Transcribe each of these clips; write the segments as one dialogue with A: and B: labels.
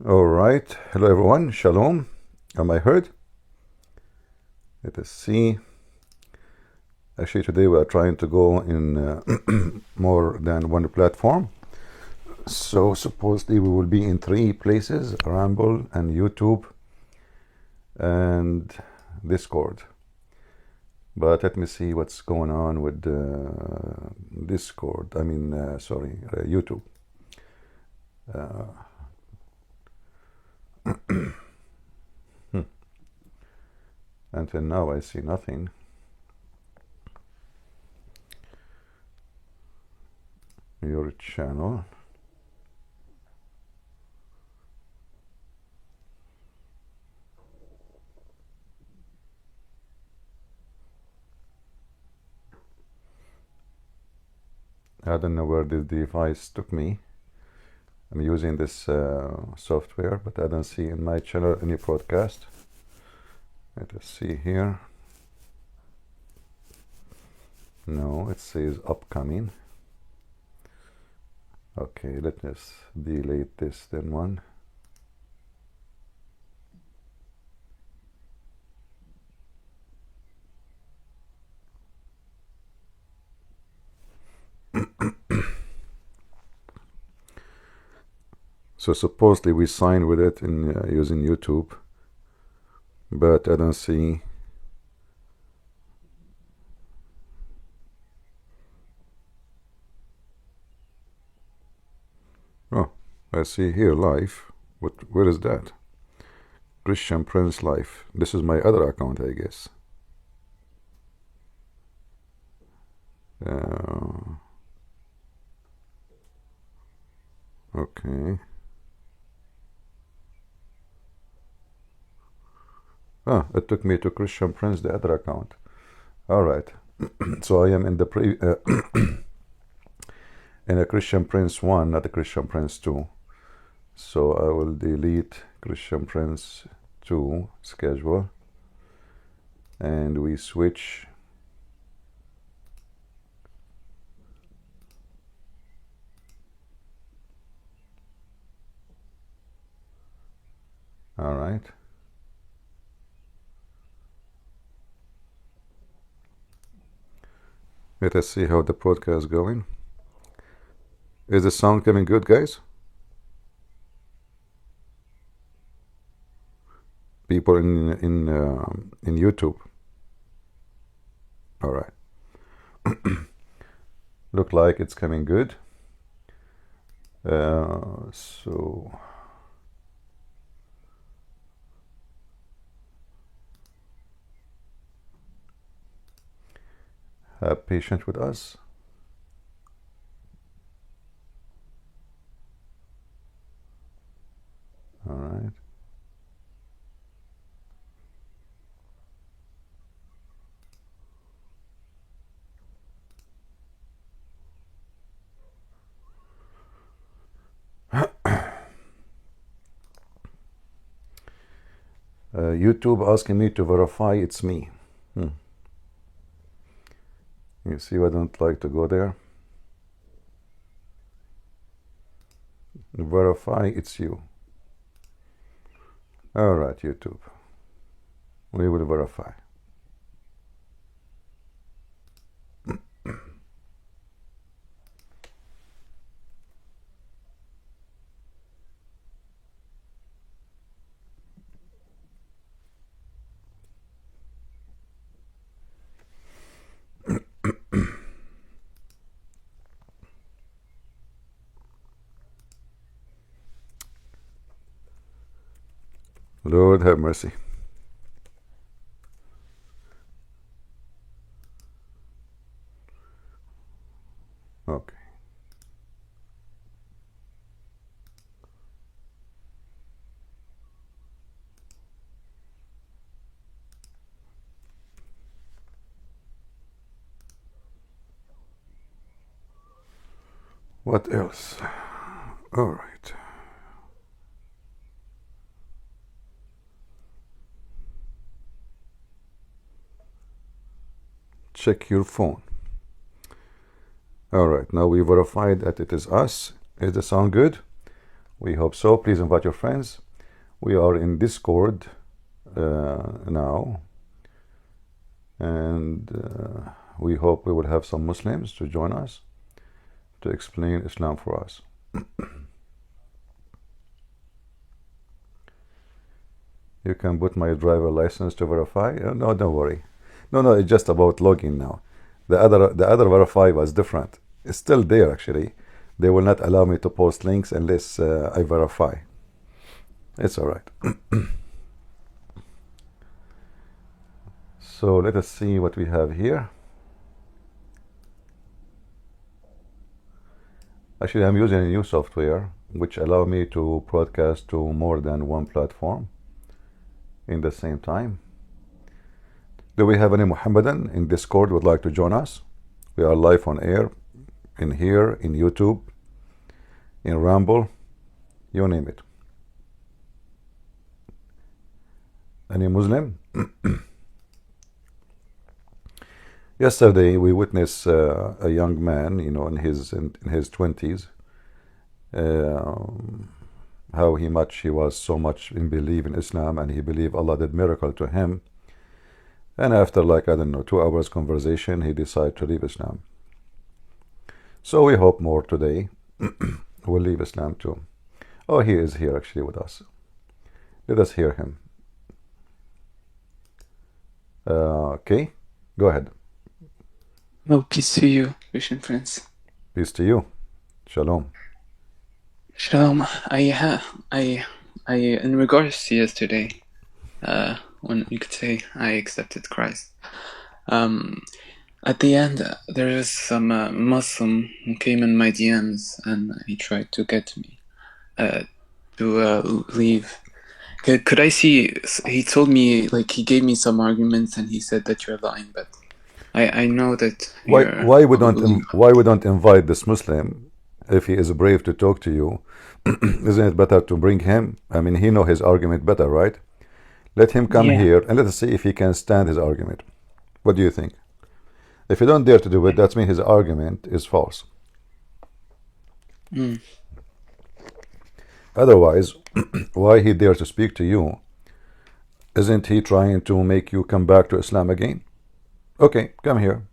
A: All right. Hello, everyone. Shalom. Am I heard? Let us see. Actually, today we are trying to go in more than one platform. So supposedly we will be in 3 places: Rumble and YouTube and Discord. But let me see what's going on with Discord. YouTube. Until now, I see nothing. Your channel. I don't know where this device took me. I'm using this software, but I don't see in my channel any broadcast. Let us see here. No, it says upcoming. Okay, let us delete this then one. So supposedly we signed with it in using YouTube, but I don't see. Oh, I see here live. Where is that? Christian Prince Life. This is my other account, I guess. Okay. It took me to Christian Prince, the other account. All right. So I am in the in a Christian Prince 1, not a Christian Prince 2. So I will delete Christian Prince 2 schedule, and we switch. All right. Let us see how the podcast is going. Is the sound coming good, guys? People in YouTube. All right. Look like it's coming good. So have patience with us. All right. YouTube asking me to verify it's me. You see, I don't like to go there. Verify it's you. All right, YouTube. We will verify. Lord have mercy. Okay. What else? All right. Check your phone. All right, now we verified that it is us. Is the sound good? We hope so. Please invite your friends. We are in Discord now, and we hope we will have some Muslims to join us to explain Islam for us. You can put my driver license to verify. No, don't worry. No, it's just about login now. The other verify was different. It's still there actually. They will not allow me to post links unless I verify. It's all right. So let us see what we have here. Actually, I'm using a new software which allow me to broadcast to more than one platform in the same time. Do we have any Muhammadan in Discord would like to join us? We are live on air, in here, in YouTube, in Rumble, you name it. Any Muslim? Yesterday we witnessed a young man, in his 20s, how he was so much in belief in Islam, and he believed Allah did miracle to him. And after 2 hours conversation, he decided to leave Islam. So we hope more today will leave Islam too. Oh, he is here actually with us. Let us hear him. Okay, go ahead.
B: Oh, peace to you, Christian Prince.
A: Peace to you. Shalom.
B: Shalom. I in regards to yesterday, when you could say I accepted Christ. At the end, there was some Muslim who came in my DMs and he tried to get me to leave. Could I see? He told me, he gave me some arguments and he said that you're lying, but I know that
A: why we don't invite this Muslim if he is brave to talk to you? Isn't it better to bring him? I mean, he know his argument better, right? Let him come here and let us see if he can stand his argument. What do you think? If you don't dare to do it, that means his argument is false. Otherwise, why he dare to speak to you? Isn't he trying to make you come back to Islam again? Okay, come here.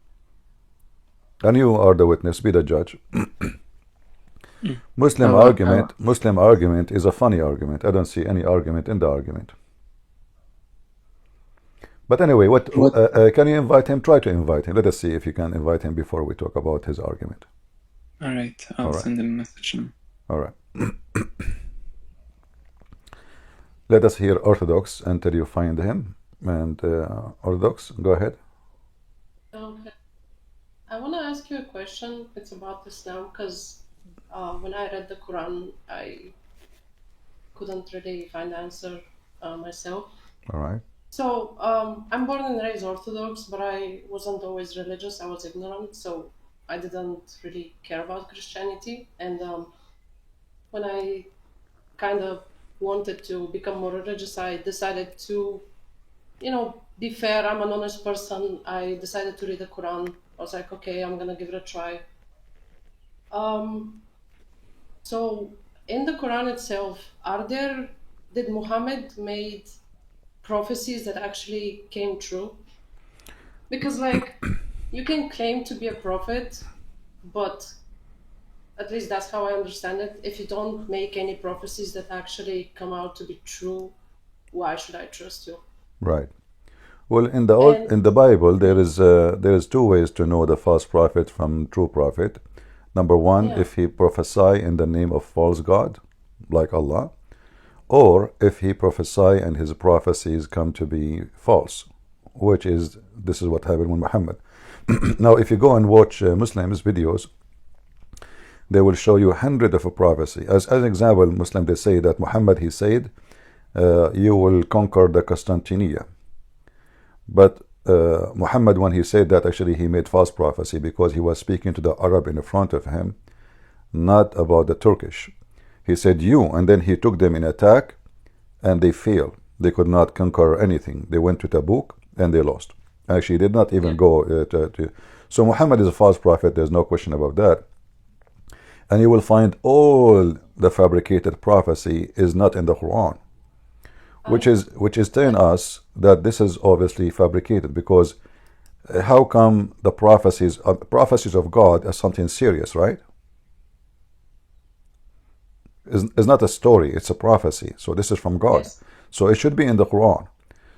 A: And you are the witness, be the judge. Muslim argument is a funny argument. I don't see any argument in the argument. But anyway, can you invite him? Try to invite him. Let us see if you can invite him before we talk about his argument.
B: All right, I'll send him a message now.
A: All right. Let us hear Orthodox until you find him. And Orthodox, go ahead.
C: Okay. I want to ask you a question. It's about Islam, because when I read the Quran, I couldn't really find the answer myself.
A: All right.
C: So I'm born and raised Orthodox, but I wasn't always religious. I was ignorant, so I didn't really care about Christianity. And when I kind of wanted to become more religious, I decided to, be fair. I'm an honest person. I decided to read the Quran. I was like, okay, I'm gonna give it a try. So in the Quran itself, did Muhammad made prophecies that actually came true? Because you can claim to be a prophet, but at least that's how I understand it. If you don't make any prophecies that actually come out to be true, why should I trust you?
A: Right. Well, in the Bible, there is two ways to know the false prophet from true prophet. Number one, if he prophesy in the name of false god, like Allah, or if he prophesy and his prophecies come to be false, this is what happened with Muhammad. Now, if you go and watch Muslims videos, they will show you hundreds of a prophecy. As an example, Muslim, they say that Muhammad, he said, you will conquer the Constantinia. But Muhammad, when he said that, actually he made false prophecy, because he was speaking to the Arab in front of him, not about the Turkish. He said you, and then he took them in attack, and they failed. They could not conquer anything. They went to Tabuk and they lost. Actually, did not even go to. So Muhammad is a false prophet. There's no question about that. And you will find all the fabricated prophecy is not in the Quran, which is telling us that this is obviously fabricated, because how come the prophecies of God are something serious, right? It's not a story, it's a prophecy. So this is from God.
C: Yes.
A: So it should be in the Quran.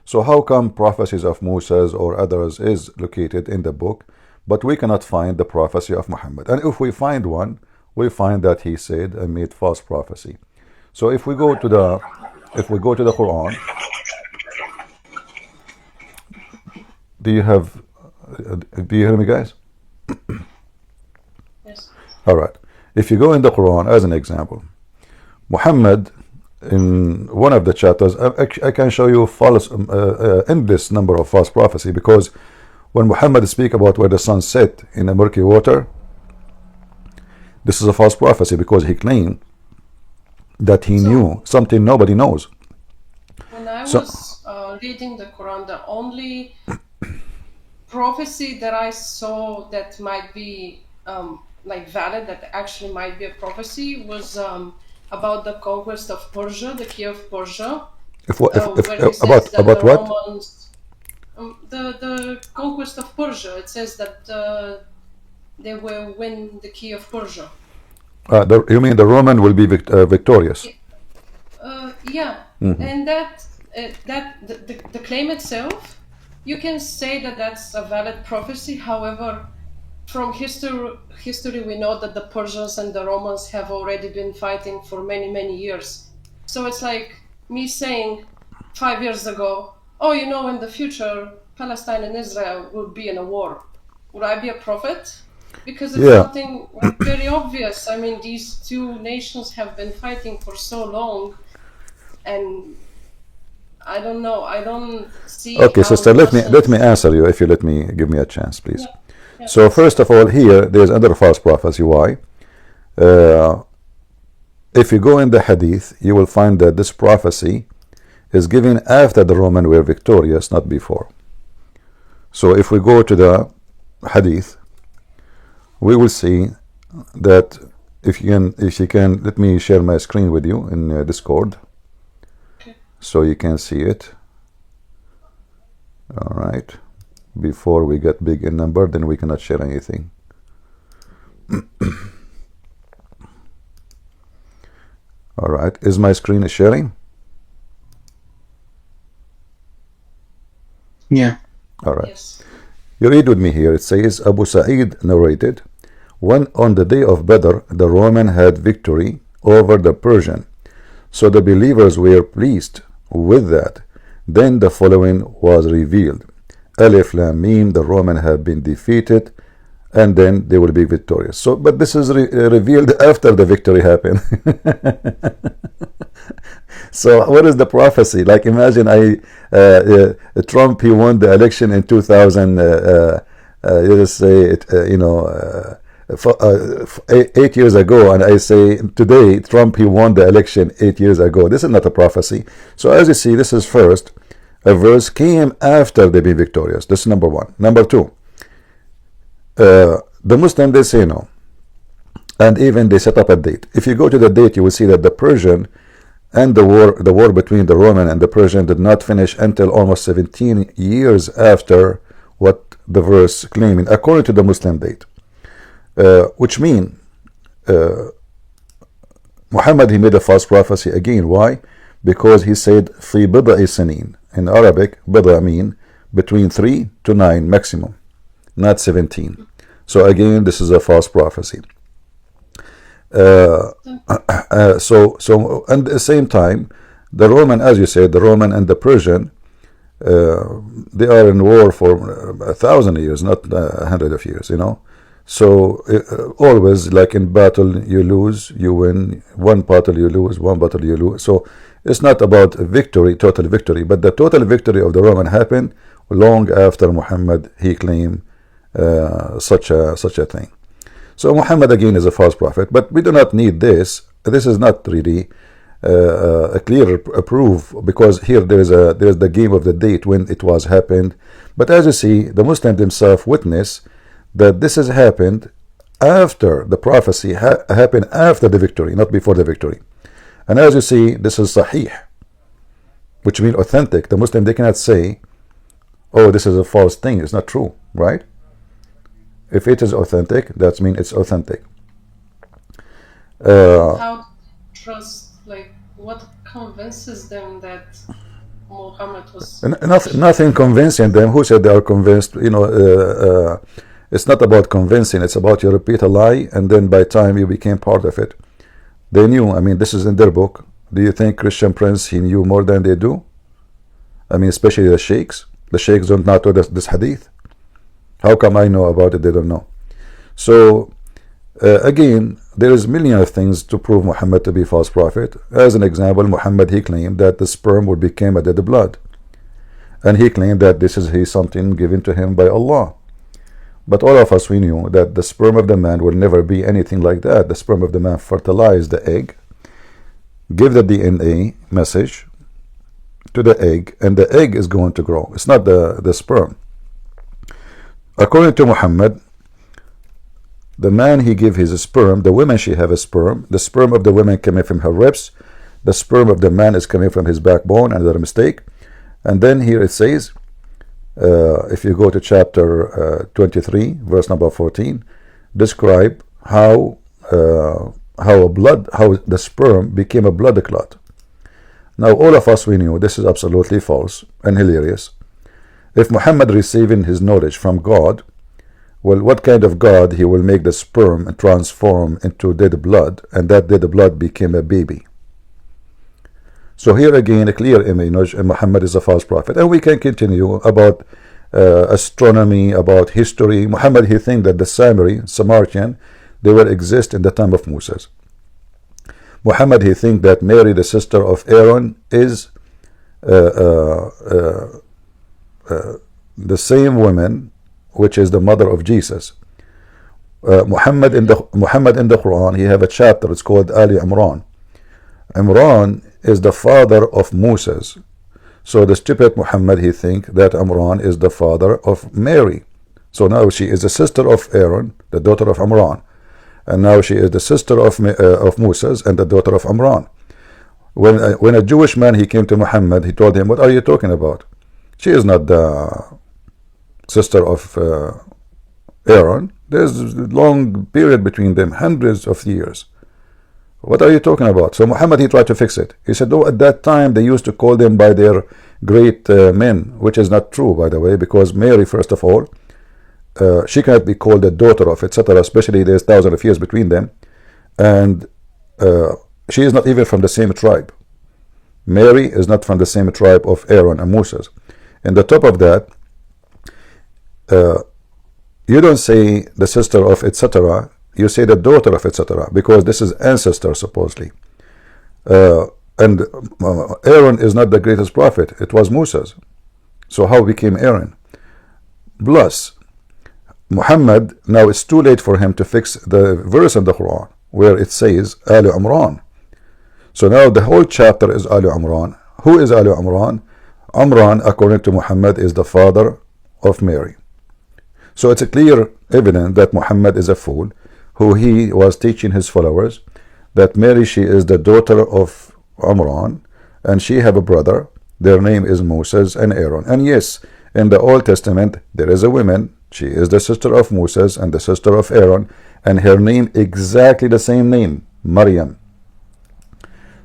A: So how come prophecies of Moses or others is located in the book, but we cannot find the prophecy of Muhammad? And if we find one, we find that he said and made false prophecy. So if we go to the Quran, do you hear me, guys?
C: Yes.
A: All right. If you go in the Quran, as an example, Muhammad, in one of the chapters, I can show you false, endless number of false prophecy, because when Muhammad speak about where the sun set in the murky water, this is a false prophecy, because he claimed that he knew something nobody knows.
C: When I was reading the Quran, the only prophecy that I saw that might be like valid, that actually might be a prophecy, was about the conquest of Persia, the key of Persia, where he says that
A: About
C: the
A: what?
C: Romans, the conquest of Persia. It says that they will win the key of Persia.
A: You mean the Roman will be victorious?
C: Yeah, and that the claim itself, you can say that that's a valid prophecy. However, from history we know that the Persians and the Romans have already been fighting for many years. So it's like me saying 5 years ago, oh, you know, in the future Palestine and Israel will be in a war. Would I be a prophet? Because it's something very obvious. I mean, these two nations have been fighting for so long, and I don't know. I don't see.
A: Okay,
C: how
A: sister, let me
C: Muslims...
A: answer you, if you let me give me a chance, please.
C: Yeah. Yeah,
A: so first of all, here there's another false prophecy. Why? If you go in the Hadith, you will find that this prophecy is given after the Romans were victorious, not before. So if we go to the Hadith, we will see that if you can, let me share my screen with you in Discord, so you can see it. All right. Before we get big in number, then we cannot share anything. All right. Is my screen sharing?
B: Yeah.
A: All right.
C: Yes.
A: You read with me here. It says, Abu Sa'id narrated, when on the day of Badr, the Roman had victory over the Persian. So the believers were pleased with that. Then the following was revealed. Alif Lam Mim, the Roman have been defeated, and then they will be victorious. So, but this is revealed after the victory happened. So what is the prophecy? Like, imagine Trump, he won the election in 2000, let's say, 8 years ago, and I say today, Trump, he won the election 8 years ago. This is not a prophecy. So as you see, this is first, a verse came after they be victorious. This is number one. Number two, the Muslim, they say no, and even they set up a date. If you go to the date, you will see that the Persian and the war between the Roman and the Persian did not finish until almost 17 years after what the verse claiming, according to the Muslim date. Which mean Muhammad, he made a false prophecy again. Why? Because he said fi bid'i sinin. In Arabic, bid'a mean between 3 to 9 maximum, not 17. So again, this is a false prophecy. So and at the same time, the Roman, as you said, the Roman and the Persian, they are in war for 1,000 years, not 100 of years, you know. So always, like in battle, you lose, you win. One battle you lose, one battle you lose. So it's not about victory, total victory, but the total victory of the Roman happened long after Muhammad, he claimed such a thing. So Muhammad again is a false prophet, but we do not need this. This is not really a clear proof, because here there's the game of the date when it was happened. But as you see, the Muslims themselves witness that this has happened after the prophecy happened after the victory, not before the victory. And as you see, this is sahih, which means authentic. The Muslim, they cannot say, oh, this is a false thing. It's not true, right? If it is authentic, that means it's authentic.
C: How to trust, like, what convinces them that Muhammad was...
A: Nothing convincing them. Who said they are convinced? You know, it's not about convincing. It's about you repeat a lie, and then by time you became part of it. They knew. I mean, this is in their book. Do you think Christian Prince, he knew more than they do? I mean, especially the sheikhs. The sheikhs don't know this hadith. How come I know about it? They don't know. So, again, there is millions of things to prove Muhammad to be a false prophet. As an example, Muhammad, he claimed that the sperm would become a dead blood. And he claimed that this is something given to him by Allah. But all of us, we knew that the sperm of the man will never be anything like that. The sperm of the man fertilize the egg, give the DNA message to the egg, and the egg is going to grow. It's not the sperm. According to Muhammad, the man, he gave his sperm, the woman, she have a sperm. The sperm of the woman coming from her ribs. The sperm of the man is coming from his backbone, another mistake. And then here it says, if you go to chapter 23, verse number 14, describe how the sperm became a blood clot. Now, all of us, we knew this is absolutely false and hilarious. If Muhammad receiving his knowledge from God, well, what kind of God he will make the sperm and transform into dead blood, and that dead blood became a baby? So here again, a clear image, Muhammad is a false prophet. And we can continue about astronomy, about history. Muhammad, he thinks that the Samaritan, they will exist in the time of Moses. Muhammad, he thinks that Mary, the sister of Aaron, is the same woman which is the mother of Jesus. Muhammad in the Quran, he have a chapter, it's called Ali Imran. Imran is the father of Moses. So the stupid Muhammad, he think that Imran is the father of Mary. So now she is the sister of Aaron, the daughter of Imran. And now she is the sister of Moses and the daughter of Imran. When a Jewish man, he came to Muhammad, he told him, what are you talking about? She is not the sister of Aaron. There's a long period between them, hundreds of years. What are you talking about? So Muhammad, he tried to fix it. He said, oh, at that time they used to call them by their great men, which is not true, by the way, because Mary, first of all, she cannot be called the daughter of, etc., especially there's thousands of years between them, and she is not even from the same tribe. Mary is not from the same tribe of Aaron and Moses. And the top of that, you don't say the sister of, etc., you say the daughter of, etc., because this is ancestor, supposedly. And Aaron is not the greatest prophet, it was Moses. So how became Aaron? Plus, Muhammad, now it's too late for him to fix the verse in the Quran where it says Ali Imran. So now the whole chapter is Ali Imran. Who is Ali Imran? Imran, according to Muhammad, is the father of Mary. So it's a clear evidence that Muhammad is a fool, who he was teaching his followers that Mary, she is the daughter of Imran, and she have a brother. Their name is Moses and Aaron. And yes, in the Old Testament there is a woman. She is the sister of Moses and the sister of Aaron, and her name exactly the same name, Maryam.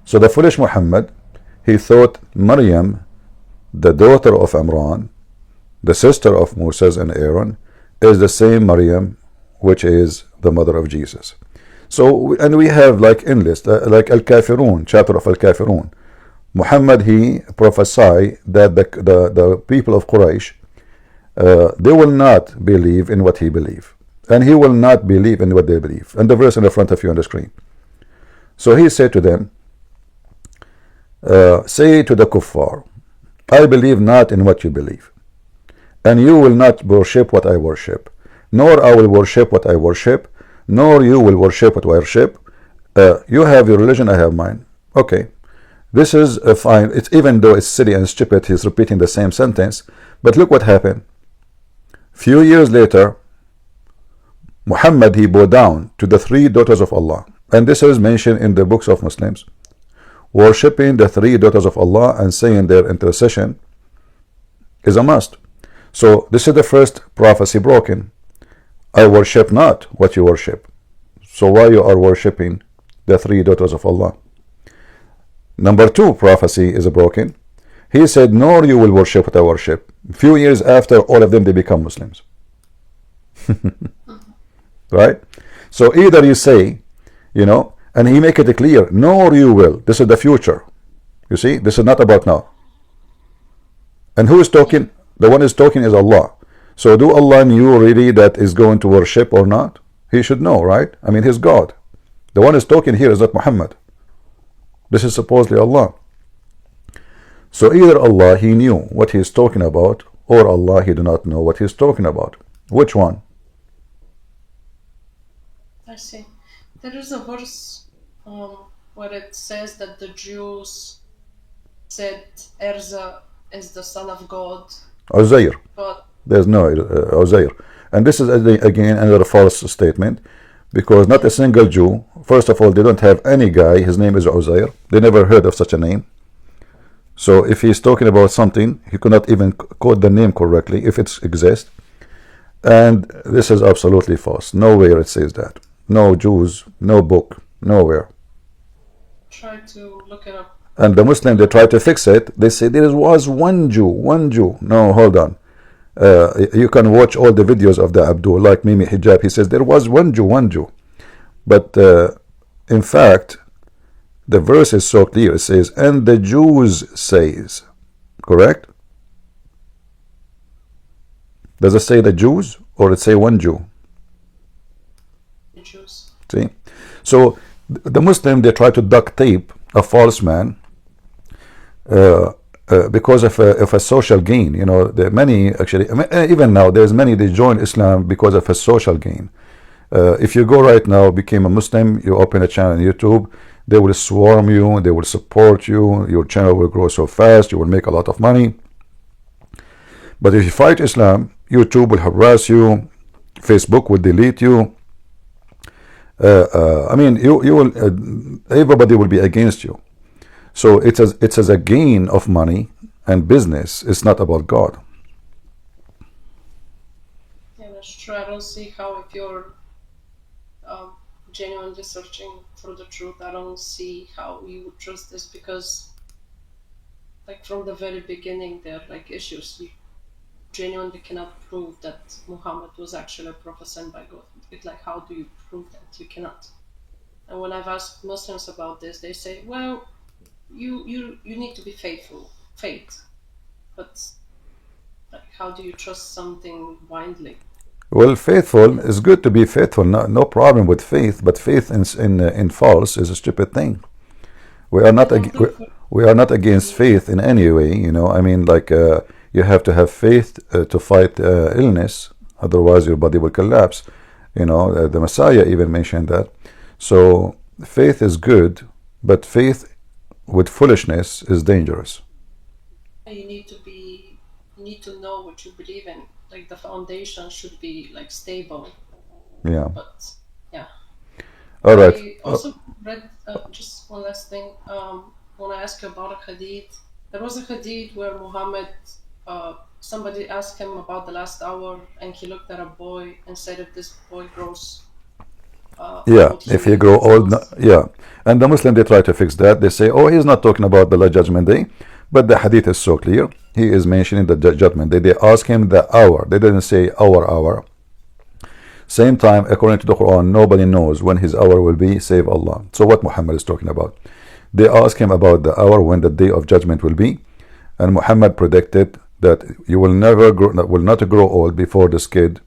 A: So the foolish Muhammad, he thought Maryam, the daughter of Imran, the sister of Moses and Aaron, is the same Maryam which is the mother of Jesus. So, and we have like endless, like Al-Kafirun, chapter of Al-Kafirun. Muhammad, he prophesied that the people of Quraysh, they will not believe in what he believe, and he will not believe in what they believe. And the verse in the front of you on the screen. So he said to them, say to the kuffar, I believe not in what you believe, and you will not worship what I worship, nor I will worship what I worship, nor you will worship what I worship. You have your religion, I have mine. Okay, this is fine. It's, even though it's silly and stupid, he's repeating the same sentence. But look what happened. Few years later, Muhammad, he bowed down to the three daughters of Allah. And this is mentioned in the books of Muslims. Worshipping the three daughters of Allah and saying their intercession is a must. So this is the first prophecy broken. I worship not what you worship. So why you are worshipping the three daughters of Allah? Number two prophecy is broken. He said, nor you will worship what I worship. A few years after, all of them, they become Muslims. Right? So either you say, you know, and he make it clear, nor you will. This is the future. You see, this is not about now. And who is talking? The one who is talking is Allah. So do Allah knew really that is going to worship or not? He should know, right? I mean, he's God. The one who is talking here is not Muhammad. This is supposedly Allah. So either Allah, he knew what he is talking about, or Allah, he do not know what he is talking about. Which one?
C: I see. There is a verse where it says that the Jews said Erza is the son of God.
A: Uzair.
C: But
A: There's no Uzair. And this is again another false statement, because not a single Jew, first of all, they don't have any guy, his name is Uzair. They never heard of such a name. So if he's talking about something, he could not even quote the name correctly if it exists. And this is absolutely false. Nowhere it says that. No Jews, no book, nowhere.
C: try to look it up.
A: And the Muslim, they try to fix it. They say there was one Jew, one Jew. No, hold on. You can watch all the videos of the Abdul, like Mimi Hijab. He says there was one Jew, one Jew. But in fact, the verse is so clear. It says, and the Jews says. Correct? Does it say the Jews or it say one Jew?
C: The Jews.
A: See? So the Muslim, they try to duct tape a false man because of a social gain. You know, there are many, actually, even now, there's many, they join Islam because of a social gain. If you go right now, became a Muslim, you open a channel on YouTube, they will swarm you, they will support you, your channel will grow so fast, you will make a lot of money. But if you fight Islam, YouTube will harass you, Facebook will delete you. I mean, you will, everybody will be against you. So it's as a gain of money and business. It's not about God.
C: Yeah, that's true. I don't see how, if you're genuinely searching for the truth, I don't see how you would trust this, because like from the very beginning there are like issues. We genuinely cannot prove that Muhammad was actually a prophet sent by God. It's like, how do you prove that? You cannot. And when I've asked Muslims about this, they say, well, you need to be faithful, faith. But like, how do you trust something blindly?
A: Well, faithful is good to be faithful. No problem with faith, but faith in false is a stupid thing. We are not we are not against faith in any way. You know, I mean, like you have to have faith to fight illness, otherwise your body will collapse. You know, the Messiah even mentioned that. So faith is good, but faith with foolishness is dangerous.
C: You need to know what you believe in. Like the foundation should be like stable.
A: Yeah.
C: But yeah.
A: All right.
C: I also read just one last thing. When I asked you about a hadith, there was a hadith where Muhammad, somebody asked him about the last hour, and he looked at a boy and said, if this boy grows
A: yeah, if he grow old, yeah. And the Muslim, they try to fix that. They say, oh, he's not talking about the Judgment Day. But the hadith is so clear. He is mentioning the Judgment Day. They ask him the hour. They didn't say our hour. Same time, according to the Quran, nobody knows when his hour will be, save Allah. So what Muhammad is talking about? They ask him about the hour when the day of judgment will be. And Muhammad predicted that you will not grow old before this kid.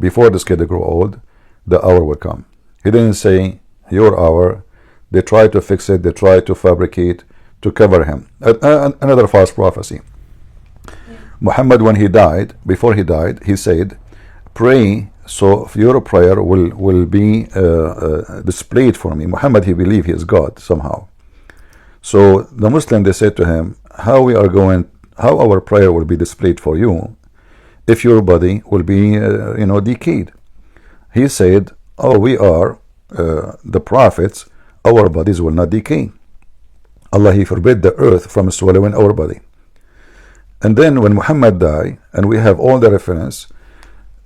A: Before this kid grow old, the hour will come. He didn't say your hour. They try to fix it. They try to fabricate to cover him. Another false prophecy. Muhammad, when he died, before he died, he said, pray so your prayer will be displayed for me. Muhammad, he believed he is God somehow. So the Muslim, they said to him, how our prayer will be displayed for you if your body will be decayed. he said, oh, we are the prophets, our bodies will not decay. Allah, He forbid the earth from swallowing our body. And then when Muhammad died, and we have all the reference,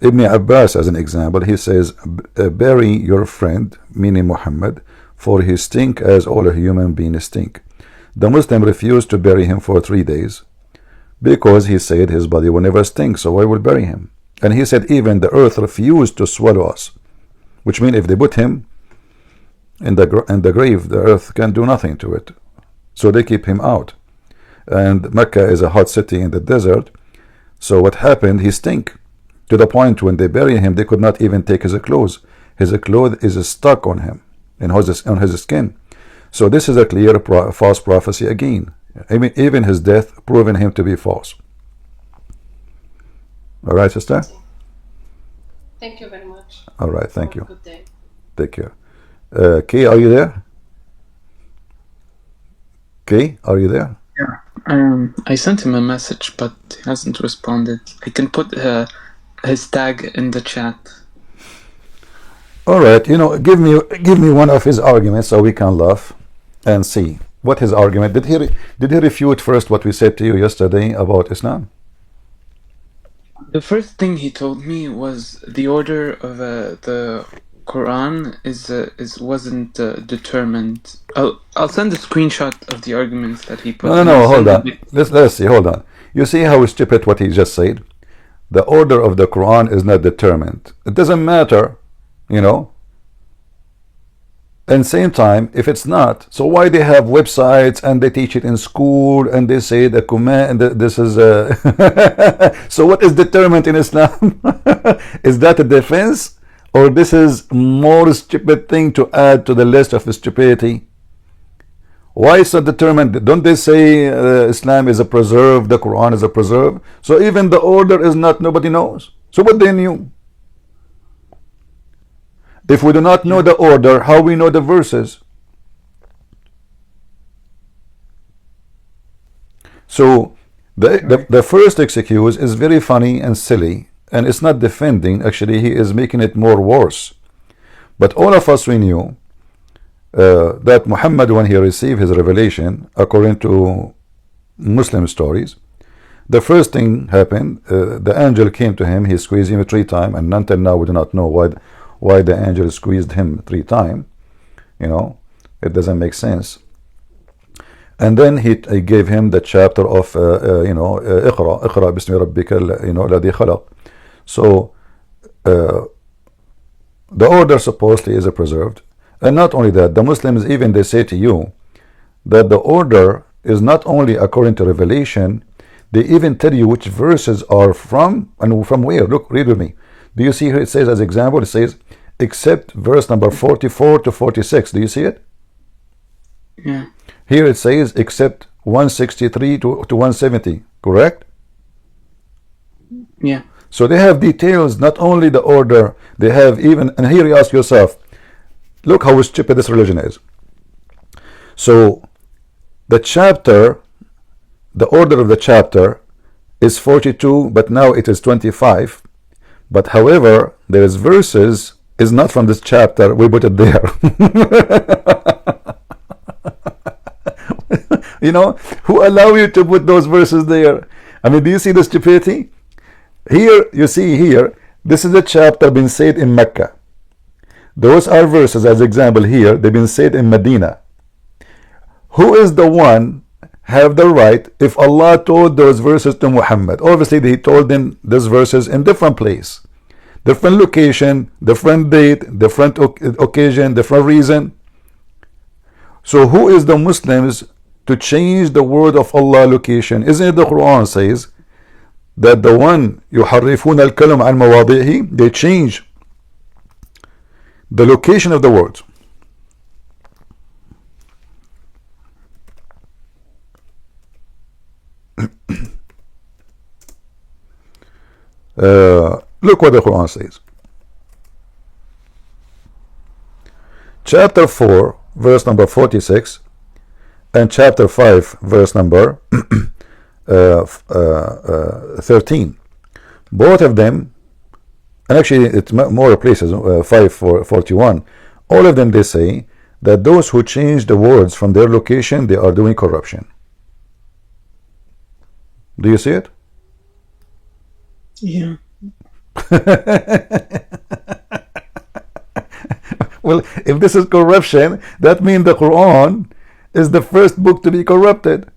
A: Ibn Abbas as an example, he says, bury your friend, meaning Muhammad, for he stink as all human beings stink. The Muslim refused to bury him for 3 days because he said his body will never stink, so I will bury him. And he said even the earth refused to swallow us, which means if they put him in the grave, the earth can do nothing to it. So they keep him out. And Mecca is a hot city in the desert. So what happened? He stink to the point when they bury him, they could not even take his clothes. His clothes is stuck on him, on his skin. So this is a clear false prophecy again. Even his death proven him to be false. All right, sister?
C: Thank you very much.
A: All right, thank you.
C: Good day.
A: Take care. Kay, are you there? Kay, are you there?
B: Yeah. I sent him a message, but he hasn't responded. I can put his tag in the chat.
A: All right, give me one of his arguments so we can laugh and see what his argument. Did he refute first what we said to you yesterday about Islam?
B: The first thing he told me was the order of the Quran wasn't determined. I'll send a screenshot of the arguments that he put.
A: No, hold on. Let's see. Hold on. You see how stupid what he just said? The order of the Quran is not determined. It doesn't matter, And same time, if it's not, so why they have websites and they teach it in school and they say the command, this is so what is determined in Islam? Is that a defense, or this is more stupid thing to add to the list of stupidity? Why is it determined? Don't they say Islam is a preserve, the Quran is a preserve? So even the order is not, nobody knows. So what they knew? If we do not know the order, how we know the verses? So the first excuse is very funny and silly, and it's not defending. Actually, he is making it more worse. But all of us, we knew that Muhammad, when he received his revelation, according to Muslim stories, the first thing happened, the angel came to him, he squeezed him 3 times, and until now we do not know why the angel squeezed him 3 times. It doesn't make sense. And then he gave him the chapter of اقرأ باسم ربك الذي خلق. So the order supposedly is preserved. And not only that, the Muslims even they say to you that the order is not only according to revelation, they even tell you which verses are from and from where. Look, read with me. Do you see here it says as example, it says except verse number 44 to 46. Do you see it?
B: Yeah.
A: Here it says except 163 to 170, correct?
B: Yeah.
A: So they have details, not only the order, they have even, and here you ask yourself, look how stupid this religion is. So the chapter, the order of the chapter is 42, but now it is 25. But however, there is verses is not from this chapter, we put it there. Who allow you to put those verses there? I mean, do you see the stupidity? Here, you see here, this is a chapter been said in Mecca. Those are verses, as example here, they've been said in Medina. Who is the one have the right, if Allah told those verses to Muhammad? Obviously, he told them these verses in different place, different location, different date, different occasion, different reason. So who is the Muslims to change the word of Allah location? Isn't it the Quran says that the one يحرفون الكلم عن مواضعه, they change the location of the words. Look what the Quran says. Chapter 4 verse number 46 and chapter 5 verse number 13. Both of them and actually it's more places, 541, all of them they say that those who change the words from their location, they are doing corruption. Do you see it?
B: Yeah.
A: Well, if this is corruption, that means the Quran is the first book to be corrupted,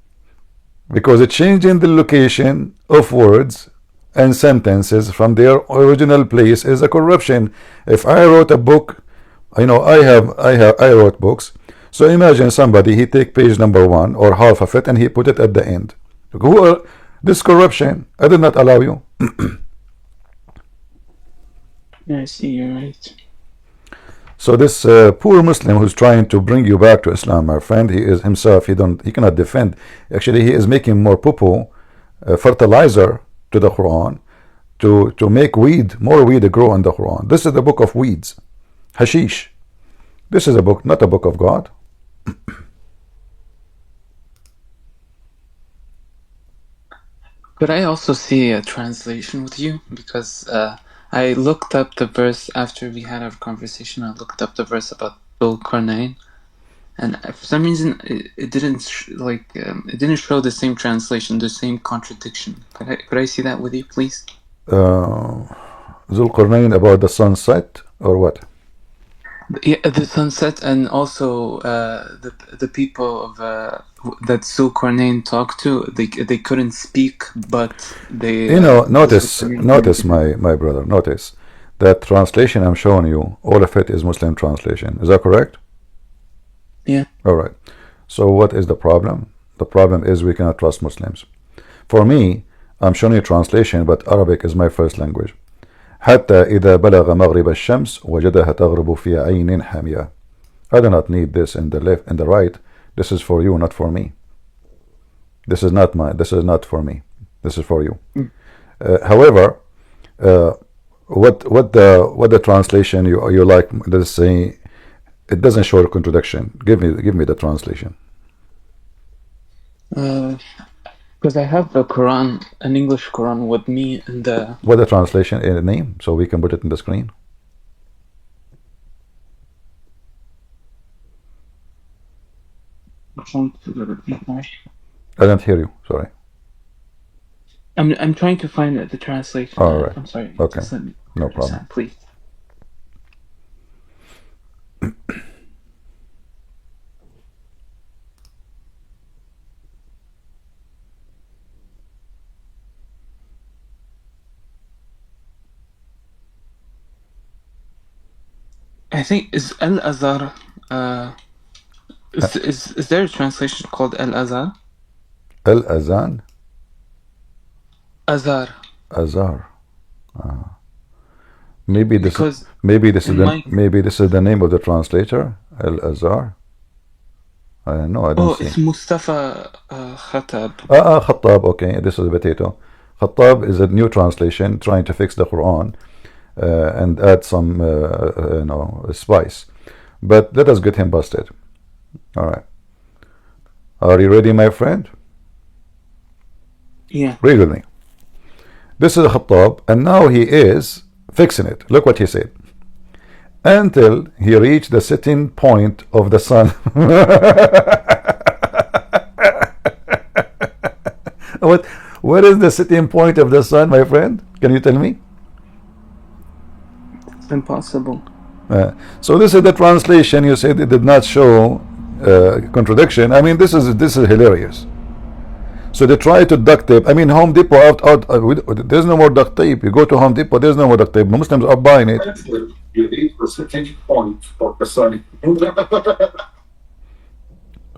A: because it's changing the location of words and sentences from their original place is a corruption. If I wrote a book, I wrote books. So imagine somebody, he take page number 1 or half of it and he put it at the end. This corruption. I did not allow you.
B: Yeah, I see, you're right.
A: So this poor Muslim who's trying to bring you back to Islam, my friend, he is himself, he cannot defend. Actually, he is making more poo-poo, fertilizer to the Quran, to make more weed grow in the Quran. This is the book of weeds, hashish. This is a book, not a book of God.
B: Could I also see a translation with you? Because I looked up the verse after we had our conversation. I looked up the verse about Dhul Qarnayn, and for some reason it didn't it didn't show the same translation, the same contradiction. Could I see that with you, please?
A: Dhul Qarnayn about the sunset or what?
B: Yeah, the sunset, and also the people of that Zulqarnain talked to, they couldn't speak, but they.
A: Notice, my brother, notice that translation I'm showing you, all of it is Muslim translation. Is that correct?
B: Yeah.
A: All right. So what is the problem? The problem is we cannot trust Muslims. For me, I'm showing you translation, but Arabic is my first language. حتى إذا بلغ مغرب الشمس وجدها تغرب في عين حامية. I do not need this in the left and the right. This is for you, not for me. This is not for me. This is for you. However, what the translation you like? Let's say it doesn't show a contradiction. Give me the translation.
B: Because I have the Quran, an English Quran with me, and the.
A: What the translation in the name, so we can put it in the screen. I don't hear you. Sorry.
B: I'm trying to find the translation.
A: All right.
B: I'm sorry.
A: Okay. No problem.
B: Please. I think is Al Azhar. Is there a translation called Al Azhar?
A: Al Azan.
B: Azhar.
A: Azhar. Maybe this is the name of the translator. Al Azhar. I don't know. I don't see.
B: It's Mustafa Khattab.
A: Khattab. Okay, this is a potato. Khattab is a new translation trying to fix the Quran and add some spice. But let us get him busted. All right. Are you ready, my friend?
B: Yeah.
A: Read with me. This is Khattab, and now he is fixing it. Look what he said. Until he reached the setting point of the sun. What is the setting point of the sun, my friend? Can you tell me?
B: It's impossible.
A: So this is the translation. You said it did not show contradiction. I mean, this is hilarious. So they try to duct tape. I mean, Home Depot there's no more duct tape. You go to Home Depot, there's no more duct tape. The Muslims are buying it.
D: You reach the setting point of the sun.
A: Who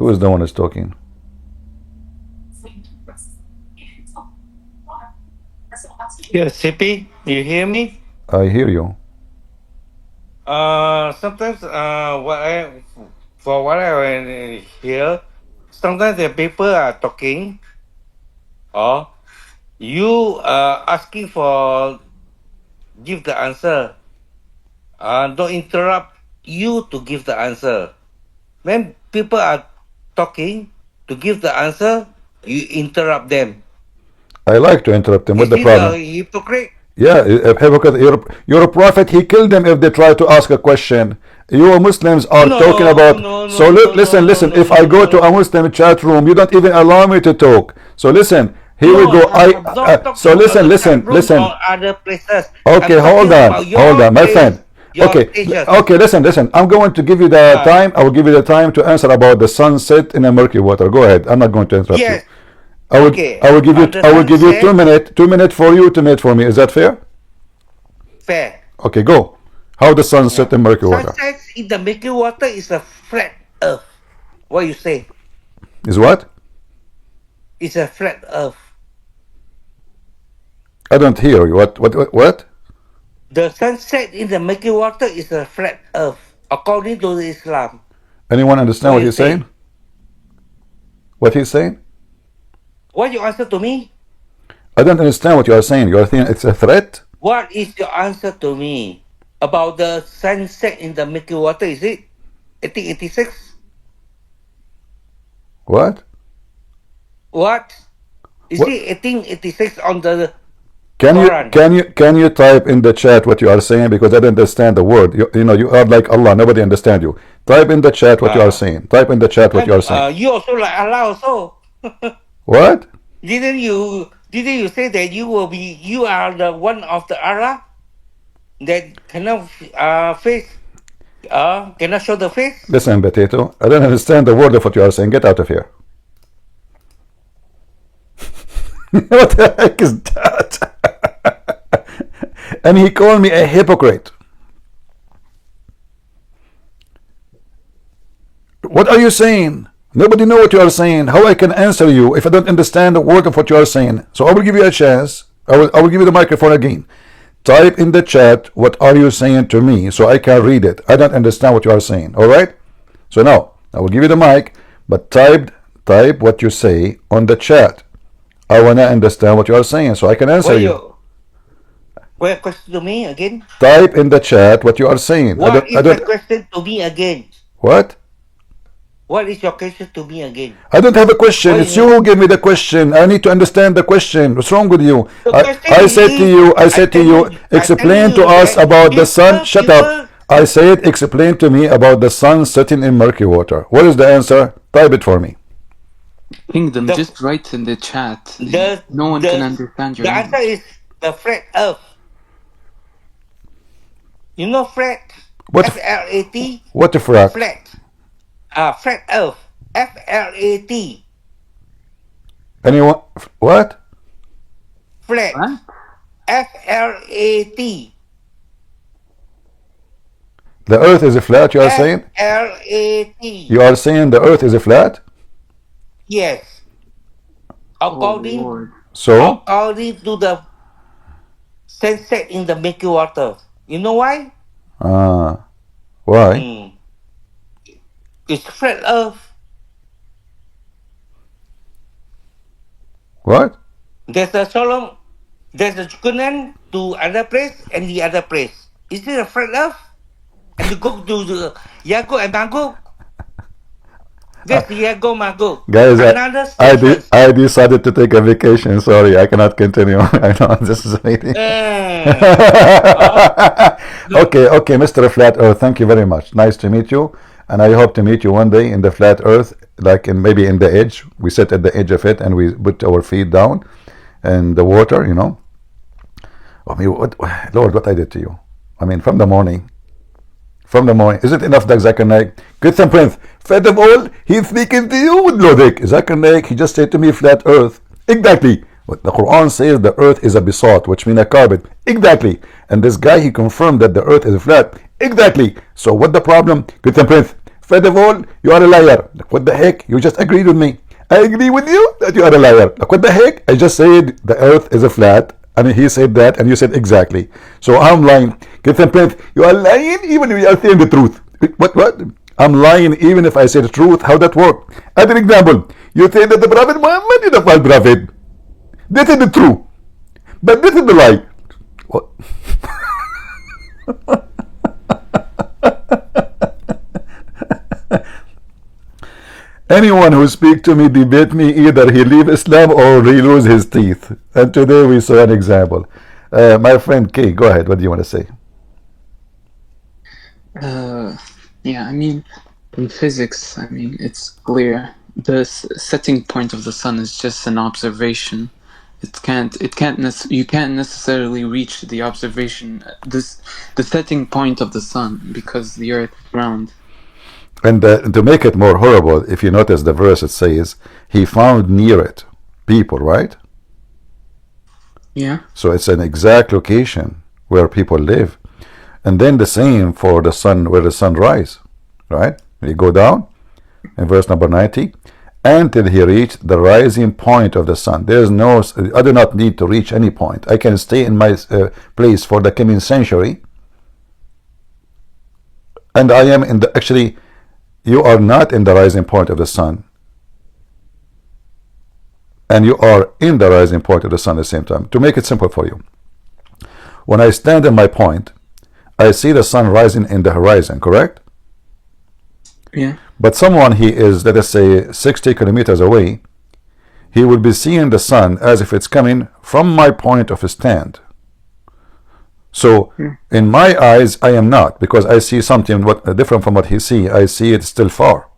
A: is the one who's talking?
E: Yeah, CP, you hear me?
A: I hear you.
E: Sometimes what I hear, sometimes the people are talking, or you asking for give the answer. Don't interrupt you to give the answer. When people are talking to give the answer, you interrupt them.
A: I like to interrupt him. What's the
E: Is
A: problem?
E: a hypocrite?
A: Yeah, a hypocrite. Your prophet, he killed them if they try to ask a question. You Muslims are talking
E: No,
A: about.
E: no,
A: So
E: no,
A: look,
E: no, no,
A: listen,
E: no,
A: listen.
E: no,
A: If I
E: no,
A: go to a
E: no.
A: Muslim chat room, you don't even allow me to talk. So listen, here we
E: No,
A: go.
E: I'm not
A: So
E: talking about
A: listen,
E: the chat
A: listen,
E: room or
A: listen.
E: other places. I'm
A: Okay,
E: talking about
A: hold
E: your
A: on, my
E: place,
A: friend.
E: your
A: Okay,
E: stages.
A: okay, listen. I'm going to give you the
E: Uh,
A: time. I will give you the time to answer about the sunset in a murky water. Go ahead. I'm not going to interrupt you.
E: yes, okay.
A: I will give you,
E: On the
A: I will give you
E: sunset,
A: 2 minutes. 2 minutes for you, 2 minutes for me. Is that fair?
E: fair.
A: Okay, go. How the sun
E: Yeah.
A: set in murky water?
E: Sunset in the Milky Water is a flat Earth. What you say?
A: Is what?
E: It's a flat Earth.
A: I don't hear you. What?
E: The sunset in the Milky Water is a flat Earth, according to Islam.
A: Anyone understand
E: What
A: what
E: you
A: he's saying?
E: say?
A: What he's saying?
E: What you answer to me?
A: I don't understand what you are saying. You are saying it's a threat?
E: What is your answer to me about the sunset in the Milky Water? Is it 1886?
A: What?
E: What? Is
A: What?
E: it 1886 on the
A: Can you
E: Quran?
A: can you can you type in the chat what you are saying, because I don't understand the word. You know you are like Allah. Nobody understand you. Type in the chat what you are saying. Type in the chat what you are saying.
E: You also like Allah also.
A: What?
E: Didn't you say that you are the one of the Allah that cannot face cannot show the face?
A: Listen, potato. I don't understand the word of what you are saying. Get out of here. What the heck is that? And he called me a hypocrite. What are you saying? Nobody know what you are saying. How I can answer you if I don't understand the word of what you are saying? So I will give you a chance. I will give you the microphone again. Type in the chat what are you saying to me so I can read it. I don't understand what you are saying. All right? So now I will give you the mic, but type what you say on the chat. I wanna understand what you are saying so I can answer you.
E: What question to me again?
A: Type in the chat what you are saying.
E: What
A: I
E: is the
A: don't.
E: question to me again?
A: What?
E: What is your question to me again?
A: I don't have a question.
E: What
A: It's
E: is
A: you
E: it?
A: who give me the question. I need to understand the question. What's wrong with you?
E: The question
A: I said to
E: is,
A: you,
E: I telling
A: explain to
E: you
A: us
E: that
A: about the sun. Shut up.
E: people,
A: I said, explain to me about the sun setting in murky water. What is the answer? Type it for me.
B: Kingdom,
E: the
B: just write in the chat.
E: the
B: No one can
E: the
B: understand your
E: the answer
B: language.
E: is the flat Earth. You know flat?
A: What?
E: FLAT?
A: What the frack?
E: Flat. Flat Earth. FLAT.
A: Anyone? What?
E: Flat.
B: What?
E: FLAT.
A: The earth is flat, you are saying?
E: FLAT.
A: You are saying the earth is flat?
E: Yes.
B: Oh
E: According
B: Lord.
A: So?
E: according to the sunset in the Milky Water. You know why?
A: Why?
E: It's flat Earth.
A: What?
E: There's a Solomon. There's a Canaan to other place and the other place. Is it a flat Earth? And you go to the Yago and Magog. That's the Yago Magog.
A: Guys,
E: Another stations.
A: I decided to take a vacation. Sorry, I cannot continue. I know this is really. Okay, Mr. Flat Earth, thank you very much. Nice to meet you, and I hope to meet you one day in the flat Earth, like maybe in the edge. We sit at the edge of it and we put our feet down, and the water, you know. I mean, Lord, what I did to you? I mean, from the morning. Is it enough that Zakir Naik? Good and Prince. First of all, he's speaking to you with logic. Zakir Naik, he just said to me flat earth. Exactly. What the Quran says, the earth is a bisat, which means a carpet. Exactly. And this guy, he confirmed that the earth is flat. Exactly. So what the problem? Good and Prince. First of all, you are a liar. What the heck? You just agreed with me. I agree with you that you are a liar. What the heck? I just said the earth is a flat. And he said that, and you said exactly. So I'm lying. Get some Prince. You are lying even if you are saying the truth. What? I'm lying even if I say the truth. How that work? As an example, you say that the Prophet Muhammad is a false prophet. This is the truth. But this is the lie. What? Anyone who speak to me, debate me, either he leave Islam or he lose his teeth. And today we saw an example. My friend Kay, go ahead. What do you want to say?
B: Yeah, I mean, in physics, I mean, it's clear. The setting point of the sun is just an observation. You can't necessarily reach the observation, the setting point of the sun, because the earth is round.
A: And to make it more horrible, if you notice the verse, it says, he found near it people, right?
B: Yeah.
A: So it's an exact location where people live. And then the same for the sun, where the sun rises, right? You go down in verse number 90, until he reached the rising point of the sun. There is no, I do not need to reach any point. I can stay in my place for the coming century. And I am in the, actually, you are not in the rising point of the sun. And you are in the rising point of the sun at the same time. To make it simple for you, when I stand in my point, I see the sun rising in the horizon, correct?
B: Yeah.
A: But someone, he is, let us say, 60 kilometers away, he will be seeing the sun as if it's coming from my point of stand. So in my eyes, I am not, because I see something different from what he sees. I see it still far.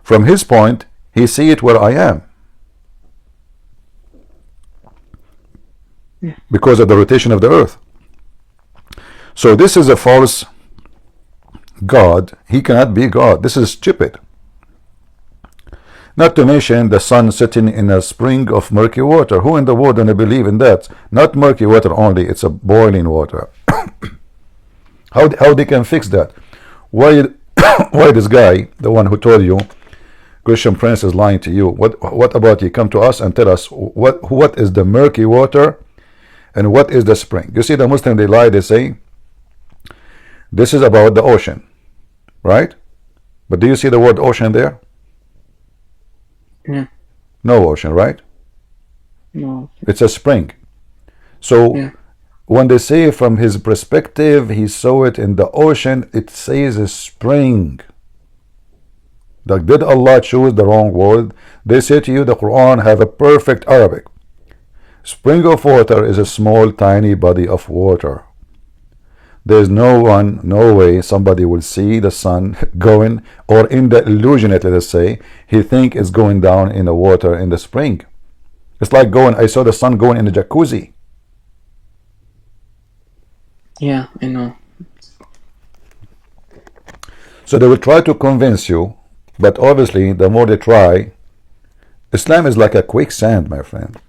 A: From his point, he see it where I am. Because of the rotation of the earth. So this is a false God. He cannot be God. This is stupid. Not to mention the sun sitting in a spring of murky water. Who in the world gonna believe in that? Not murky water only, it's a boiling water. How they can fix that? Why why this guy, the one who told you Christian Prince is lying to you? What about you come to us and tell us what is the murky water and what is the spring? You see, the Muslim, they lie, they say this is about the ocean, right? But do you see the word ocean there?
B: Yeah.
A: No ocean, right?
B: No.
A: It's a spring. So when they say from his perspective he saw it in the ocean, it says a spring. Like, did Allah choose the wrong word? They say to you the Quran have a perfect Arabic. Spring of water is a small tiny body of water. There's no way somebody will see the sun going, or in the illusion, let us say, he think it's going down in the water in the spring. It's like going, I saw the sun going in the jacuzzi.
B: Yeah, I know.
A: So they will try to convince you, but obviously the more they try, Islam is like a quicksand, my friend.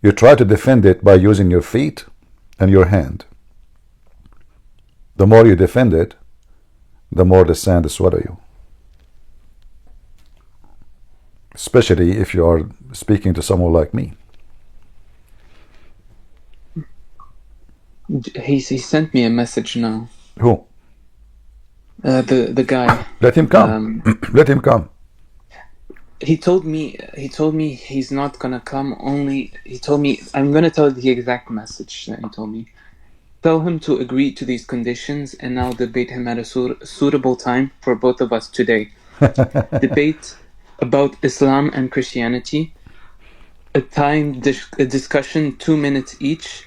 A: You try to defend it by using your feet and your hand. The more you defend it, the more the sand will swallow you. Especially if you are speaking to someone like me.
B: He sent me a message now.
A: Who?
B: The guy.
A: Let him come. Let him come.
B: He told me he's not gonna come. He told me, I'm gonna tell the exact message that he told me. Tell him to agree to these conditions, and I'll debate him at a suitable time for both of us today. Debate about Islam and Christianity. A time discussion, 2 minutes each,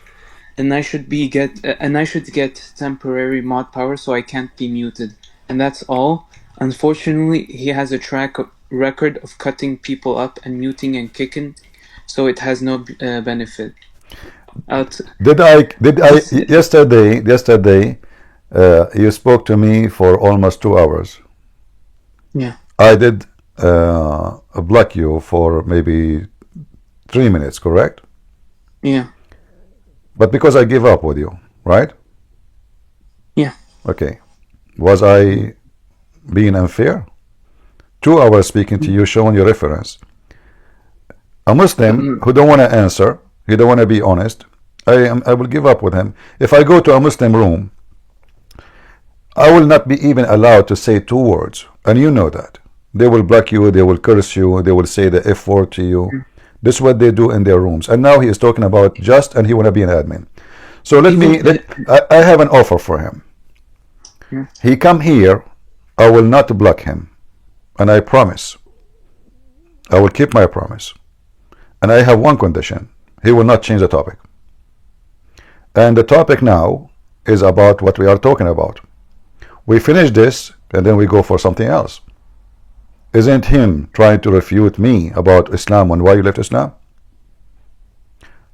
B: and I should get temporary mod power so I can't be muted, and that's all. Unfortunately, he has a record of cutting people up and muting and kicking, so it has no benefit.
A: Yesterday you spoke to me for almost 2 hours.
B: Yeah.
A: I did block you for maybe 3 minutes, correct?
B: Yeah.
A: But because I gave up with you, right?
B: Yeah.
A: Okay. Was I being unfair? 2 hours speaking to you, showing your reference. A Muslim who don't want to answer, he don't want to be honest, I will give up with him. If I go to a Muslim room, I will not be even allowed to say 2 words, and you know that. They will block you, they will curse you, they will say the F word to you. This is what they do in their rooms. And now he is talking about just, and he want to be an admin. So I have an offer for him. He come here, I will not block him, and I promise, I will keep my promise. And I have one condition: he will not change the topic. And the topic now is about what we are talking about. We finish this and then we go for something else. Isn't him trying to refute me about Islam and why you left Islam?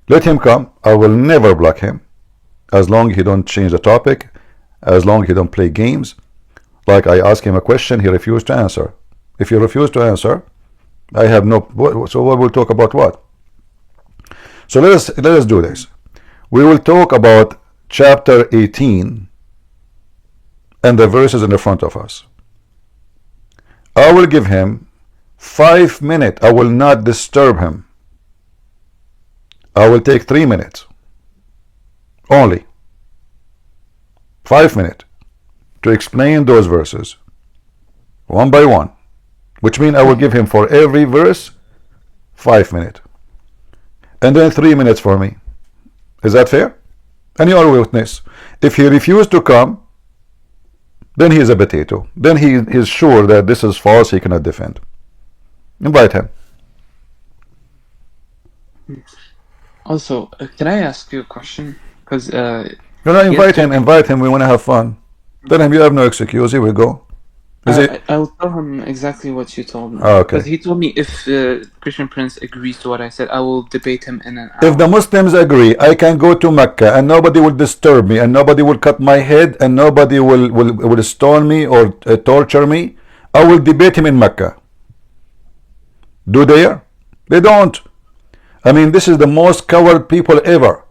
A: Let him come. I will never block him as long as he don't change the topic, as long as he don't play games. Like I ask him a question, he refused to answer. If you refuse to answer, I have no. So what we'll talk about what? So let us do this. We will talk about chapter 18 and the verses in the front of us. I will give him 5 minutes. I will not disturb him. I will take 3 minutes only. 5 minutes to explain those verses one by one, which means I will give him for every verse 5 minutes, and then 3 minutes for me. Is that fair? And you are a witness. If he refused to come, then he is a potato. Then he is sure that this is false, he cannot defend. Invite him.
B: Also, can I ask you a question? Because
A: Invite him. We want to have fun. Tell him you have no excuse. Here we go.
B: I'll tell him exactly what you told me.
A: Oh, okay.
B: Because he told me if Christian Prince agrees to what I said, I will debate him in an hour.
A: If the Muslims agree, I can go to Mecca and nobody will disturb me and nobody will cut my head and nobody will stone me or torture me. I will debate him in Mecca. Do they? They don't. I mean, this is the most coward people ever.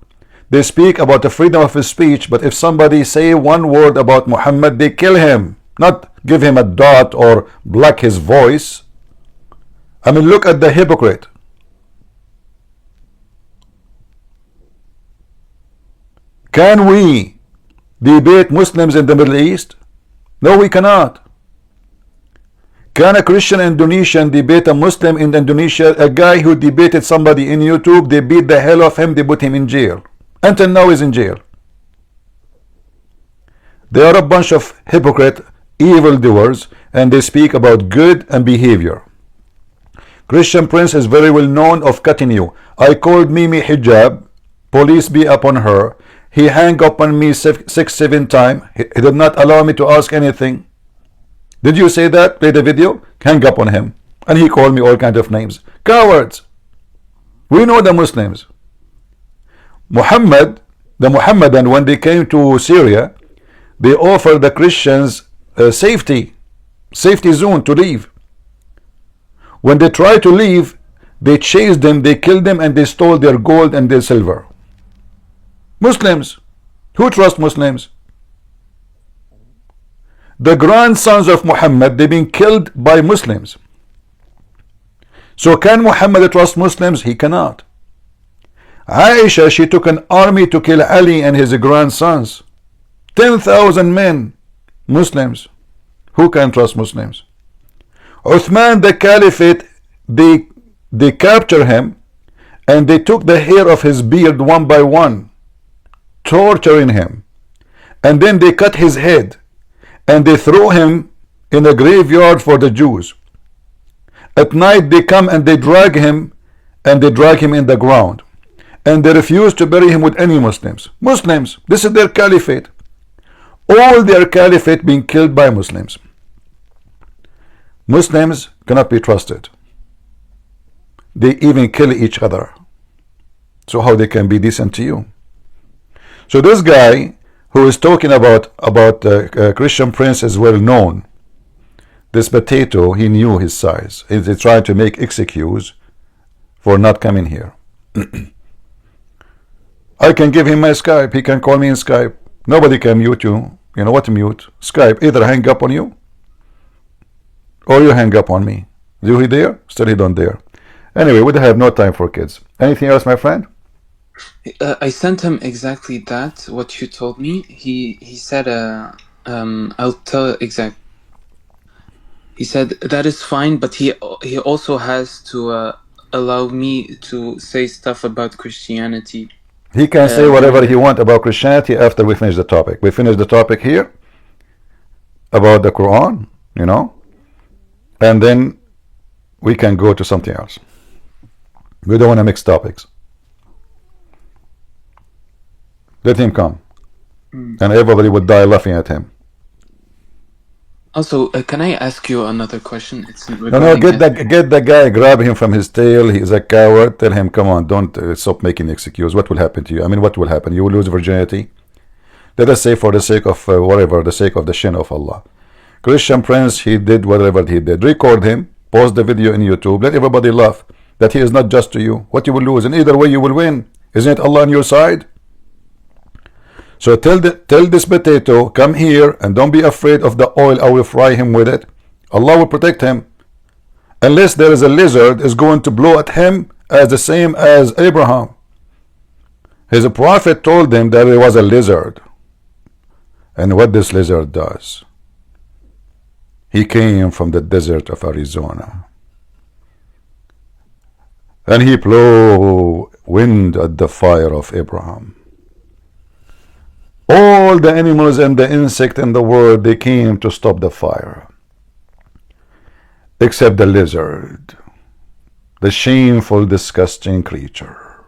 A: They speak about the freedom of his speech, but if somebody say one word about Muhammad, they kill him. Not give him a dot or block his voice. I mean, look at the hypocrite. Can we debate Muslims in the Middle East? No, we cannot. Can a Christian Indonesian debate a Muslim in Indonesia? A guy who debated somebody in YouTube, they beat the hell of him, they put him in jail. Until now he's in jail. They are a bunch of hypocrite evildoers, and they speak about good and behavior. Christian Prince is very well known of cutting you. I called Mimi hijab, police be upon her. He hang up on me 6-7 times. He did not allow me to ask anything. Did you say that? Play the video. Hang up on him. And he called me all kinds of names. Cowards. We know the Muslims. The Muhammadan, when they came to Syria, they offered the Christians a safety zone to leave. When they tried to leave, they chased them, they killed them, and they stole their gold and their silver. Muslims. Who trust Muslims? The grandsons of Muhammad, they've been killed by Muslims. So can Muhammad trust Muslims? He cannot. Aisha, she took an army to kill Ali and his grandsons. 10,000 men, Muslims. Who can trust Muslims? Uthman, the Caliphate, they captured him and they took the hair of his beard one by one, torturing him. And then they cut his head and they throw him in a graveyard for the Jews. At night they come and they drag him in the ground. And they refuse to bury him with any Muslims. Muslims, this is their caliphate. All their caliphate being killed by Muslims. Muslims cannot be trusted. They even kill each other. So how they can be decent to you? So this guy who is talking about Christian Prince is well known. This potato, he knew his size. He's trying to make excuse for not coming here. I can give him my Skype. He can call me in Skype. Nobody can mute you. You know what mute? Skype. Either hang up on you or you hang up on me. Do he dare? Still he don't dare. Anyway, we have no time for kids. Anything else, my friend?
B: I sent him exactly that, what you told me. He said, I'll tell exact. He said that is fine, but he also has to allow me to say stuff about Christianity.
A: He can say whatever he wants about Christianity after we finish the topic. We finish the topic here about the Quran, you know, and then we can go to something else. We don't want to mix topics. Let him come.
B: Mm.
A: And everybody would die laughing at him.
B: Also, can I ask you another question? It's
A: No,
B: regarding
A: get the guy, grab him from his tail. He's a coward. Tell him, come on, don't stop making excuse. What will happen to you? I mean, what will happen? You will lose virginity. Let us say, for the sake of whatever, the sake of the shin of Allah. Christian Prince, he did whatever he did. Record him, post the video in YouTube. Let everybody laugh that he is not just to you. What you will lose? And either way, you will win. Isn't it Allah on your side? So tell this potato, come here and don't be afraid of the oil. I will fry him with it. Allah will protect him. Unless there is a lizard is going to blow at him as the same as Abraham. His prophet told him that there was a lizard. And what this lizard does, he came from the desert of Arizona. And he blew wind at the fire of Abraham. All the animals and the insect in the world, they came to stop the fire. Except the lizard, the shameful, disgusting creature.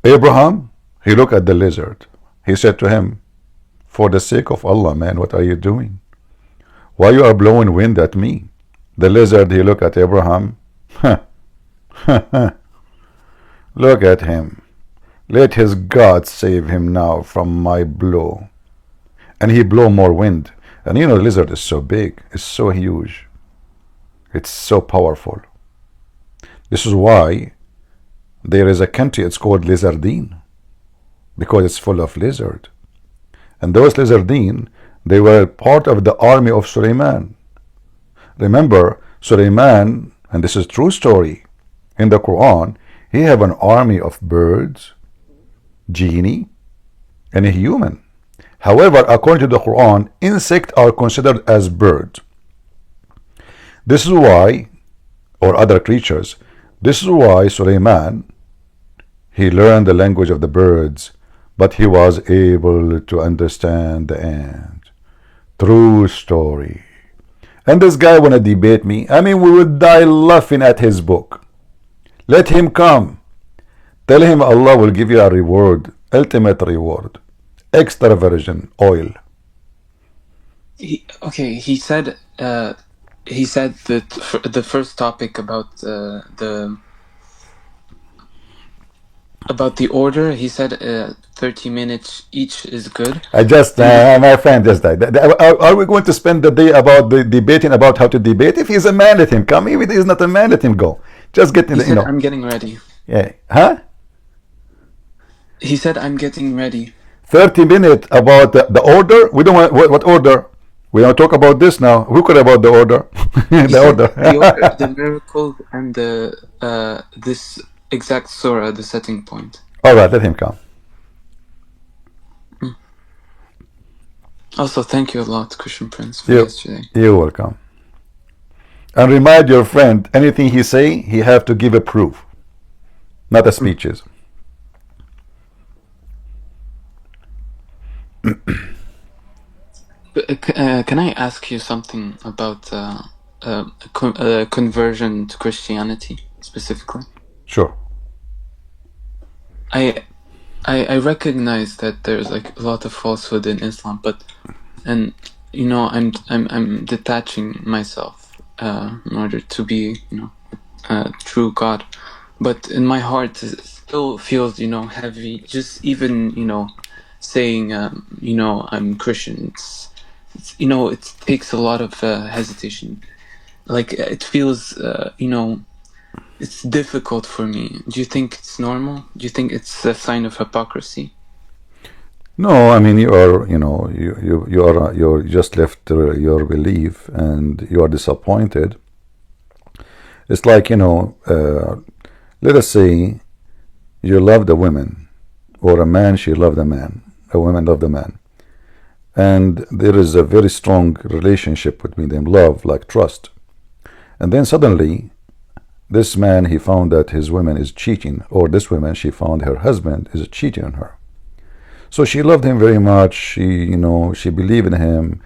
A: Abraham, he looked at the lizard. He said to him, for the sake of Allah, man, what are you doing? Why you are blowing wind at me? The lizard, he looked at Abraham. Look at him. Let his God save him now from my blow. And he blew more wind. And you know, the lizard is so big, it's so huge, it's so powerful. This is why there is a country, it's called Lizardine, because it's full of lizard. And those lizardine, they were part of the army of Suleiman. Remember, Suleiman, and this is true story, in the Quran, he have an army of birds, genie, and a human. However, according to the Quran, insects are considered as birds. This is why, or other creatures, this is why Suleiman, he learned the language of the birds, but he was able to understand the ant. True story. And this guy wanna debate me. I mean, we would die laughing at his book. Let him come. Tell him Allah will give you a reward, ultimate reward. Extra virgin oil.
B: He said that the first topic about the order. He said 30 minutes each is good.
A: I just my friend just died. Are we going to spend the day about the debating about how to debate? If he's a man, let him come. If he is not a man, let him go. Just get in.
B: He said, I'm getting ready.
A: Yeah. Huh?
B: He said, I'm getting ready.
A: 30 minutes about the order. We don't want what order. We don't talk about this now. Who cares about the order? The order.
B: The miracle and the this exact surah, the setting point.
A: All right, let him come.
B: Also, thank you a lot, Christian Prince, for yesterday.
A: You're welcome. And remind your friend, anything he say, he have to give a proof, not a speeches.
B: Can I ask you something about conversion to Christianity specifically?
A: Sure.
B: I recognize that there's like a lot of falsehood in Islam, and you know, I'm detaching myself in order to be, you know, a true God, but in my heart it still feels, you know, heavy. Just even, you know, saying you know, I'm Christian. It's you know, it takes a lot of hesitation. Like it feels you know, it's difficult for me. Do you think it's normal? Do you think it's a sign of hypocrisy?
A: No, I mean, you are, you know, you're just left your belief and you are disappointed. It's like, you know, let us say you love the woman, or a man, she loved a man, a woman loved a man, and there is a very strong relationship between them, love, like trust, and then suddenly this man, he found that his woman is cheating, or this woman, she found her husband is cheating on her. So she loved him very much, she, you know, she believed in him,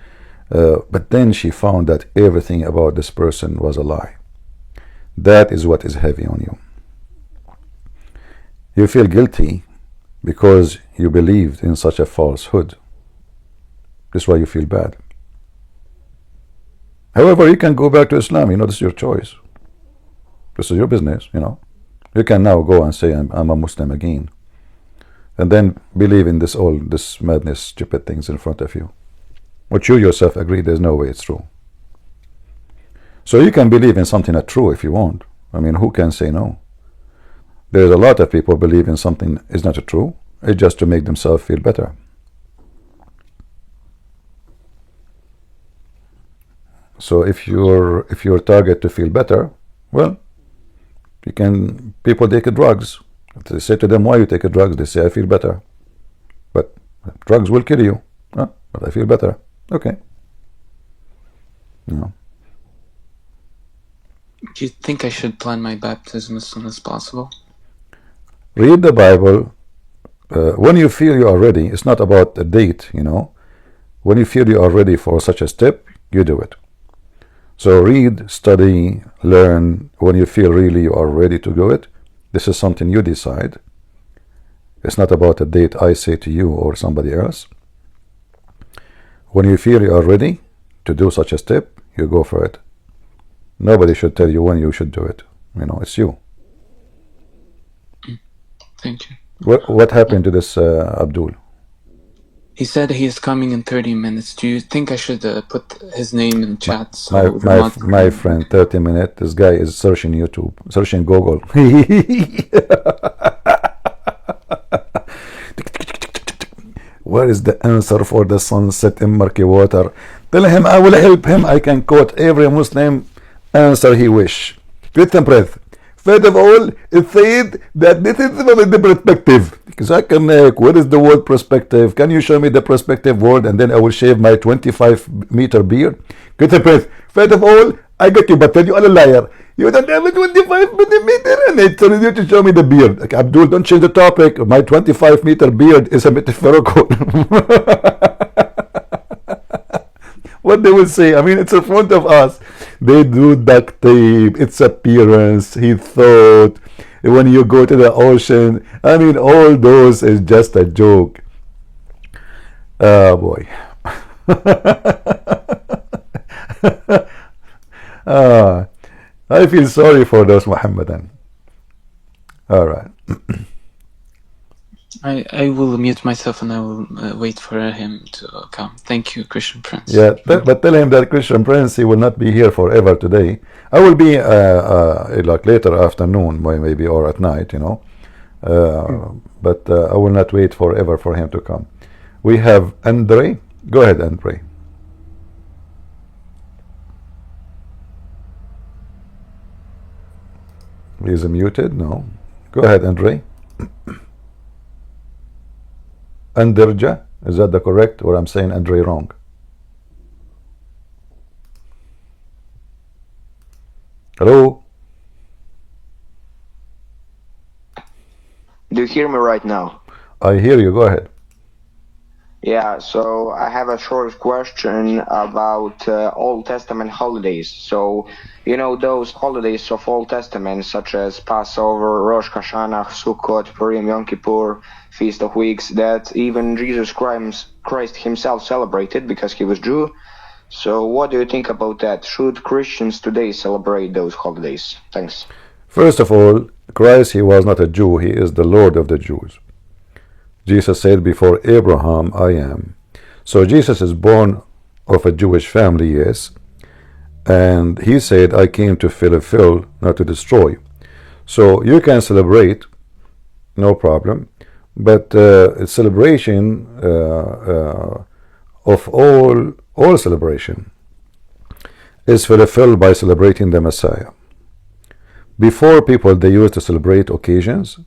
A: but then she found that everything about this person was a lie. That is what is heavy on you. You feel guilty, because you believed in such a falsehood. This is why you feel bad. However, you can go back to Islam. This is your choice. This is your business. You can now go and say, I'm a Muslim again, and then believe in this madness, stupid things in front of you, which you yourself agree there's no way it's true. So you can believe in something that's true if you want. Who can say no? There's a lot of people believe in something is not true. It's just to make themselves feel better. So if your target to feel better, well, people take drugs. If they say to them, why you take drugs? They say, I feel better. But drugs will kill you. But I feel better. Okay.
B: Do you think I should plan my baptism as soon as possible?
A: Read the Bible. When you feel you are ready, it's not about a date, When you feel you are ready for such a step, you do it. So read, study, learn. When you feel really you are ready to do it, this is something you decide. It's not about a date I say to you or somebody else. When you feel you are ready to do such a step, you go for it. Nobody should tell you when you should do it. It's you.
B: Thank you.
A: What happened to this Abdul?
B: He said he is coming in 30 minutes. Do you think I should put his name in chat?
A: My friend, 30 minutes. This guy is searching YouTube, searching Google. Where is the answer for the sunset in murky water? Tell him I will help him. I can quote every Muslim answer he wish. With some breath. First of all, it said that this is the perspective. What is the word perspective? Can you show me the perspective word, and then I will shave my 25-meter beard? Get a breath. First of all, I got you, but tell you are a liar. You don't have a 25-meter, and I told you to show me the beard. Okay, Abdul, don't change the topic. My 25-meter beard is a metaphorical. What they will say, it's in front of us. They do duct tape, its appearance, he thought, when you go to the ocean, all those is just a joke. Oh boy. I feel sorry for those Muhammadan. All right.
B: I will mute myself and I will wait for him to come. Thank you, Christian Prince.
A: Yeah, but tell him that Christian Prince, he will not be here forever today. I will be like later afternoon, maybe, or at night, but I will not wait forever for him to come. We have Andre. Go ahead, Andre. He's muted. No. Go ahead, Andre. Anderja, is that the correct, or I'm saying Andre wrong? Hello?
F: Do you hear me right now?
A: I hear you, go ahead.
F: Yeah, so I have a short question about Old Testament holidays. So, those holidays of Old Testament, such as Passover, Rosh Hashanah, Sukkot, Purim, Yom Kippur, Feast of Weeks, that even Jesus Christ himself celebrated because he was Jew. So what do you think about that? Should Christians today celebrate those holidays? Thanks.
A: First of all, Christ, he was not a Jew. He is the Lord of the Jews. Jesus said, before Abraham, I am. So Jesus is born of a Jewish family, yes. And he said, I came to fulfill, not to destroy. So you can celebrate, no problem. But celebration of all celebration is fulfilled by celebrating the Messiah. Before, people, they used to celebrate occasions,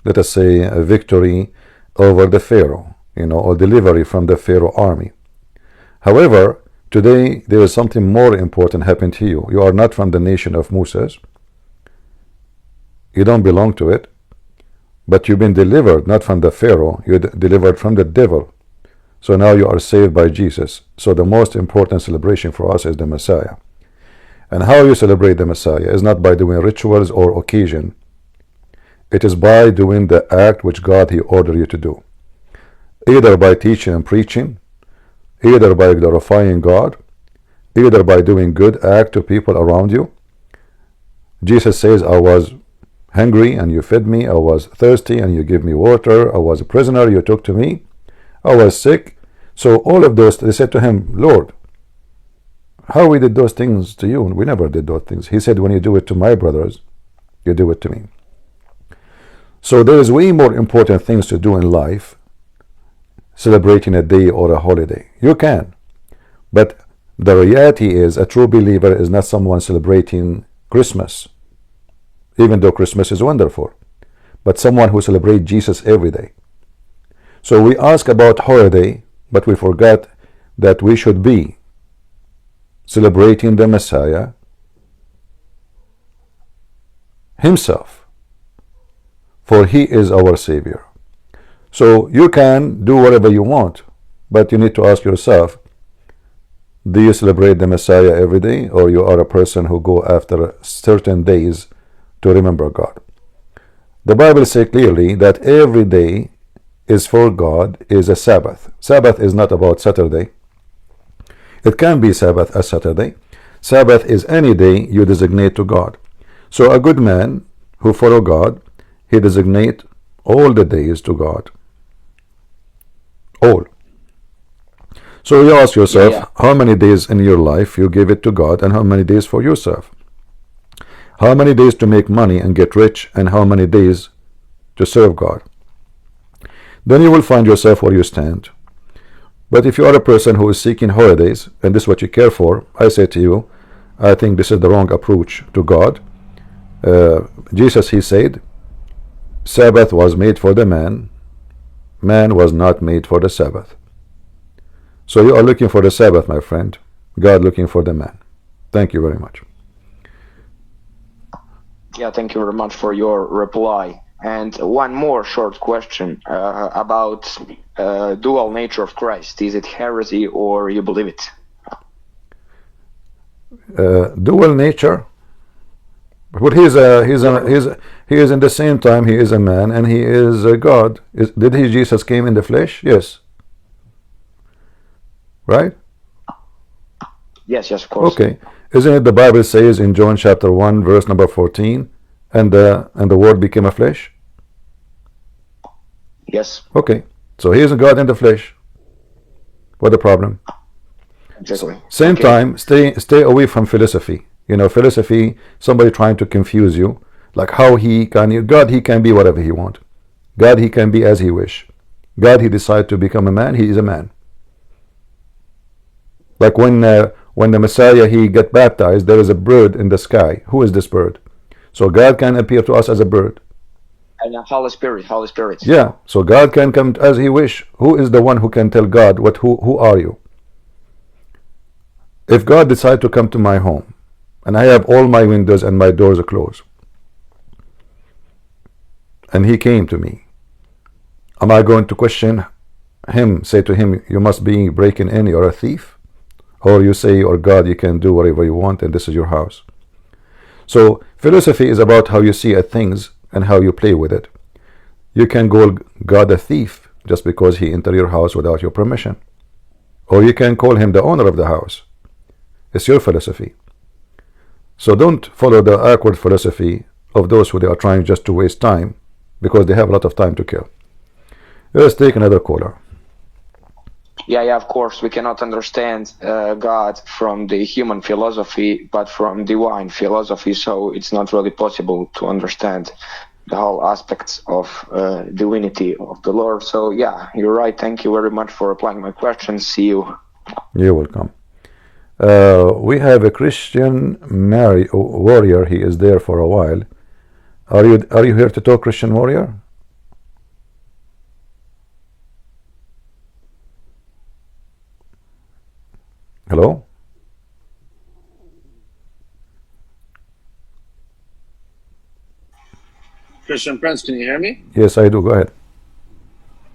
A: let us say a victory over the Pharaoh, or delivery from the Pharaoh army. However, today there is something more important happened to you. You are not from the nation of Moses. You don't belong to it. But you've been delivered, not from the Pharaoh, you're delivered from the devil. So now you are saved by Jesus. So the most important celebration for us is the Messiah. And how you celebrate the Messiah is not by doing rituals or occasion. It is by doing the act which God he ordered you to do, either by teaching and preaching, either by glorifying God, either by doing good act to people around you. Jesus says, I was hungry and you fed me, I was thirsty and you gave me water, I was a prisoner, you took to me, I was sick. So all of those, they said to him, Lord, how we did those things to you? We never did those things. He said, when you do it to my brothers, you do it to me. So there is way more important things to do in life, celebrating a day or a holiday. You can, but the reality is a true believer is not someone celebrating Christmas, even though Christmas is wonderful, but someone who celebrates Jesus every day. So we ask about holiday, but we forgot that we should be celebrating the Messiah himself, for he is our Savior. So you can do whatever you want, but you need to ask yourself, do you celebrate the Messiah every day, or you are a person who go after certain days to remember God? The Bible says clearly that every day is for God is a Sabbath. Sabbath is not about Saturday. It can be Sabbath as Saturday. Sabbath is any day you designate to God. So a good man who follow God, he designate all the days to God. All. So you ask yourself, how many days in your life you give it to God, and how many days for yourself? How many days to make money and get rich, and how many days to serve God? Then you will find yourself where you stand. But if you are a person who is seeking holidays, and this is what you care for, I say to you, I think this is the wrong approach to God. Jesus, he said, Sabbath was made for the man, man was not made for the Sabbath. So you are looking for the Sabbath, my friend. God looking for the man. Thank you very much.
F: Yeah, thank you very much for your reply. And one more short question about dual nature of Christ. Is it heresy or you believe it?
A: Dual nature? But he is in the same time he is a man and he is a God. Did Jesus came in the flesh? Yes. Right?
F: Yes, of course.
A: Okay. Isn't it the Bible says in John chapter 1 verse number 14, and the Word became a flesh?
F: Yes.
A: Okay. So he is a God in the flesh. What the problem?
F: Exactly.
A: Same time, stay away from philosophy. You know, philosophy, somebody trying to confuse you, like how God, he can be whatever he want. God, he can be as he wish. God, he decide to become a man, he is a man. Like when the Messiah, he get baptized, there is a bird in the sky. Who is this bird? So God can appear to us as a bird.
F: And Holy Spirit.
A: Yeah, so God can come as he wish. Who is the one who can tell God who are you? If God decide to come to my home, and I have all my windows and my doors are closed, and he came to me, am I going to question him, say to him, you must be breaking in, you're a thief? Or you say, or God, you can do whatever you want and this is your house? So philosophy is about how you see at things and how you play with it. You can call God a thief just because he entered your house without your permission. Or you can call him the owner of the house. It's your philosophy. So don't follow the awkward philosophy of those who they are trying just to waste time, because they have a lot of time to kill. Let's take another caller.
F: Yeah, of course. We cannot understand God from the human philosophy, but from divine philosophy. So it's not really possible to understand the whole aspects of divinity of the Lord. So yeah, you're right. Thank you very much for replying my question. See you.
A: You're welcome. We have a Christian warrior. He is there for a while. Are you here to talk, Christian warrior? Hello?
G: Christian Prince, can you hear me?
A: Yes, I do. Go ahead.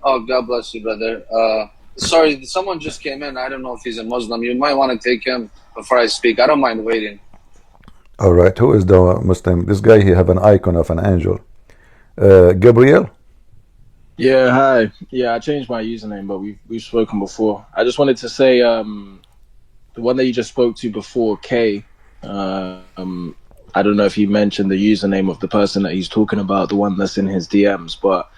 G: Oh, God bless you, brother. Sorry, someone just came in. I don't know if he's a Muslim. You might want to take him before I speak. I don't mind waiting.
A: All right. Who is the Muslim? This guy, he have an icon of an angel. Gabriel?
H: Yeah, hi. Yeah, I changed my username, but we've spoken before. I just wanted to say, the one that you just spoke to before, Kay. I don't know if he mentioned the username of the person that he's talking about, the one that's in his DMs, but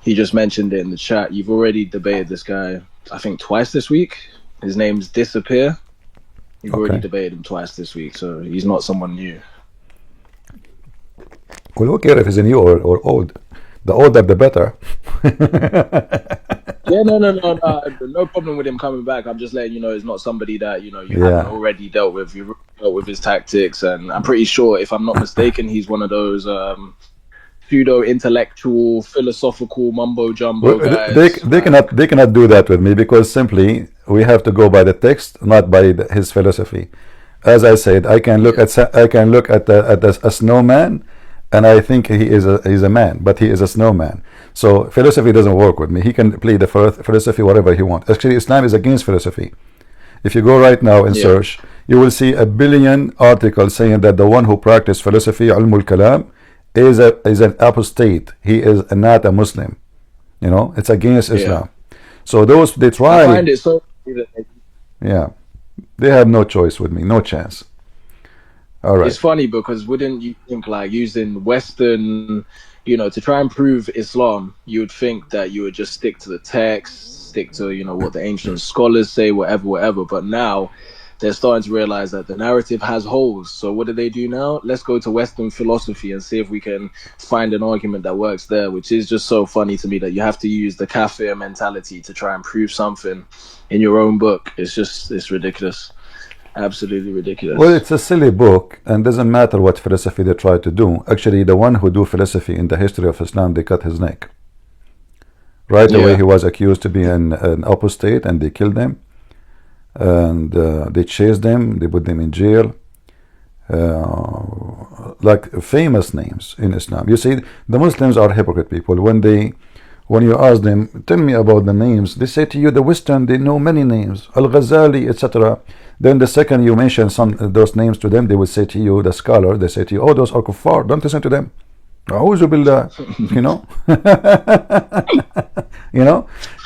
H: he just mentioned it in the chat. You've already debated this guy, I think, twice this week. His name's Disappear. You've already
A: Okay.
H: debated him twice this week, so he's not someone new.
A: Well, who cares if he's new or old? The older, the better.
H: Yeah, no problem with him coming back. I'm just letting you know he's not somebody that you haven't
A: Yeah.
H: already dealt with. You've dealt with his tactics, and I'm pretty sure, if I'm not mistaken, he's one of those pseudo intellectual, philosophical mumbo jumbo
A: Well,
H: guys.
A: they cannot do that with me because simply we have to go by the text, not by his philosophy. As I said, I can look at a snowman, and I think he's a man, but he is a snowman. So philosophy doesn't work with me. He can play the philosophy whatever he wants. Actually, Islam is against philosophy. If you go right now and search, you will see a billion articles saying that the one who practices philosophy, ilmul kalam, is an apostate. He is not a Muslim. It's against Islam. So those they try.
H: I find it so.
A: Yeah, they have no choice with me, no chance. All right.
H: It's funny because wouldn't you think, like, using Western, to try and prove Islam, you would think that you would just stick to the text, stick to, what the ancient scholars say, whatever. But now they're starting to realize that the narrative has holes. So what do now? Let's go to Western philosophy and see if we can find an argument that works there, which is just so funny to me that you have to use the kafir mentality to try and prove something in your own book. It's ridiculous. Absolutely ridiculous.
A: Well, it's a silly book, and doesn't matter what philosophy they try to do. Actually, the one who do philosophy in the history of Islam, they cut his neck. Right away, he was accused to be an apostate, and they killed him. And they chased them, they put them in jail. Like famous names in Islam. You see, the Muslims are hypocrite people. When you ask them, tell me about the names, they say to you, the Western, they know many names, Al-Ghazali, etc. Then the second you mention those names to them, they will say to you, the scholar, they say to you, oh, those are kuffar, don't listen to them. A'udhu billah,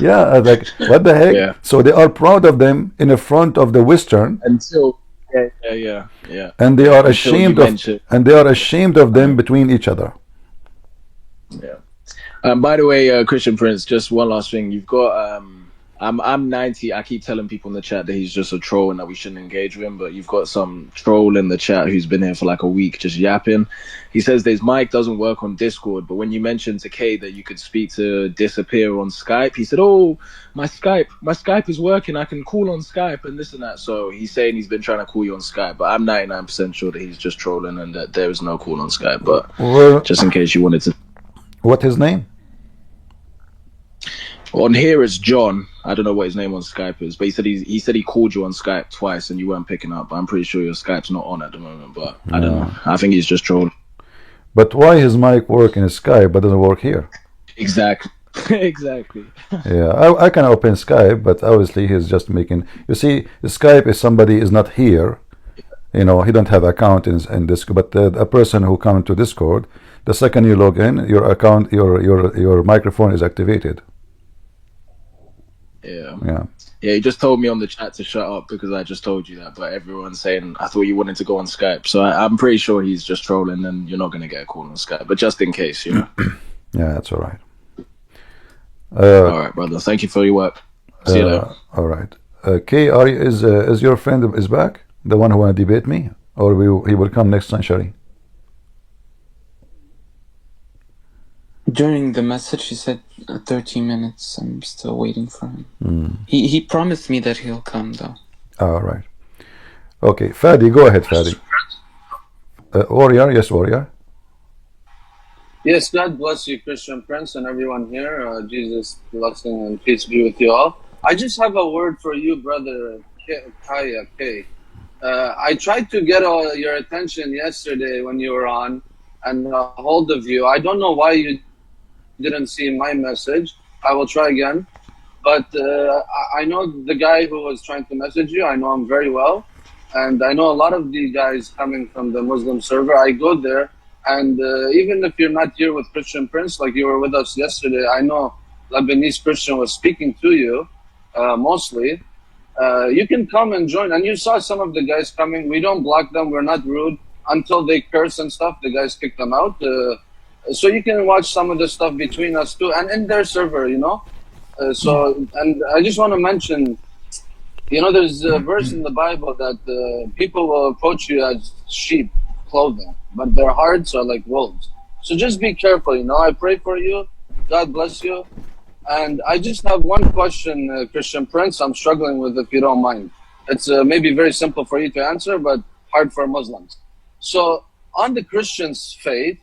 A: yeah, like, what the heck?
H: Yeah.
A: So they are proud of them in the front of the Western,
H: Until yeah.
A: and they are ashamed of them between each other.
H: Yeah. By the way, Christian Prince, just one last thing. You've got I'm 90. I keep telling people in the chat that he's just a troll and that we shouldn't engage with him, but you've got some troll in the chat who's been here for like a week just yapping. He says his mic doesn't work on Discord, but when you mentioned to Kay that you could speak to Disappear on Skype, he said, oh, my Skype is working, I can call on Skype and this and that. So he's saying he's been trying to call you on Skype, but I'm 99% sure that he's just trolling and that there is no call on Skype. But just in case you wanted to.
A: What his name?
H: On here it's John. I don't know what his name on Skype is, but he said he called you on Skype twice and you weren't picking up. I'm pretty sure your Skype's not on at the moment, but I don't know. I think he's just trolling.
A: But why his mic work in Skype but doesn't work here?
H: Exactly. Exactly.
A: Yeah, I can open Skype, but obviously he's just making. You see, Skype is somebody is not here. He don't have account in Discord. But a person who comes to Discord, the second you log in, your account, your microphone is activated.
H: Yeah, he just told me on the chat to shut up because I just told you that, but everyone's saying I thought you wanted to go on Skype, so I'm pretty sure he's just trolling and you're not going to get a call on Skype, but just in case,
A: Yeah, that's all right.
H: All right, brother, thank you for your work. See you later.
A: All right. Kay, is your friend is back, the one who want to debate me, or he will come next century?
B: During the message, he said 30 minutes. I'm still waiting for him. He promised me that he'll come, though.
A: All right. Okay, Fadi, go ahead, Fadi. Warrior, yes, Warrior.
G: Yes, God bless you, Christian Prince, and everyone here. Jesus blessing and peace be with you all. I just have a word for you, brother Kaya K. I tried to get your attention yesterday when you were on and hold of you. I don't know why you didn't see my message. I will try again. But I know the guy who was trying to message you. I know him very well. And I know a lot of the guys coming from the Muslim server. I go there And even if you're not here with Christian Prince, like you were with us yesterday, I know Lebanese Christian was speaking to you mostly. You can come and join. And you saw some of the guys coming. We don't block them. We're not rude. Until they curse and stuff, the guys kick them out. So you can watch some of the stuff between us too, and in their server, you know. And I just want to mention, you know, there's a verse in the Bible that people will approach you as sheep clothing, but their hearts are like wolves. So just be careful, you know. I pray for you. God bless you. And I just have one question, Christian Prince, I'm struggling with, if you don't mind. It's maybe very simple for you to answer, but hard for Muslims. So on the Christian's faith,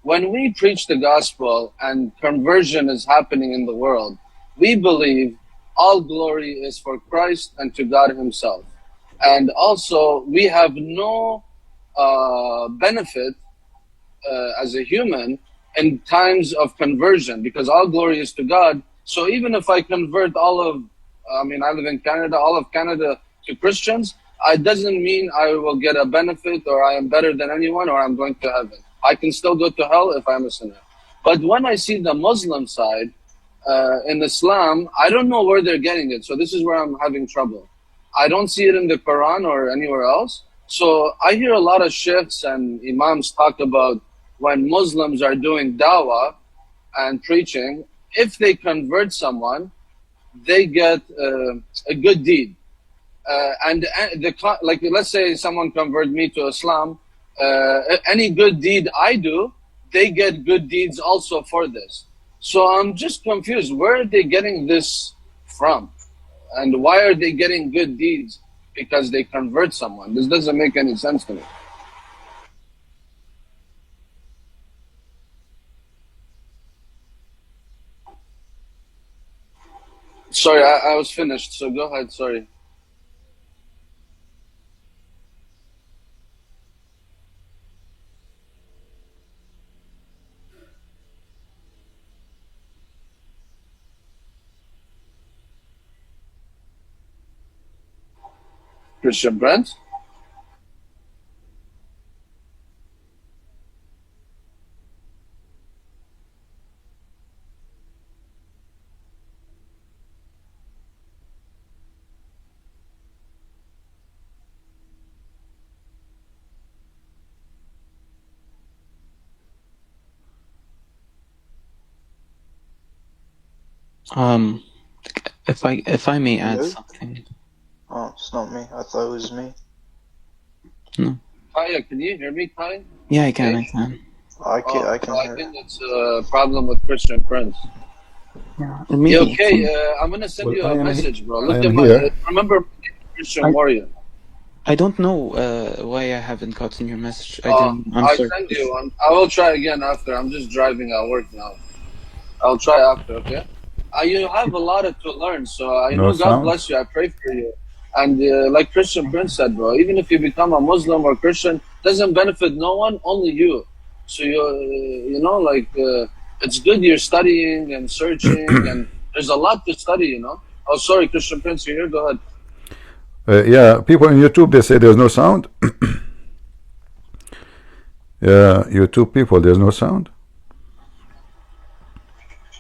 G: when we preach the gospel and conversion is happening in the world, we believe all glory is for Christ and to God himself. And also, we have no benefit as a human in times of conversion, because all glory is to God. So even if I convert I live in Canada, all of Canada to Christians, it doesn't mean I will get a benefit or I am better than anyone or I'm going to heaven. I can still go to hell if I'm a sinner. But when I see the Muslim side in Islam, I don't know where they're getting it. So this is where I'm having trouble. I don't see it in the Quran or anywhere else. So I hear a lot of sheikhs and imams talk about when Muslims are doing dawah and preaching, if they convert someone, they get a good deed. Like let's say someone convert me to Islam, any good deed I do, they get good deeds also for this. So I'm just confused. Where are they getting this from? And why are they getting good deeds because they convert someone? This doesn't make any sense to me. Sorry, I was finished, so go ahead, sorry. Christian Brent?
B: If I may add
I: Hello?
B: something.
I: Oh, it's not me. I thought it was me.
B: No.
G: Kaya, can you hear me, Kaya?
B: Yeah, I can. I can.
I: I can
G: I
I: hear.
G: think it's a problem with Christian Prince.
B: Yeah.
G: Yeah, okay, I'm gonna send you a message, bro. Look at my. Remember Christian Warrior.
B: I don't know why I haven't gotten your message.
G: I'm
B: sorry.
G: send you one. I will try again after. I'm just driving at work now. I'll try after, okay? You have a lot to learn, so I know God bless you. I pray for you. And like Christian Prince said, bro, even if you become a Muslim or Christian, doesn't benefit no one, only you. So it's good you're studying and searching, and there's a lot to study, you know. Oh, sorry, Christian Prince, you're here. Go ahead.
A: Yeah, people on YouTube, they say there's no sound. Yeah, YouTube people, there's no sound.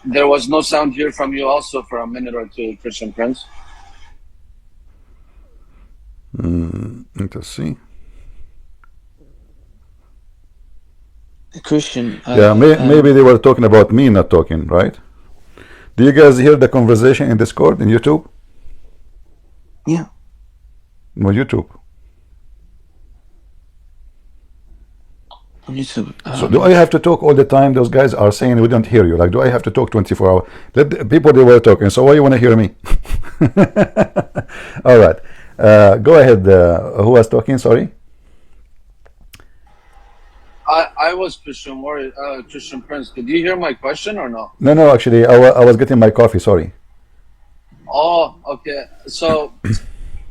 G: There was no sound here from you also for a minute or two, Christian Prince.
A: Let's see.
B: Christian.
A: Yeah, maybe they were talking about me not talking, right? Do you guys hear the conversation in Discord, in YouTube?
B: Yeah.
A: On YouTube.
B: On YouTube.
A: So do I have to talk all the time? Those guys are saying we don't hear you. Like, do I have to talk 24 hours? Let the people, they were talking. So why you want to hear me? All right. Go ahead. Who was talking? Sorry.
G: I was Christian Warrior, Christian Prince. Did you hear my question or no?
A: No, actually, I was getting my coffee. Sorry.
G: Oh, okay. So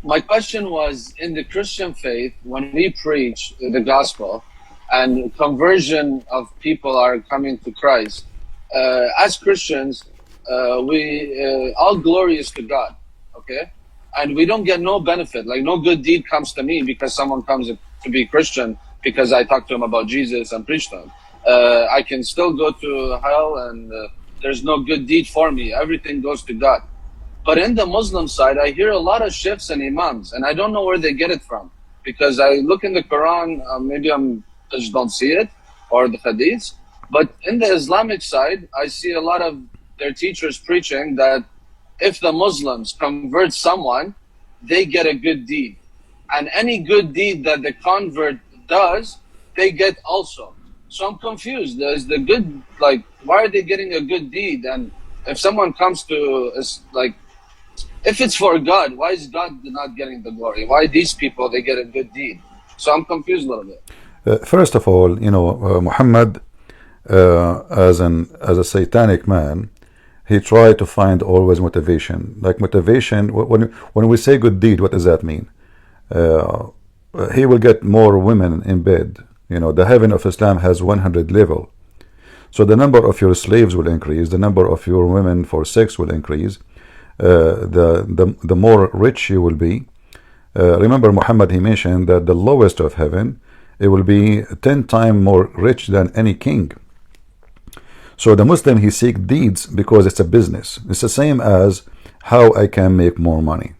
G: my question was, in the Christian faith, when we preach the gospel and conversion of people are coming to Christ, as Christians, we all glory is to God, okay? And we don't get no benefit, like no good deed comes to me because someone comes to be Christian. because I talked to him about Jesus and preached to him. I can still go to hell, and there's no good deed for me. Everything goes to God. But in the Muslim side, I hear a lot of sheikhs and imams, and I don't know where they get it from. Because I look in the Quran, maybe I just don't see it, or the hadiths. But in the Islamic side, I see a lot of their teachers preaching that if the Muslims convert someone, they get a good deed. And any good deed that the convert does, they get also. So I'm confused. There's the good, like, why are they getting a good deed? And if someone comes to, like, if it's for God, why is God not getting the glory? Why these people, they get a good deed? So I'm confused a little bit.
A: First of all, Muhammad, as a satanic man, he tried to find always motivation. Like motivation, when we say good deed, what does that mean? He will get more women in bed. The heaven of Islam has 100 level. So the number of your slaves will increase. The number of your women for sex will increase. The more rich you will be. Remember, Muhammad, he mentioned that the lowest of heaven, it will be 10 times more rich than any king. So the Muslim, he seeks deeds because it's a business. It's the same as how I can make more money.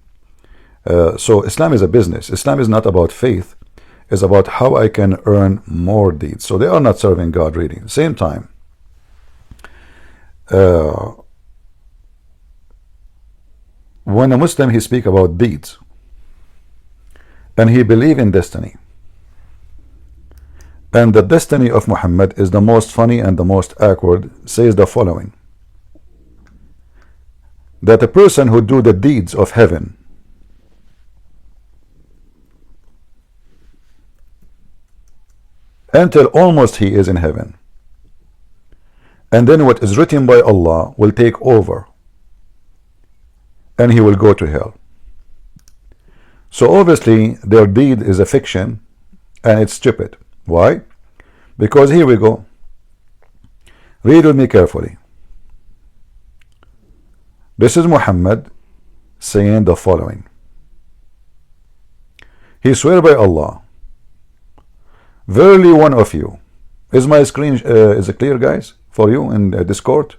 A: So Islam is a business. Islam is not about faith. It's about how I can earn more deeds. So they are not serving God really. Same time, when a Muslim, he speak about deeds and he believe in destiny, and the destiny of Muhammad is the most funny and the most awkward, says the following: that a person who do the deeds of heaven until almost he is in heaven, and then what is written by Allah will take over and he will go to hell. So obviously their deed is a fiction and it's stupid. Why? Because here we go. Read with me carefully. This is Muhammad saying the following. He swear by Allah, verily one of you. Is my screen is it clear, guys, for you in Discord?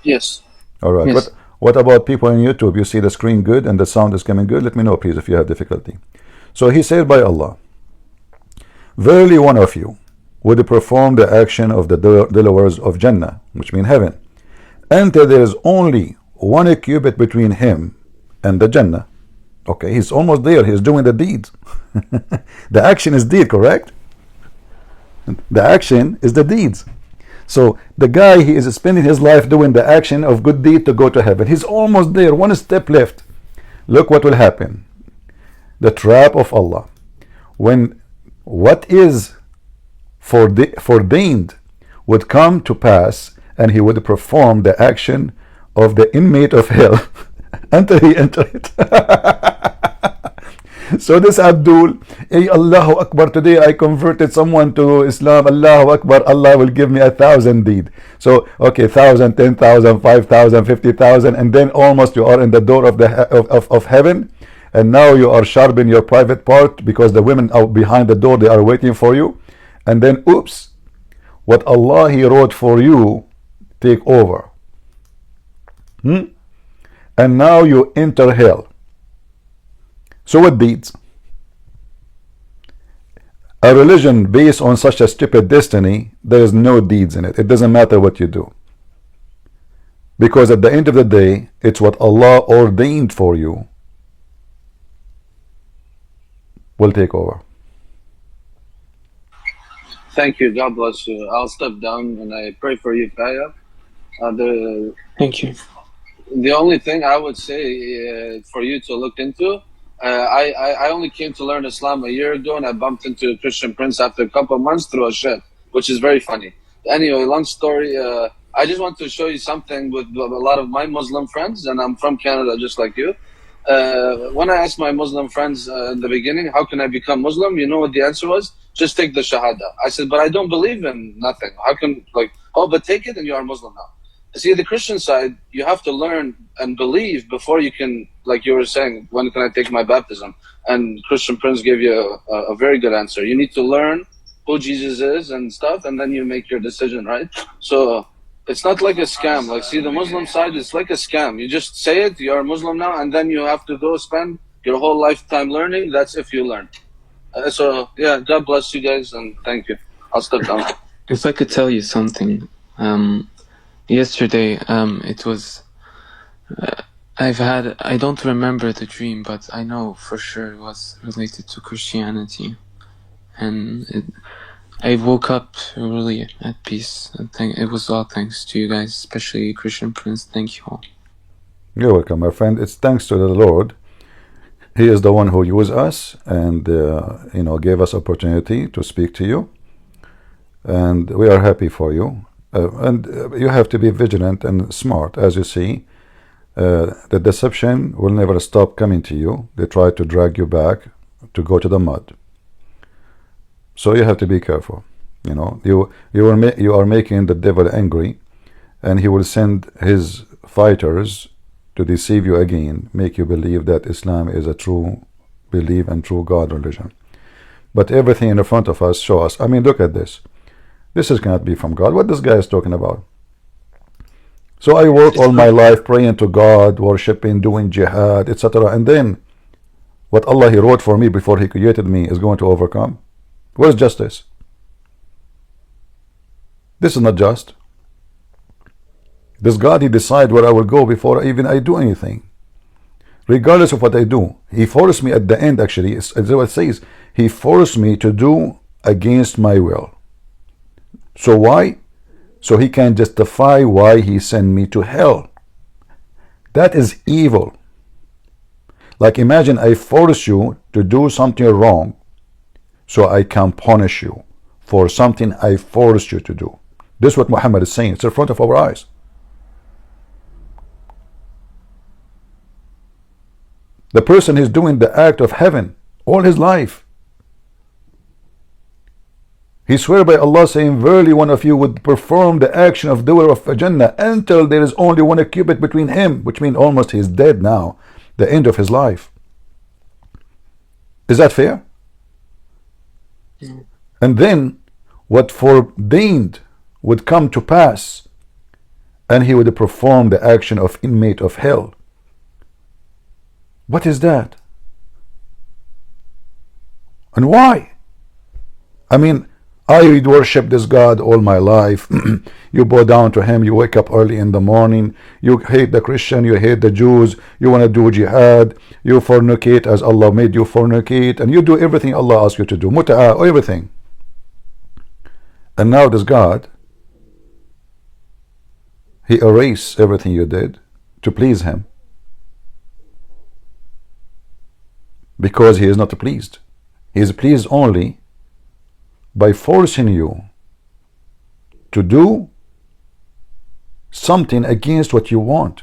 B: Yes.
A: All right.
B: Yes.
A: What about people in YouTube? You see the screen good and the sound is coming good? Let me know, please, if you have difficulty. So he said by Allah, verily one of you would perform the action of the dwellers of Jannah, which means heaven, until there is only 1 cubit between him and the Jannah. Okay, he's almost there. He's doing the deed. The action is deed, correct? The action is the deeds. So the guy, he is spending his life doing the action of good deed to go to heaven. He's almost there, 1 step left. Look what will happen. The trap of Allah. When what is foreordained would come to pass, and he would perform the action of the inmate of hell until he entered it. So this Abdul, hey, Allahu Akbar, today I converted someone to Islam, Allahu Akbar, Allah will give me 1,000 deed. So, okay, 1,000, 10,000, 5,000, 50,000, and then almost you are in the door of of heaven, and now you are sharpening your private part because the women out behind the door, they are waiting for you, and then, oops, what Allah, He wrote for you, take over. And now you enter hell. So what deeds? A religion based on such a stupid destiny, there is no deeds in it. It doesn't matter what you do. Because at the end of the day, it's what Allah ordained for you will take over.
G: Thank you. God bless you. I'll step down and I pray for you, Kaya.
B: Thank you.
G: The only thing I would say for you to look into, I only came to learn Islam a year ago, and I bumped into a Christian prince after a couple of months through a sheikh, which is very funny. Anyway, long story. I just want to show you something with a lot of my Muslim friends, and I'm from Canada just like you. When I asked my Muslim friends in the beginning, how can I become Muslim? You know what the answer was? Just take the Shahada. I said, but I don't believe in nothing. How can, oh, but take it and you are Muslim now. See, the Christian side, you have to learn and believe before you can, like you were saying, when can I take my baptism? And Christian Prince gave you a very good answer. You need to learn who Jesus is and stuff, and then you make your decision, right? So it's not like a scam. Like, see, the Muslim side is like a scam. You just say it, you're a Muslim now, and then you have to go spend your whole lifetime learning. That's if you learn. So, yeah, God bless you guys, and thank you. I'll step down.
B: If I could tell you something, yesterday, it was, I don't remember the dream, but I know for sure it was related to Christianity. And I woke up really at peace. It was all thanks to you guys, especially Christian Prince. Thank you all.
A: You're welcome, my friend. It's thanks to the Lord. He is the one who used us and gave us opportunity to speak to you, and we are happy for you. And you have to be vigilant and smart. As you see, the deception will never stop coming to you. They try to drag you back to go to the mud. So you have to be careful. You are making the devil angry, and he will send his fighters to deceive you again, make you believe that Islam is a true belief and true God religion. But everything in the front of us show us. I mean, look at this. This cannot be from God. What this guy is talking about? So I work all my life praying to God, worshiping, doing jihad, etc. And then what Allah He wrote for me before He created me is going to overcome. Where's justice? This is not just. This God, He decide where I will go before even I do anything. Regardless of what I do. He forced me at the end, actually, as what it says, He forced me to do against my will. So why? So He can justify why He sent me to hell. That is evil. Like, imagine I force you to do something wrong so I can punish you for something I forced you to do. This is what Muhammad is saying. It's in front of our eyes. The person is doing the act of heaven all his life. He swear by Allah, saying, verily one of you would perform the action of doer of Jannah until there is only one cubit between him, which means almost he is dead now, the end of his life. Is that fair? And then what forbade would come to pass, and he would perform the action of inmate of hell. What is that? And why? I mean, I worship this God all my life. You bow down to Him. You wake up early in the morning. You hate the Christian. You hate the Jews. You want to do jihad. You fornicate as Allah made you fornicate. And you do everything Allah asks you to do. Muta'ah, everything. And now this God, He erased everything you did to please Him. Because He is not pleased. He is pleased only by forcing you to do something against what you want,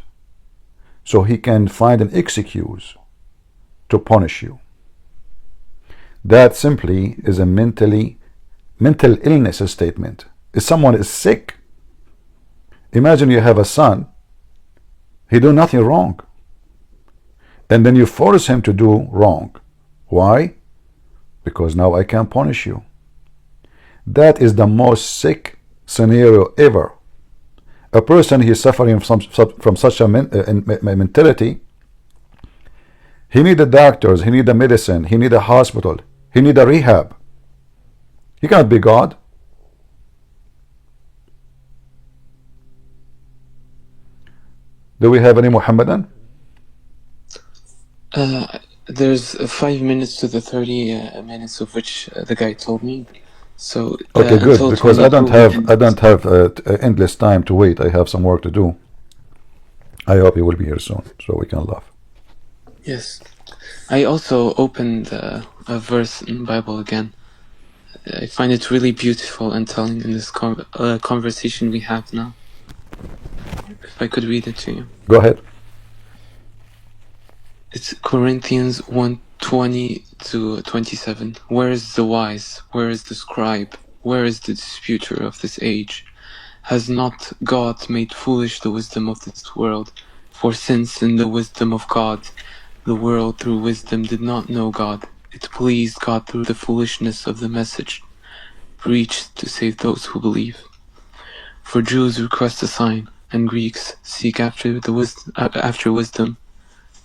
A: so He can find an excuse to punish you. That simply is a mental illness statement. If someone is sick, imagine you have a son, he do nothing wrong, and then you force him to do wrong. Why? Because now I can punish you. That is the most sick scenario ever. A person he is suffering from such a mentality. He need the doctors, he need the medicine, he need a hospital, he need a rehab. He cannot be God. Do we have any Muhammadan?
B: There's 5 minutes to the 30 minutes of which the guy told me. So
A: okay, good, because I don't have endless time to wait. I have some work to do. I hope you will be here soon so we can laugh.
B: Yes. I also opened a verse in the Bible again. I find it really beautiful and telling in this conversation we have now. If I could read it to you.
A: Go ahead.
B: It's Corinthians 1:20 to 27. Where is the wise? Where is the scribe? Where is the disputer of this age? Has not God made foolish the wisdom of this world? For since in the wisdom of God, the world through wisdom did not know God, it pleased God through the foolishness of the message preached to save those who believe. For Jews request a sign, and Greeks seek after wisdom,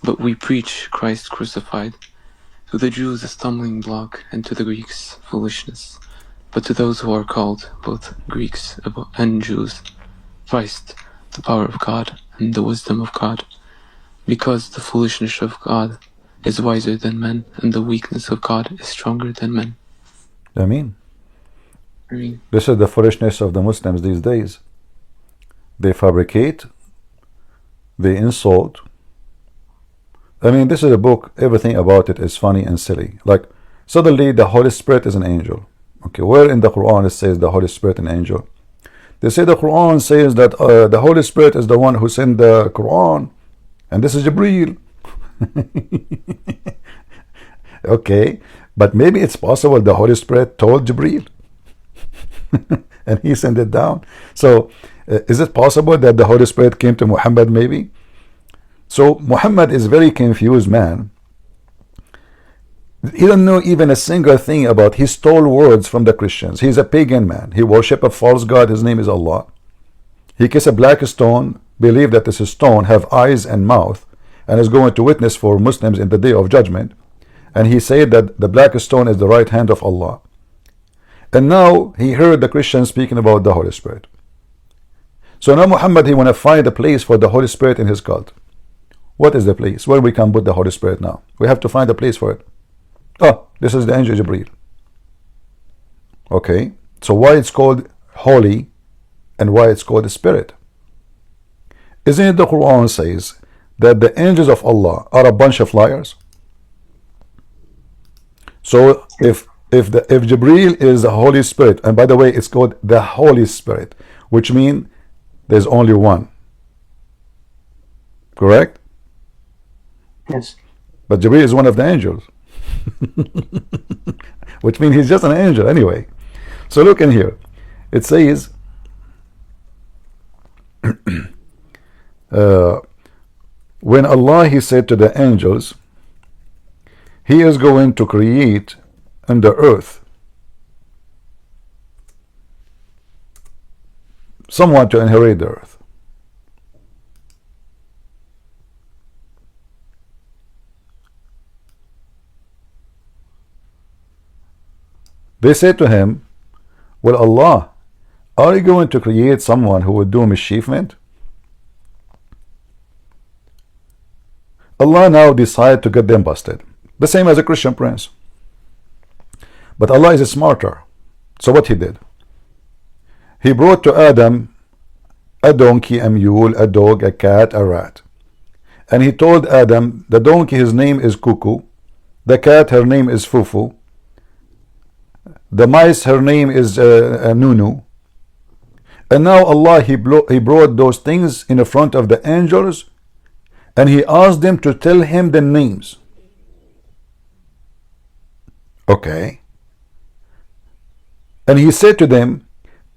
B: but we preach Christ crucified. To the Jews a stumbling block, and to the Greeks foolishness. But to those who are called, both Greeks and Jews, Christ, the power of God and the wisdom of God, because the foolishness of God is wiser than men, and the weakness of God is stronger than men.
A: I mean, this is the foolishness of the Muslims these days. They fabricate, they insult. I mean, this is a book, everything about it is funny and silly. Like, suddenly the Holy Spirit is an angel. Okay, where in the Quran it says the Holy Spirit an angel? They say the Quran says that the Holy Spirit is the one who sent the Quran, and this is Jibreel. Okay, but maybe it's possible the Holy Spirit told Jibreel and he sent it down. So is it possible that the Holy Spirit came to Muhammad maybe? So Muhammad is a very confused man. He don't know even a single thing about. He stole words from the Christians. He's a pagan man. He worship a false god. His name is Allah. He kiss a black stone, believe that this stone have eyes and mouth, and is going to witness for Muslims in the day of judgment. And he said that the black stone is the right hand of Allah. And now he heard the Christians speaking about the Holy Spirit. So now Muhammad, he want to find a place for the Holy Spirit in his cult. What is the place where we can put the Holy Spirit now? We have to find a place for it. Oh, this is the angel Jibreel. Okay, so why it's called holy and why it's called the Spirit? Isn't it the Quran says that the angels of Allah are a bunch of liars? So if Jibreel is the Holy Spirit, and by the way, it's called the Holy Spirit, which means there's only one. Correct?
B: Yes.
A: But Jibreel is one of the angels. Which means he's just an angel anyway. So look in here. It says when Allah, he said to the angels, he is going to create in the earth someone to inherit the earth. They said to him, well, Allah, are you going to create someone who would do mischievement? Allah now decided to get them busted. The same as a Christian prince. But Allah is smarter. So what he did? He brought to Adam a donkey, a mule, a dog, a cat, a rat. And he told Adam, the donkey, his name is Cuckoo. The cat, her name is Fufu. The mice, her name is Nunu. And now Allah, he brought those things in the front of the angels, and he asked them to tell him the names. Okay. And he said to them,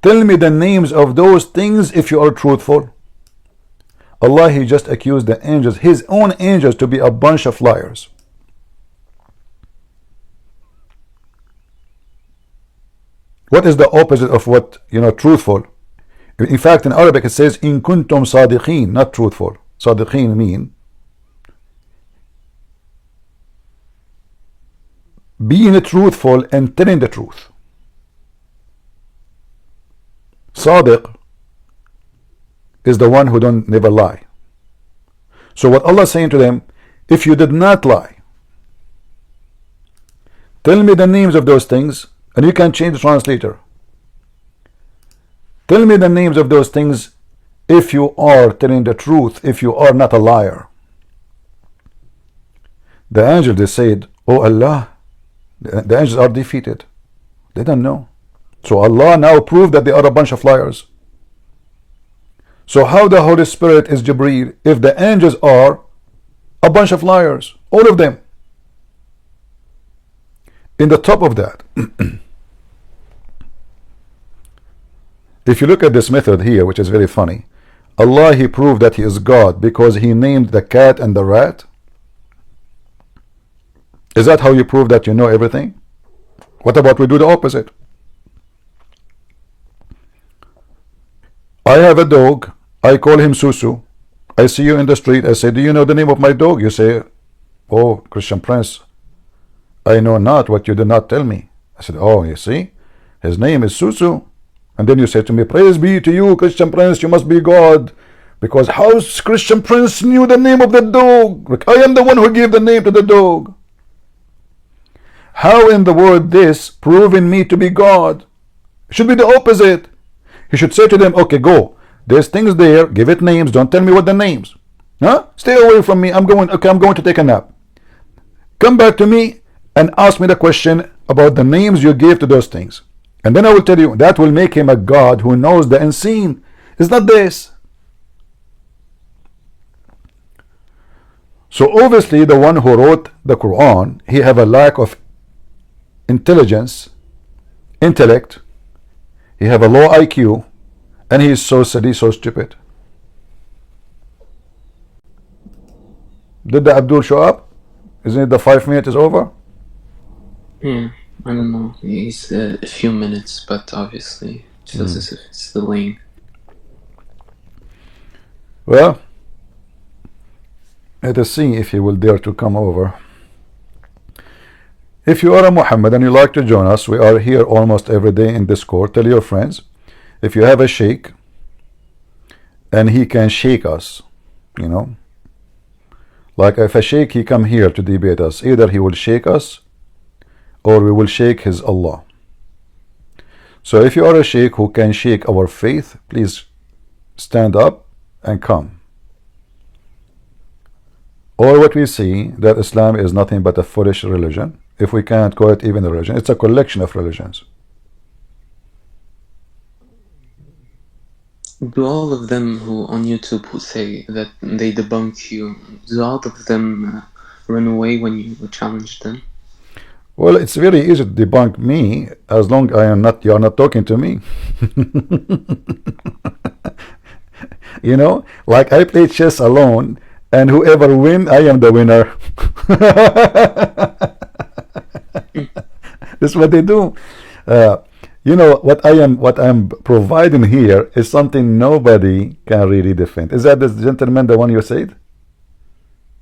A: tell me the names of those things if you are truthful. Allah, he just accused the angels, his own angels, to be a bunch of liars. What is the opposite of what, truthful? In fact, in Arabic it says, in kuntum sadiqeen, not truthful. Sadiqeen mean being truthful and telling the truth. Sadiq is the one who don't never lie. So what Allah is saying to them, if you did not lie, tell me the names of those things. And you can change the translator. Tell me the names of those things if you are telling the truth, if you are not a liar. The angels, they said, oh Allah, the angels are defeated. They don't know. So Allah now proved that they are a bunch of liars. So how the Holy Spirit is Jibreel if the angels are a bunch of liars? All of them. In the top of that, If you look at this method here, which is very funny, Allah, he proved that he is God because he named the cat and the rat. Is that how you prove that you know everything? What about we do the opposite? I have a dog. I call him Susu. I see you in the street. I say, do you know the name of my dog? You say, oh, Christian Prince, I know not what you did not tell me. I said, oh, you see, his name is Susu. And then you say to me, praise be to you, Christian Prince, you must be God. Because how Christian Prince knew the name of the dog? Like, I am the one who gave the name to the dog. How in the world this proving me to be God? It should be the opposite. He should say to them, okay, go. There's things there, give it names, don't tell me what the names. Huh? Stay away from me. I'm going to take a nap. Come back to me and ask me the question about the names you gave to those things. And then I will tell you, that will make him a God who knows the unseen. It's not this. So obviously the one who wrote the Quran, he have a lack of intelligence, intellect, he have a low IQ, and he is so silly, so stupid. Did the Abdul show up? Isn't it the 5 minutes is over?
B: Yeah, I don't know. He's a few minutes, but obviously it feels as if it's delaying.
A: Well, let us see if he will dare to come over. If you are a Muhammad and you like to join us, we are here almost every day in Discord. Tell your friends. If you have a sheikh and he can shake us, you know, like if a sheikh he come here to debate us, either he will shake us or we will shake his Allah. So if you are a sheikh who can shake our faith, please stand up and come. Or what we see, that Islam is nothing but a foolish religion. If we can't call it even a religion, it's a collection of religions.
B: Do all of them who on YouTube who say that they debunk you, do all of them run away when you challenge them?
A: Well, it's very easy to debunk me as long as you are not talking to me. You know, like I play chess alone, and whoever win, I am the winner. That's what they do. You know what I'm providing here is something nobody can really defend. Is that this gentleman the one you said?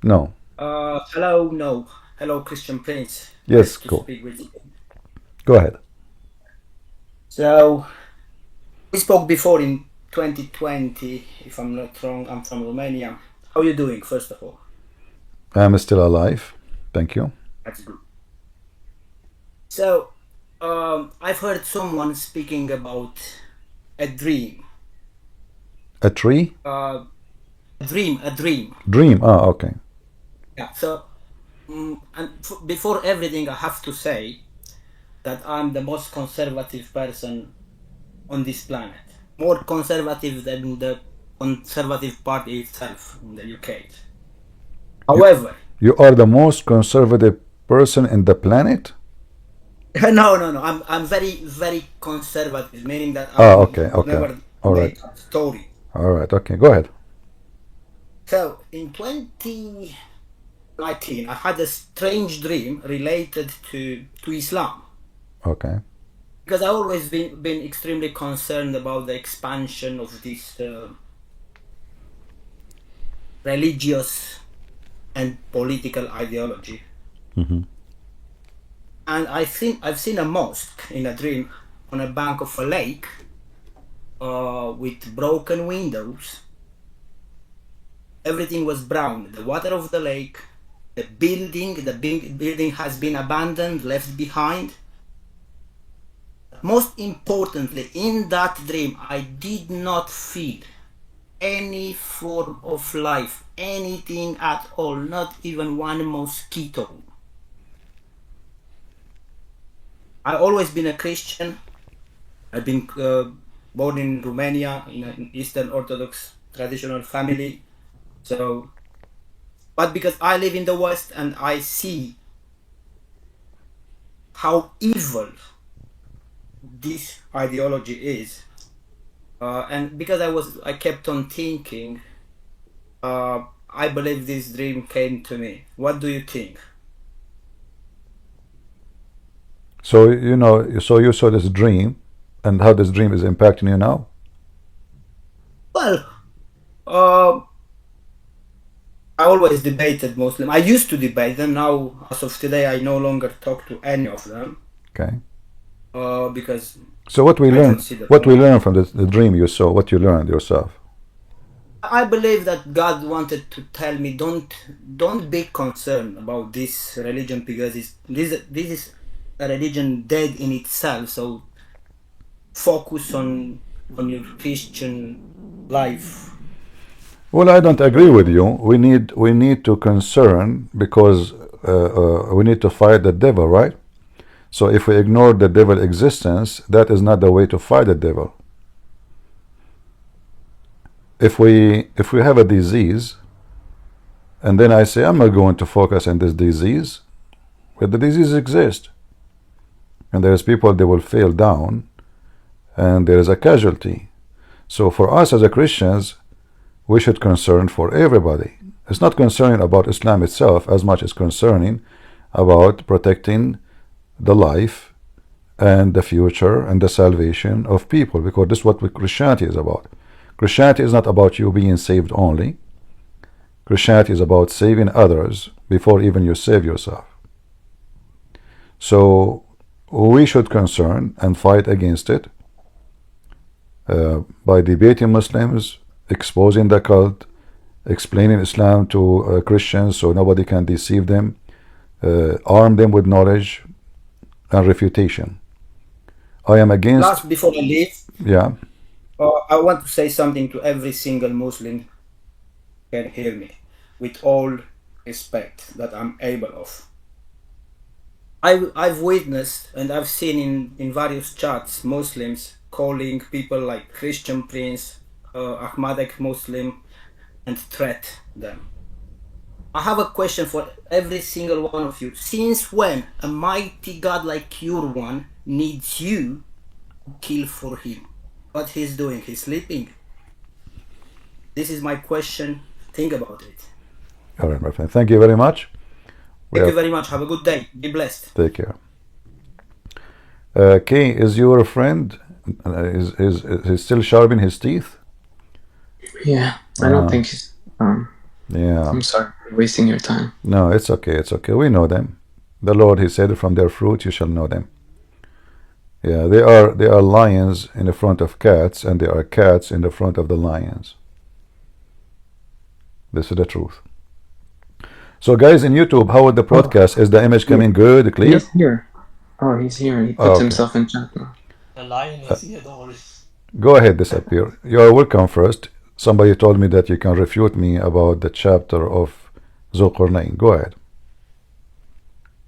A: No.
J: Hello, no. Hello, Christian Prince.
A: Yes,
J: Nice to
A: cool.
J: speak with you.
A: Go ahead.
J: So, we spoke before in 2020, if I'm not wrong. I'm from Romania. How are you doing, first of all?
A: I'm still alive. Thank you.
J: That's good. So, I've heard someone speaking about a dream.
A: A tree?
J: A dream.
A: Dream. Ah, okay.
J: Yeah, so, before everything, I have to say that I'm the most conservative person on this planet. More conservative than the Conservative Party itself in the UK. However...
A: You are the most conservative person in the planet?
J: No. I'm very, very conservative, meaning that
A: Okay.
J: never
A: All right.
J: made a story.
A: All right. Okay. Go ahead.
J: So, in 2019, I had a strange dream related to Islam.
A: Okay.
J: Because I've always been extremely concerned about the expansion of this religious and political ideology.
A: Mm-hmm.
J: And I've seen a mosque in a dream on a bank of a lake with broken windows. Everything was brown. The water of the lake, the building has been abandoned, left behind. Most importantly, in that dream, I did not feel any form of life, anything at all, not even one mosquito. I've always been a Christian. I've been born in Romania in an Eastern Orthodox traditional family. So, but because I live in the West and I see how evil this ideology is, And because I kept on thinking, I believe this dream came to me. What do you think?
A: So you know, so you saw this dream, and how this dream is impacting you now.
J: Well, I always debated Muslim. I used to debate them. Now, as of today, I no longer talk to any of them.
A: Okay.
J: Because
A: so what we learn from the dream you saw, what you learned yourself.
J: I believe that God wanted to tell me, don't be concerned about this religion, because this is a religion dead in itself. So focus on your Christian life.
A: Well, I don't agree with you. We need to concern, because we need to fight the devil, right? So if we ignore the devil existence, that is not the way to fight the devil. If we have a disease, and then I say I'm not going to focus on this disease, but the disease exists, and there's people that will fall down, and there is a casualty. So for us as a Christians, we should concern for everybody. It's not concerning about Islam itself as much as concerning about protecting the life and the future and the salvation of people, because this is what Christianity is about. Christianity is not about you being saved only. Christianity is about saving others before even you save yourself. So we should concern and fight against it by debating Muslims, exposing the cult, explaining Islam to Christians so nobody can deceive them, arm them with knowledge and refutation. I am against.
J: Last, before I leave,
A: yeah,
J: I want to say something to every single Muslim who can hear me, with all respect that I'm able of. I've witnessed and I've seen in various chats Muslims calling people like Christian Prince, Ahmadek Muslim, and threat them. I have a question for every single one of you. Since when a mighty God like your one needs you to kill for him? What he's doing? He's sleeping. This is my question. Think about it.
A: All right, my friend. Thank you very much.
J: Thank you very much. Have a good day. Be blessed.
A: Take care. Kay, is your friend is still sharpening his teeth?
B: Yeah, I don't think he's.
A: Yeah.
B: I'm sorry for wasting your time.
A: No, it's okay. It's okay. We know them. The Lord, He said, from their fruit you shall know them. Yeah, they are lions in the front of cats, and they are cats in the front of the lions. This is the truth. So, guys, in YouTube, how is the broadcast? Is the image coming good, clear?
B: He's here. Oh, he's here. He puts himself in chat now.
K: The lion is here, don't worry.
A: Go ahead, disappear. You are welcome first. Somebody told me that you can refute me about the chapter of Zulqarnain. Go ahead.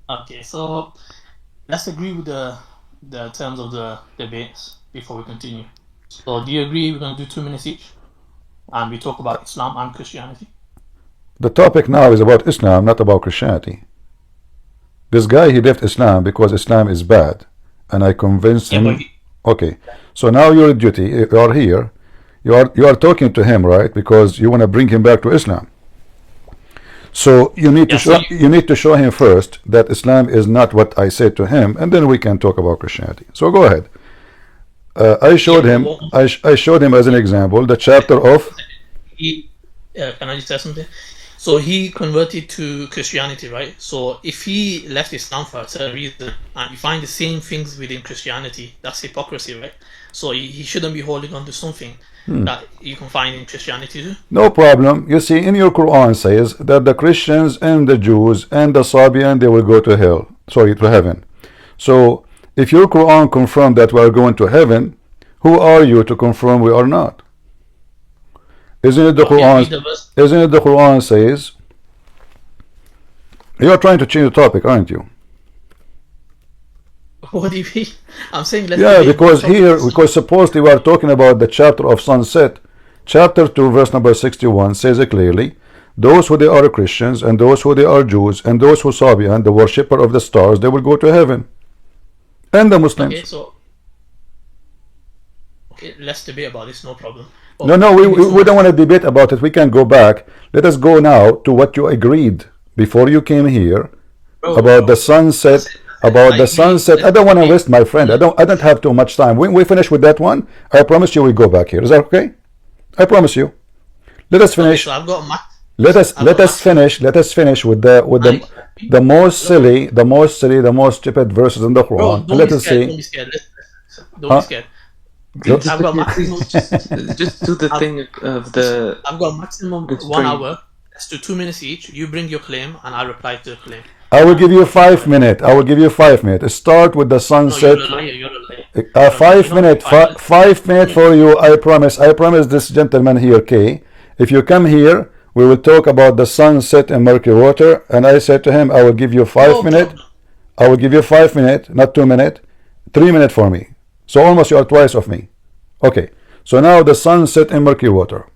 K: Okay, so let's agree with the terms of the debates before we continue. So do you agree we're going to do 2 minutes each? And we talk about Islam and Christianity?
A: The topic now is about Islam, not about Christianity. This guy, he left Islam because Islam is bad. And I convinced him. Okay, so now your duty, you are here. You are talking to him, right? Because you want to bring him back to Islam. So you need to show him first that Islam is not what I said to him, and then we can talk about Christianity. So go ahead. I showed him. I showed him as an example the chapter of.
K: Can I just say something? So he converted to Christianity, right? So if he left Islam for a certain reason, and you find the same things within Christianity, that's hypocrisy, right? So he shouldn't be holding on to something that you can find in Christianity too.
A: No problem. You see, in your Quran says that the Christians and the Jews and the Sabian, they will go to hell. Sorry, to heaven. So if your Quran confirms that we are going to heaven, who are you to confirm we are not? Isn't it the Quran? Isn't it the Quran says? You are trying to change the topic, aren't you?
K: What do you mean? I'm saying let's.
A: Yeah, because supposedly we are talking about the chapter of sunset. Chapter 2, verse number 61 says it clearly. Those who they are Christians, and those who they are Jews, and those who Sabian, the worshipper of the stars, they will go to heaven. And the Muslims.
K: let's debate about this, no problem. But
A: No,
K: give me 2
A: we
K: minutes.
A: don't want to debate about it. We can go back. Let us go now to what you agreed before you came here about the sunset. About the sunset. I don't want to waste, my friend. I don't have too much time. When we finish with that one, I promise you we go back here. Is that okay? I promise you. Let us finish.
K: So I've got
A: Let us finish with the most silly, the most stupid verses in the Quran.
K: Bro,
A: Let us see.
K: Don't be scared. Don't be scared. I've got maximum.
B: Just do the thing of the.
K: I've got maximum 1 hour. Let's do 2 minutes each. You bring your claim, and I reply to the claim.
A: I will give you 5 minutes. I will give you 5 minutes. Start with the sunset.
K: No, you're a liar.
A: 5 minutes. 5 minutes for you. I promise. I promise this gentleman here, K. If you come here, we will talk about the sunset in murky water. And I said to him, I will give you 5 minutes. I will give you 5 minutes, not 2 minutes. 3 minutes for me. So almost you are twice of me. Okay. So now the sunset in murky water.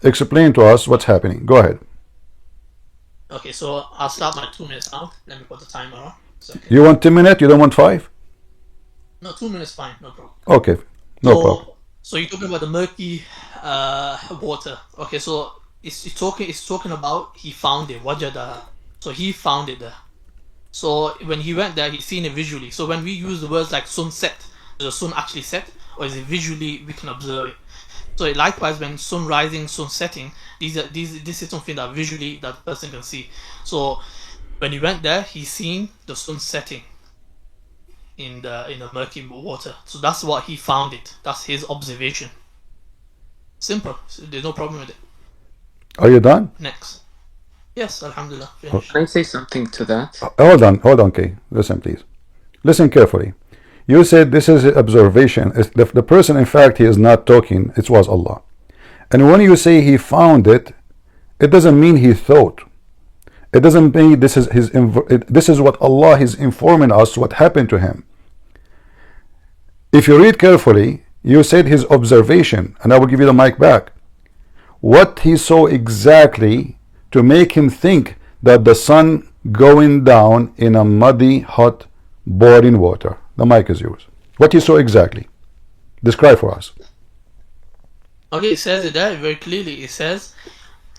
A: Explain to us what's happening. Go ahead.
K: Okay, so I'll start my 2 minutes now. Let me put the timer on.
A: You want 10 minutes? You don't want 5?
K: No, 2 minutes fine. No problem.
A: Okay. No problem.
K: So you're talking about the murky water. Okay, so it's talking about he found it. Wajada. So he found it there. So when he went there, he seen it visually. So when we use the words like sunset, does the sun actually set, or is it visually we can observe it? So likewise, when sun rising, sun setting, this is something that visually that person can see. So when he went there, he seen the sun setting in the murky water. So that's what he found it. That's his observation. Simple. So there's no problem with it.
A: Are you done?
K: Next. Yes, Alhamdulillah.
B: Can I say something to that?
A: Hold on, Kay. Listen, please. Listen carefully. You said this is observation. The person, in fact, he is not talking. It was Allah. And when you say he found it, it doesn't mean he thought. It doesn't mean this is this is what Allah is informing us what happened to him. If you read carefully, you said his observation, and I will give you the mic back. What he saw exactly to make him think that the sun going down in a muddy, hot, boiling water. The mic is yours. What he saw exactly. Describe for us.
K: Okay, it says it there very clearly. It says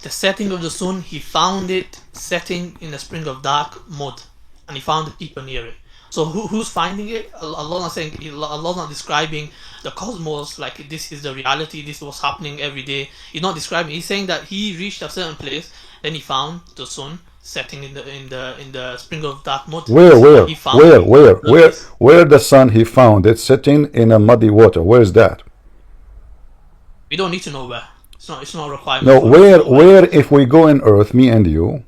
K: the setting of the sun, he found it setting in a spring of dark mud, and he found the people near it. So who's finding it? Allah not saying, Allah not describing the cosmos like this is the reality, this is what's happening every day. He's not describing. He's saying that he reached a certain place, then he found the sun setting in the spring of dark mud.
A: Where the sun he found it sitting in a muddy water? Where is that?
K: We don't need to know where. It's not a requirement.
A: No, where if we go in earth, me and you,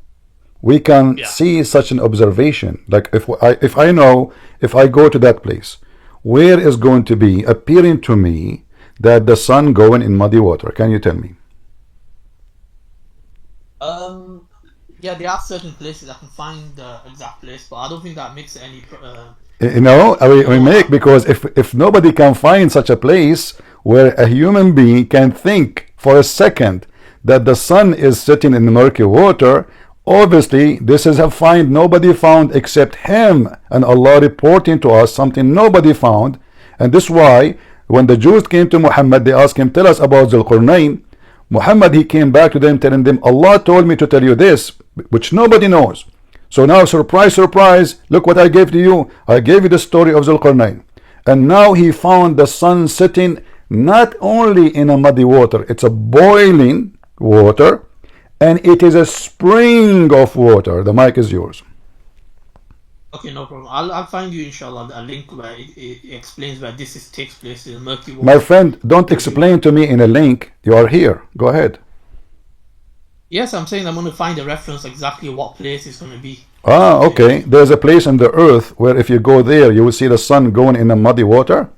A: we can see such an observation. Like if I know, if I go to that place, where is going to be appearing to me that the sun going in muddy water? Can you tell me?
K: Yeah, there are certain places I can find the exact place, but I don't think that makes any.
A: We make, because if nobody can find such a place where a human being can think for a second that the sun is sitting in the murky water, obviously this is a find nobody found except him, and Allah reporting to us something nobody found. And this is why when the Jews came to Muhammad, they asked him, tell us about Zulqarnain. Muhammad, he came back to them telling them, Allah told me to tell you this, which nobody knows. So now, surprise, surprise, look what I gave to you. I gave you the story of Zulqarnain. And now he found the sun sitting not only in a muddy water, it's a boiling water, and it is a spring of water. The mic is yours.
K: Okay, no problem. I'll find you, inshallah, a link where it explains where takes place in murky water.
A: My friend, don't explain to me in a link. You are here. Go ahead.
K: Yes, I'm saying I'm going to find a reference exactly what place it's going to be.
A: Okay. There's a place on the earth where if you go there, you will see the sun going in a muddy water.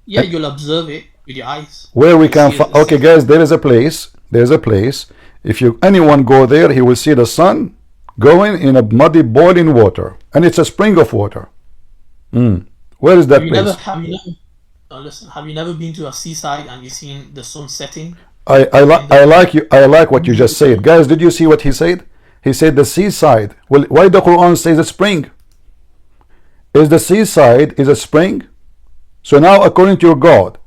K: Yeah, you'll observe it with your eyes.
A: Where we can find. Okay, guys, there is a place. There's a place. If anyone go there, he will see the sun going in a muddy, boiling water, and it's a spring of water. Where is that place?
K: Have you never been to a seaside and you seen the sun setting?
A: I like what you just said, guys. Did you see what he said? He said the seaside. Well, why the Quran says a spring? Is the seaside is a spring? So now, according to your God,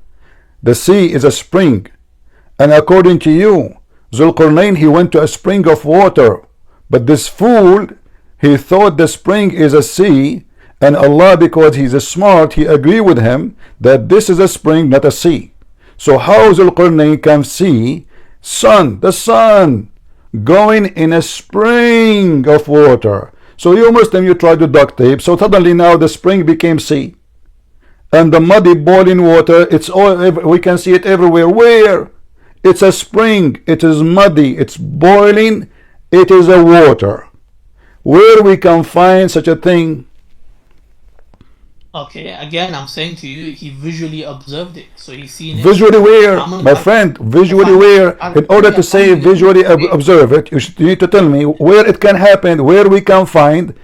A: The sea is a spring. And according to you, Zulqarnain, he went to a spring of water. But this fool, he thought the spring is a sea, and Allah, because he's smart, he agreed with him that this is a spring, not a sea. So how Zulqarnain can see the sun going in a spring of water? So you Muslim, you try to duct tape, so suddenly now the spring became sea. And the muddy boiling water, it's all, we can see it everywhere. Where? It's a spring, it is muddy, it's boiling, it is a water. Where we can find such a thing?
K: Okay, again, I'm saying to you, he visually observed it, so he's seen it.
A: Visually where, my friend? Visually where? In order to say visually observe it, you need to tell me where it can happen, where we can find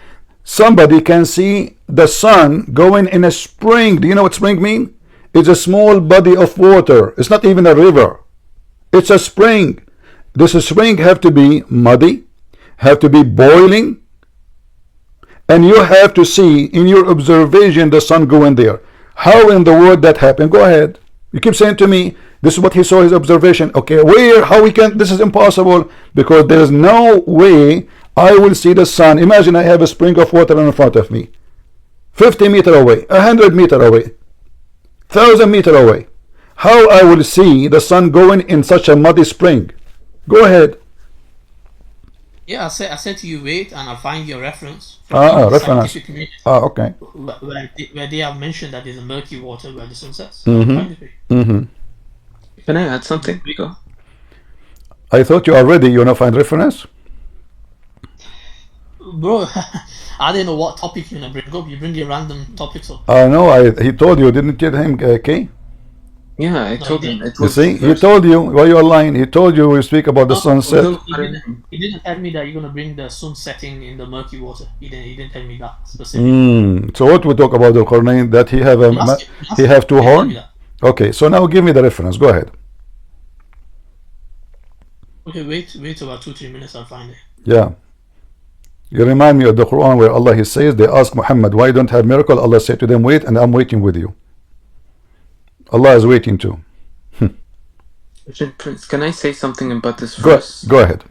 A: somebody can see the sun going in a spring. Do you know what spring mean? It's a small body of water. It's not even a river. It's a spring. This spring have to be muddy, have to be boiling, and you have to see in your observation the sun going there. How in the world that happened? Go ahead. You keep saying to me, this is what he saw his observation. Okay, where? How we can? This is impossible, because there is no way I will see the sun. Imagine I have a spring of water in front of me, 50 meters away, 100 meters away, 1,000 meters away. How I will see the sun going in such a muddy spring? Go ahead.
K: Yeah, I said to you, wait, and I'll find your reference.
A: Reference. Okay.
K: Where they have mentioned that there's a murky water where the sun sets.
B: Can I add something? Go.
A: I thought you already, you find reference?
K: Bro, I didn't know what topic you're gonna bring up. You bring your random topics up.
A: I know, he told you, didn't you tell him, Kay?
B: Yeah, I told him.
A: You see, he told you, why you are lying? He told you we speak about the sunset.
K: He didn't tell me that you're going to bring the sun setting in the murky water. He didn't tell me that specifically.
A: So what we talk about the Qur'an, that he have two horns? Okay, so now give me the reference. Go ahead.
K: Okay, wait about 2-3 minutes, I'll find it.
A: Yeah. You remind me of the Quran where Allah, he says, they ask Muhammad, why you don't have miracle? Allah said to them, wait, and I'm waiting with you. Allah is waiting too.
B: Prince, can I say something about this verse?
A: Go ahead.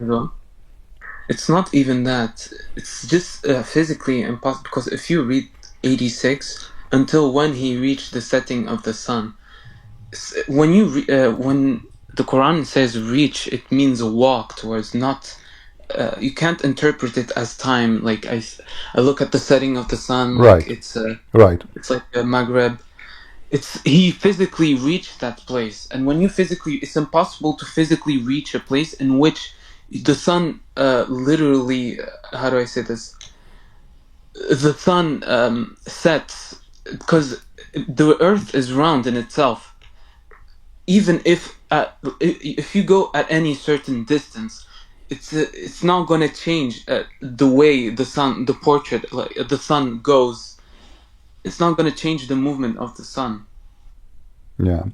B: It's not even that. It's just physically impossible, because if you read 86, until when he reached the setting of the sun, when when the Quran says reach, it means walk towards, not you can't interpret it as time. Like I look at the setting of the sun,
A: right?
B: Like it's
A: right.
B: It's like Maghreb. He physically reached that place, and when it's impossible to physically reach a place in which the sun literally, how do I say this? The sun sets, because the earth is round in itself. Even if you go at any certain distance, it's not going to change the way the portrait, like the sun goes. It's not going to change the movement of the sun.
A: Yeah.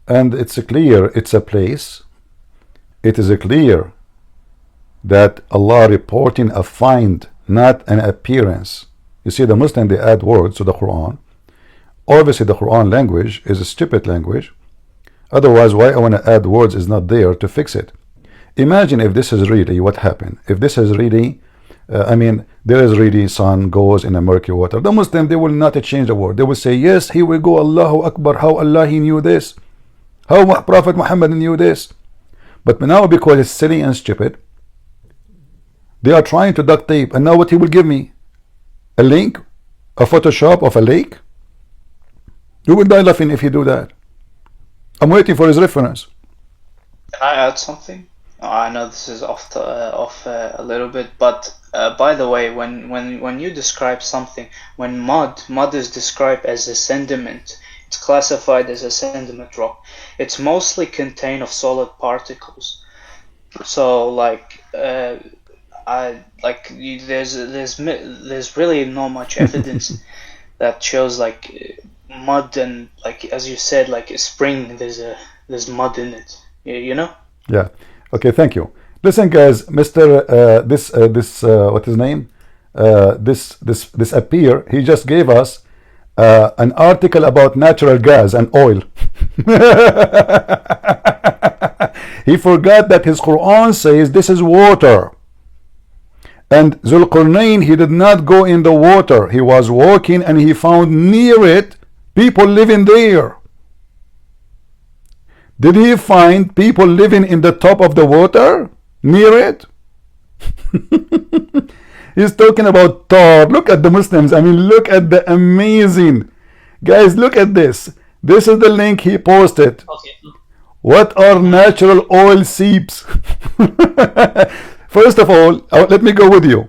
A: And it's clear, it's a place. It is clear that Allah reporting a find, not an appearance. You see, the Muslim, they add words to the Quran. Obviously, the Quran language is a stupid language. Otherwise, why I want to add words is not there to fix it. Imagine if this is really what happened. If this is really there is really sun goes in a murky water. The Muslim, they will not change the word. They will say, yes, here we go, Allahu Akbar. How Allah, he knew this. How Prophet Muhammad knew this. But now, because it's silly and stupid, they are trying to duct tape. And now what he will give me? A link? A Photoshop of a lake? You will die laughing if you do that. I'm waiting for his reference.
I: Can I add something? I know this is off a little bit, but by the way, when you describe something, when mud is described as a sediment, it's classified as a sediment rock. It's mostly contained of solid particles. So there's really not much evidence that shows mud, and as you said, like a spring, there's mud in it. You know?
A: Yeah. Okay, thank you. Listen, guys, Mr. What's his name? This appear. He just gave us an article about natural gas and oil. He forgot that his Quran says this is water. And Zulqarnain, he did not go in the water. He was walking and he found near it people living there. Did he find people living in the top of the water? Near it? He's talking about tar. Look at the Muslims. I mean, look at the amazing. Guys, look at this. This is the link he posted.
K: Okay.
A: What are natural oil seeps? First of all, let me go with you.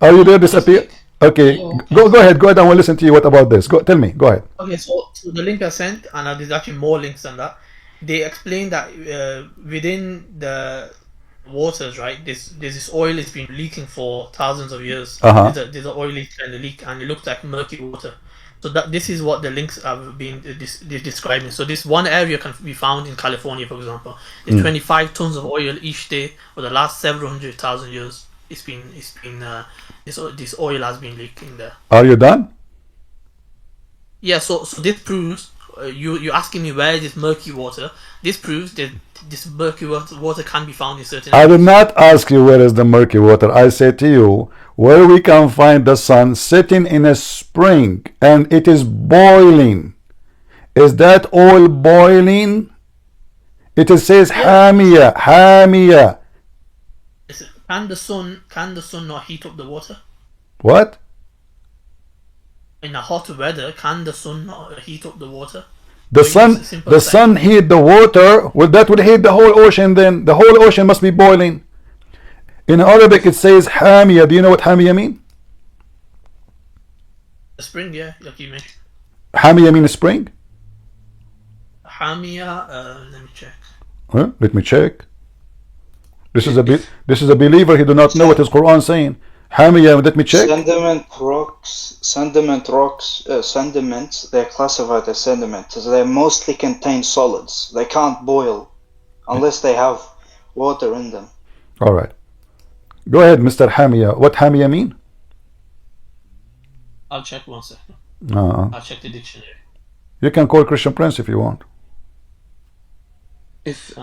A: Are you there? Disappear? Okay, go ahead. Go ahead. I will listen to you. What about this? Tell me. Go ahead.
K: Okay, so the link I sent, and there's actually more links than that. They explain that within the waters, right? There's this oil that's been leaking for thousands of years. There's an oily kind of leak, and it looks like murky water. So this is what the links have been describing. So this one area can be found in California, for example. There's 25 tons of oil each day for the last several 100,000 years. This oil has been leaking there.
A: Are you done?
K: Yeah. So this proves you're asking me where is this murky water. This proves that this murky water can be found in certain
A: I
K: areas.
A: did not ask you where is the murky water. I said to you where we can find the sun sitting in a spring and it is boiling. Is that oil boiling? It says Hamia, Hamia.
K: Can the sun not heat up the water?
A: What?
K: In a hot weather, can the sun not heat up the water?
A: The sun heat the water. Well, that would heat the whole ocean. Then the whole ocean must be boiling. In Arabic, it says Hamia. Do you know what Hamia mean?
K: The spring, yeah, like you mentioned.
A: Hamia mean spring?
K: Hamia, let me check.
A: Huh? Let me check. This is a believer. He do not know what his Quran saying. Hamia, let me check.
I: Sediments, they're classified as sediments. They mostly contain solids. They can't boil unless they have water in them.
A: All right. Go ahead, Mr. Hamia. What Hamia mean?
K: I'll check 1 second. I'll check the dictionary.
A: You can call Christian Prince if you want.
B: If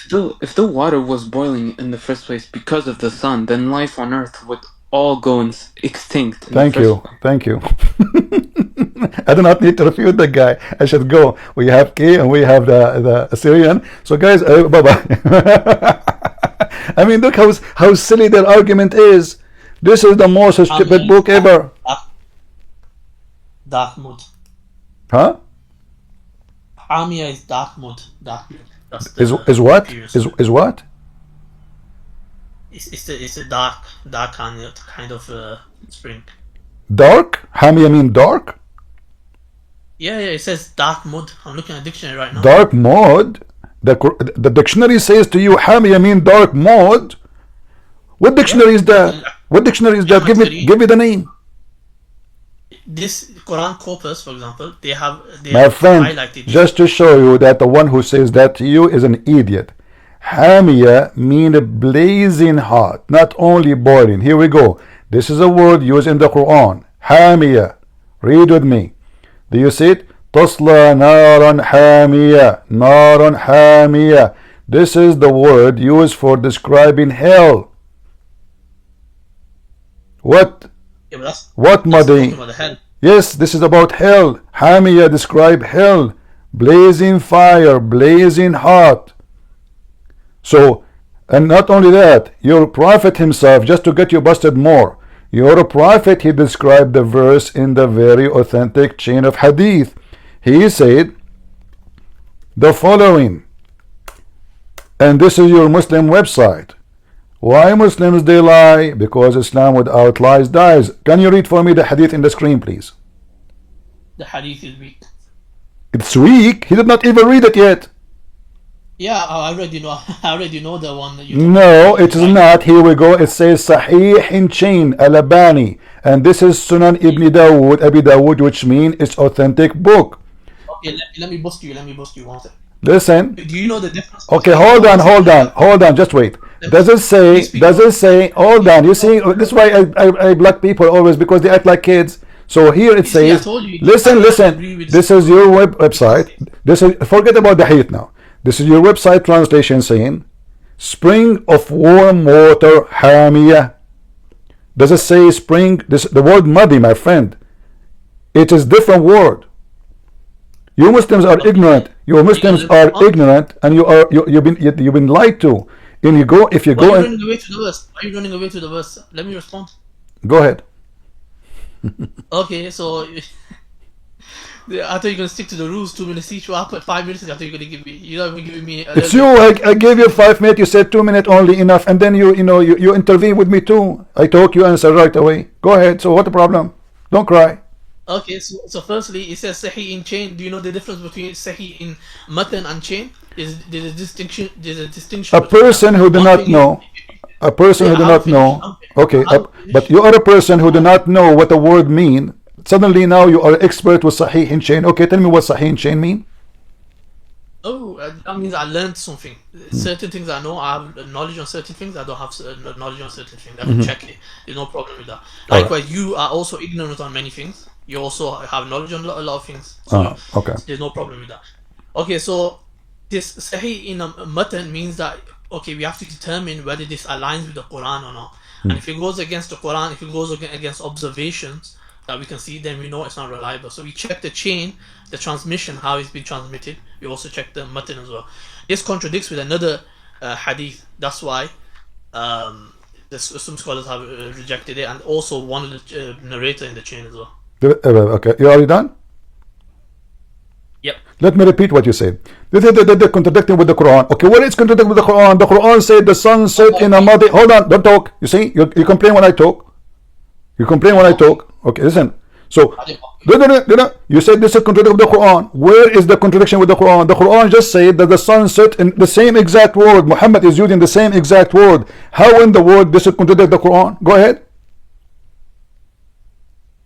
B: the water was boiling in the first place because of the sun, then life on Earth would all go extinct.
A: Thank you. I do not need to refute the guy. I should go. We have K and we have the Assyrian. So guys, bye-bye. I mean, look how silly their argument is. This is the most stupid book ever.
K: Dark mud.
A: Huh?
K: Hamia is dark mud. Dark mud.
A: Is what? Is what?
K: It's a dark kind of spring.
A: Dark? Hamia mean dark?
K: Yeah, it says dark mud. I'm looking at the dictionary right now.
A: Dark mud? The dictionary says to you Hamia mean dark mud? What dictionary is that? What dictionary is that? Give me the name.
K: This Quran corpus, for example, they
A: My friend,
K: highlighted
A: just to show you that the one who says that to you is an idiot. Hamia mean blazing hot, not only boiling. Here we go. This is a word used in the Quran. Hamia. Read with me. Do you see it? Tasla naran hamia. Naran hamia. This is the word used for describing hell. What?
K: Yeah,
A: what muddy? Yes, this is about hell. Hamia describe hell. Blazing fire, blazing hot. So, and not only that, your prophet himself, just to get you busted more, your prophet, he described the verse in the very authentic chain of hadith. He said the following, and this is your Muslim website. Why Muslims they lie? Because Islam without lies dies. Can you read for me the hadith in the screen, please?
K: The hadith is weak.
A: It's weak? He did not even read it yet.
K: Yeah, I already know the one that you.
A: No, it is not. Here we go. It says Sahih in chain Al-Albani, and this is Sunan Ibn Dawood, Abi Dawood, which means it's authentic book.
K: Okay, let me bust you. One second.
A: Listen.
K: Do you know the difference?
A: Okay, hold on. Just wait. Does it say? Hold on. You see, this is why I block people always, because they act like kids. So here it
K: You see, I
A: says,
K: told you.
A: listen,
K: I
A: listen.
K: agree with
A: This is your website. This is, forget about the hadith now. This is your website translation saying, spring of warm water, hamiyah. Does it say spring? The word muddy, my friend. It is different word. You Muslims are ignorant. You Muslims are ignorant, and you've been lied to. And you go, if you
K: Why
A: go
K: are you
A: and
K: running away to the verse? Why are you running away to the verse? Let me respond.
A: go ahead.
K: Okay, so I thought you were gonna stick to the rules. 2 minutes each. What happened? 5 minutes. I thought you were gonna give me. You're not even giving me.
A: It's you. I gave you 5 minutes. You said 2 minutes only enough, and then you intervene with me too. I talk, you answer right away. Go ahead. So what the problem? Don't cry.
K: Okay, so firstly, it says Sahih in chain. Do you know the difference between Sahih in matan and chain? There's a distinction. There's a distinction.
A: A
K: between
A: person
K: that.
A: who do
K: One
A: not
K: thing
A: know. A person
K: Yeah,
A: who do
K: I'll
A: not
K: finish.
A: know. Okay,
K: I'll
A: but
K: finish.
A: you are a person who do not know what the word mean. Suddenly now you are expert with Sahih in chain. Okay, tell me what Sahih in chain mean.
K: Oh, that means I learned something. Certain things I know, I have knowledge on certain things. I don't have knowledge on certain things. I can check it. There's no problem with that.
A: All right.
K: Likewise, you are also ignorant on many things. You also have knowledge on a lot of things. So
A: Okay.
K: there's no problem with that. Okay, so this Sahih in a matan means that, okay, we have to determine whether this aligns with the Quran or not. And if it goes against the Quran, if it goes against observations that we can see, then we know it's not reliable. So we check the chain, the transmission, how it's been transmitted. We also check the matan as well. This contradicts with another hadith. That's why some scholars have rejected it, and also one of the narrator in the chain as well.
A: Okay, you already done?
K: Yep.
A: Let me repeat what you said. This is the contradicting with the Quran. Okay, what is contradicting with the Quran? The Quran said the sun set in a muddy. Hold on, don't talk. You see, you complain when I talk. You complain when I talk. Okay, listen. So, you said this is contradicting with the Quran. Where is the contradiction with the Quran? The Quran just said that the sun set in the same exact word. Muhammad is using the same exact word. How in the word this is contradict the Quran? Go ahead.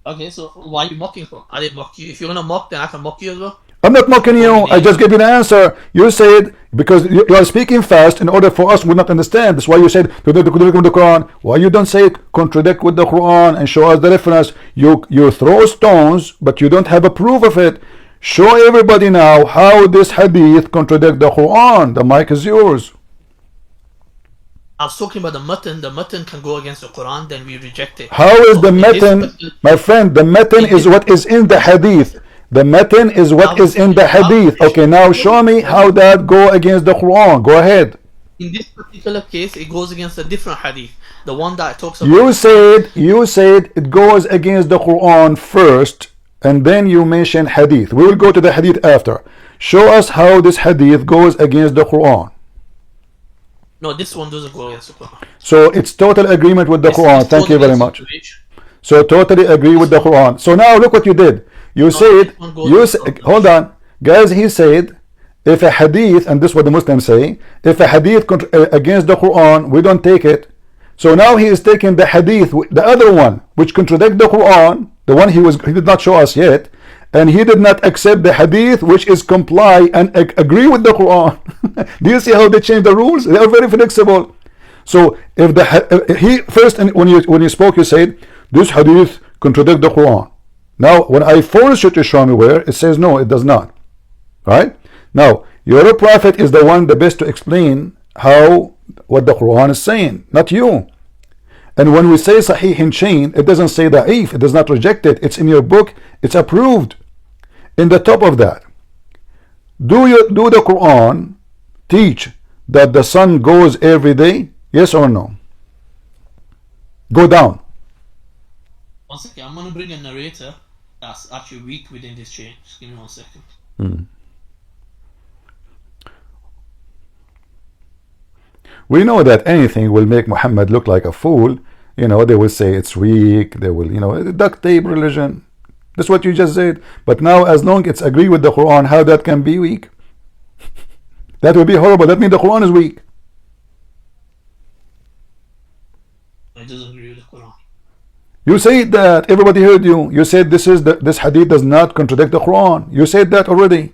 K: Okay, so why are you mocking for? I didn't mock you. If you're gonna mock, then I can mock you as well.
A: I'm not mocking you. I just gave you the answer. You said, because you are speaking fast in order for us to not understand. That's why you said contradict with the Quran. Why you don't say contradict with the Quran and show us the reference? You throw stones, but you don't have a proof of it. Show everybody now how this hadith contradict the Quran. The mic is yours.
K: I was talking about the matan. The matan can go against the Quran, then we reject it.
A: How is the matan, my friend? The matan is what is in the hadith. The matan is what is in the hadith. Okay, now show me how that go against the Quran. Go ahead.
K: In this particular case, it goes against a different hadith. The one that talks about.
A: You said it goes against the Quran first, and then you mention hadith. We will go to the hadith after. Show us how this hadith goes against the Quran.
K: No, this one doesn't go against the Quran.
A: So it's total agreement with the Quran. Thank you very much. So totally agree with the Quran. So now look what you did. You said, hold on, guys. He said, if a hadith, and this is what the Muslims say, if a hadith against the Quran, we don't take it. So now he is taking the hadith, the other one, which contradict the Quran, the one he did not show us yet, and he did not accept the hadith, which is comply and agree with the Quran. Do you see how they change the rules? They are very flexible. So if he first, when you spoke, you said this hadith contradict the Quran. Now, when I force you to show me where, it says no, it does not. Right? Now, your prophet is the one the best to explain what the Quran is saying, not you. And when we say Sahih in chain, it doesn't say da'if, it does not reject it. It's in your book, it's approved. In the top of that, do the Quran teach that the sun goes every day? Yes or no? Go down.
K: One second, I'm gonna bring a narrator that's actually weak within this chain. Just give me 1 second.
A: We know that anything will make Muhammad look like a fool. They will say it's weak. They will, duct tape religion. That's what you just said. But now, as long as it's agree with the Quran, how that can be weak? That would be horrible. That means the Quran is weak.
K: It doesn't agree with the Quran.
A: You said that. Everybody heard you. You said this hadith does not contradict the Quran. You said that already.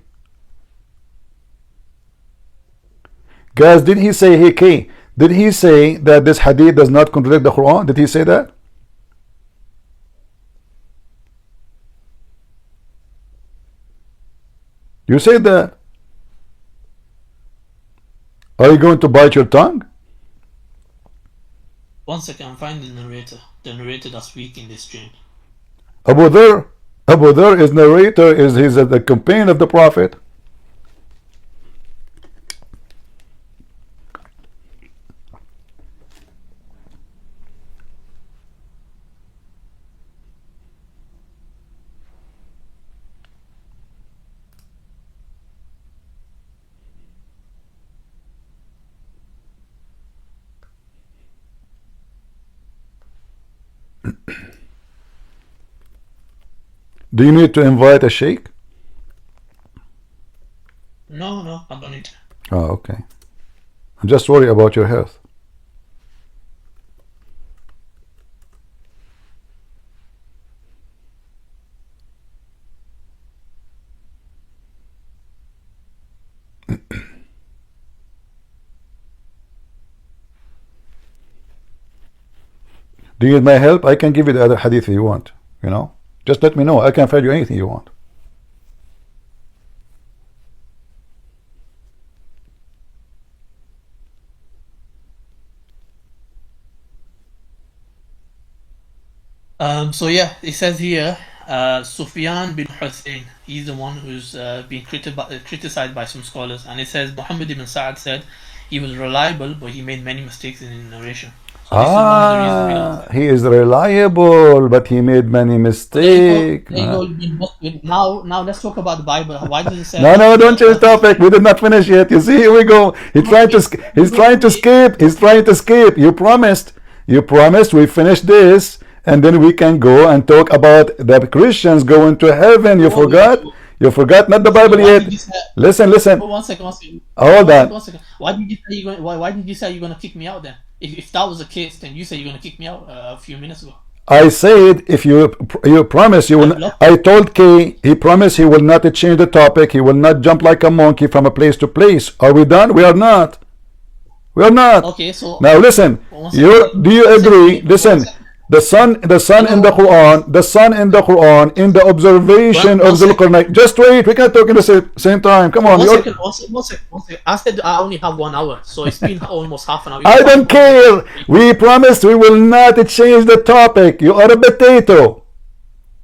A: Guys, did he say, hey, K, did he say that this hadith does not contradict the Quran? Did he say that? You said that. Are you going to bite your tongue?
K: One second, I'm finding the narrator. The narrator that's weak in this chain.
A: Abu Dhar is narrator, is the companion of the Prophet. Do you need to invite a sheikh?
K: No, I don't need.
A: Oh, okay. I'm just worried about your health. Do you need my help? I can give you the other hadith if you want. You know, just let me know. I can find you anything you want.
K: So yeah, it says here, Sufyan bin Hussein, he's the one who's been criticized by some scholars, and it says Muhammad ibn Sa'ad said he was reliable, but he made many mistakes in his narration. So this is one of the reasons we don't.
A: He is reliable, but he made many mistakes.
K: Now let's talk about the Bible. Why does it say?
A: No, don't change topic. We did not finish yet. You see, here we go. He's trying to escape. He's trying to escape. You promised we finish this, and then we can go and talk about the Christians going to heaven. You forgot? You forgot not the Bible yet. Listen.
K: One second.
A: Hold on.
K: One second. Why did you say you're going to kick me out then? If that was the case, then you said you're going to kick me out a few minutes ago.
A: I said if you promise you will. I told Kay he promised he will not change the topic. He will not jump like a monkey from a place to place. Are we done? We are not. We are not.
K: Okay, so
A: now listen. Do you agree? Listen. The sun in the Quran, in the observation of Zulqarnain. Just wait, we can talk in the same time. Come on.
K: One second. I said I only have 1 hour, so it's been almost half an hour.
A: I don't care. We promised we will not change the topic. You are a potato.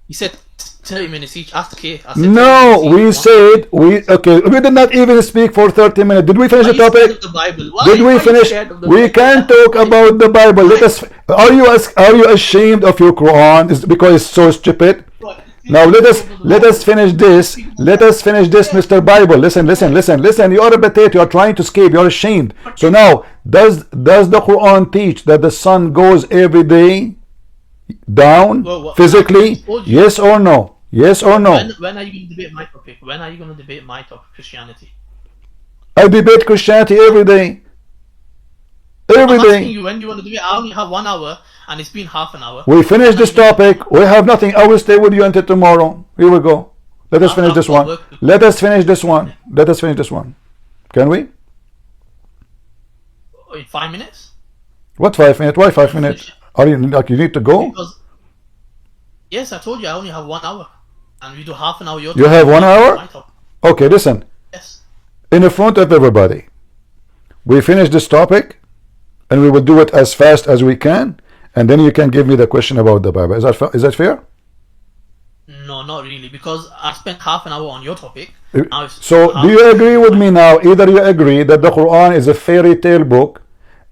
K: You said 30 minutes each. Ask K.
A: No, we said we did not even speak for 30 minutes. Did we finish the topic? Did we finish? We can talk about the Bible. Let us. Are you ashamed of your Quran? Is because it's so stupid? Now let us finish this. Let us finish this, Mr. Bible. Listen. You are a potato. You are trying to escape. You are ashamed. So now, does the Quran teach that the sun goes every day down physically? Yes or no? Yes or no?
K: When are you going to debate my topic? When are you going to debate my topic, Christianity?
A: I debate Christianity every day. Every day.
K: Asking you when you want to debate. I only have 1 hour, and it's been half an hour.
A: We finish this topic. We have nothing. I will stay with you until tomorrow. Here we go. Let us finish this one. Let us finish this one. Can we?
K: In 5 minutes?
A: What 5 minutes? Why 5 minutes? Are you like you need to go?
K: Because, yes, I told you I only have 1 hour. And we do half an hour.
A: You have 1 hour? Okay, listen.
K: Yes.
A: In front of everybody, we finish this topic, and we will do it as fast as we can, and then you can give me the question about the Bible. Is that fair?
K: No, not really, because I spent half an hour on your topic.
A: So, do you agree with me now? Either you agree that the Quran is a fairy tale book,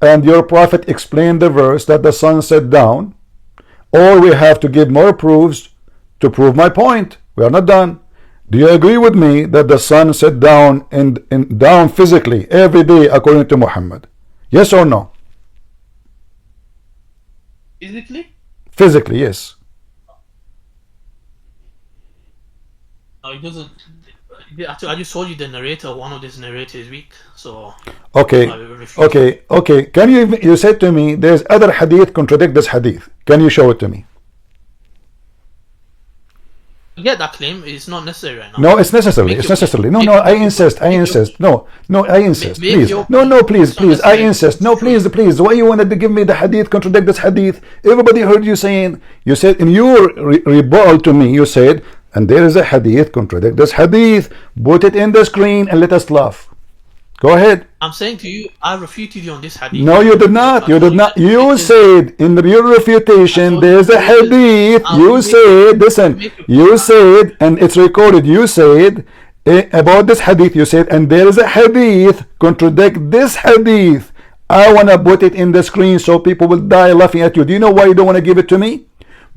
A: and your prophet explained the verse that the sun set down, or we have to give more proofs to prove my point. We are not done. Do you agree with me that the sun set down down physically every day according to Muhammad? Yes or no? Physically, yes.
K: No, it doesn't. I just told you the narrator. One of these narrators is weak. So.
A: Okay. Can you said to me there's other hadith contradict this hadith? Can you show it to me?
K: Yeah, that claim is not necessary right now.
A: No, it's necessary. No, I insist. No, I insist. Please. No, please. I insist. No, please. Why you wanted to give me the hadith contradict this hadith? Everybody heard you saying. You said in your rebuttal to me. You said and there is a hadith contradict this hadith. Put it in the screen and let us laugh. Go ahead.
K: I'm saying to you, I refuted you on this hadith.
A: No, you did not. You did not. You said in your refutation there's a hadith. You said, listen, you said, and it's recorded, you said about this hadith, you said, and there is a hadith contradict this hadith. I want to put it in the screen so people will die laughing at you. Do you know why you don't want to give it to me?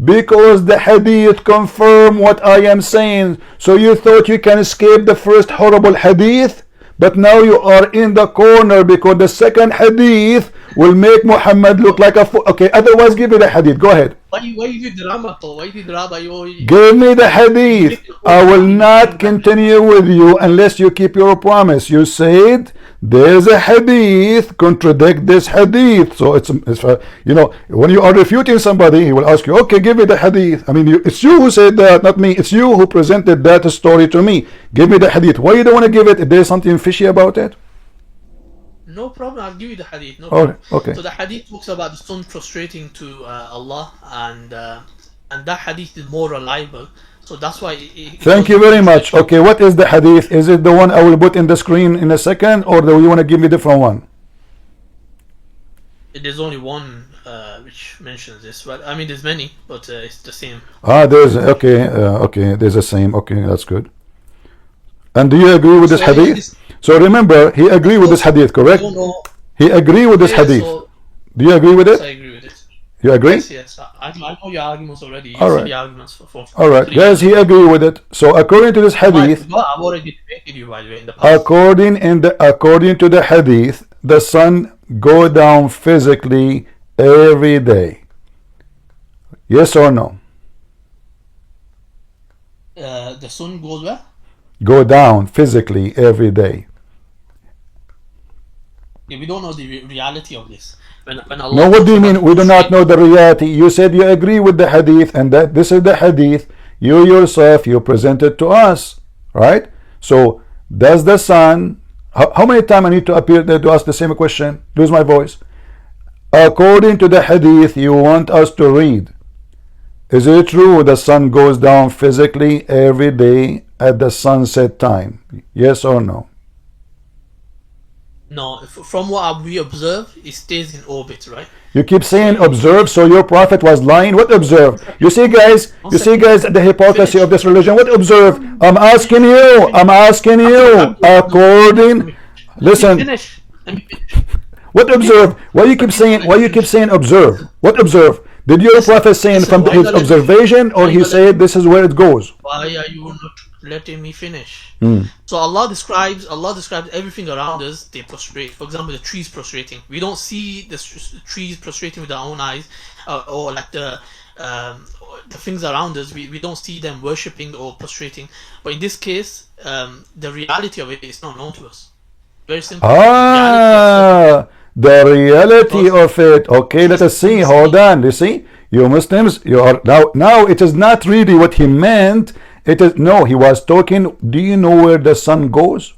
A: Because the hadith confirm what I am saying. So you thought you can escape the first horrible hadith? But now you are in the corner because the second hadith will make Muhammad look like a fool. Okay, otherwise give me the hadith. Go ahead.
K: Why you do drama, though? Why you do drama?
A: Give me the hadith. I will not continue with you unless you keep your promise. You said there's a hadith contradict this hadith. So it's you know, when you are refuting somebody, he will ask you, okay, give me the hadith. I mean, it's you who said that, not me. It's you who presented that story to me. Give me the hadith. Why you don't want to give it? If there's something fishy about it?
K: No problem, I'll give you the hadith. No problem.
A: Okay.
K: So the hadith talks about the son prostrating to Allah, and that hadith is more reliable. So that's why.
A: Thank you very much. Okay, what is the hadith? Is it the one I will put in the screen in a second, or do you want to give me a different one?
K: There's only one which mentions this. But I mean, there's many, but it's the same.
A: There's okay. There's the same. Okay, that's good. And do you agree with this hadith? So remember, he agreed with this hadith, correct? He agreed with this hadith. Do you agree with it?
K: I agree with it.
A: You agree?
K: Yes. I know your arguments already. You
A: all right.
K: The arguments for
A: all right. Yes, he agreed with it. So according to this hadith,
K: I've already debated you, by the way, in the past.
A: According to the hadith, the sun go down physically every day. Yes or no?
K: The sun goes where?
A: Go down physically every day.
K: Yeah, we don't know the reality of this. When Allah
A: no, what do you mean we do not know the reality? You said you agree with the hadith, and that this is the hadith you yourself you presented to us, right? So does the sun, how many times I need to appear there to ask the same question? Lose my voice. According to the hadith you want us to read, is it true the sun goes down physically every day at the sunset time? Yes or no?
K: No, from what we observe, it stays in orbit, right?
A: You keep saying observe, so your prophet was lying. What observe? You see, guys, the hypocrisy of this religion. What observe? I'm asking you. According, listen. What observe? Why you keep saying observe? What observe? Did your prophet say from his observation, or he said this is where it goes?
K: Why are you not letting me finish? So Allah describes everything around us. They prostrate. For example, the trees prostrating. We don't see the trees prostrating with our own eyes, or like the things around us. We don't see them worshipping or prostrating. But in this case, the reality of it is not known to us. Very simple.
A: The reality of it. Okay, let us see. Hold on. You see, you Muslims, you are now. It is not really what he meant. It is no. He was talking. Do you know where the sun goes?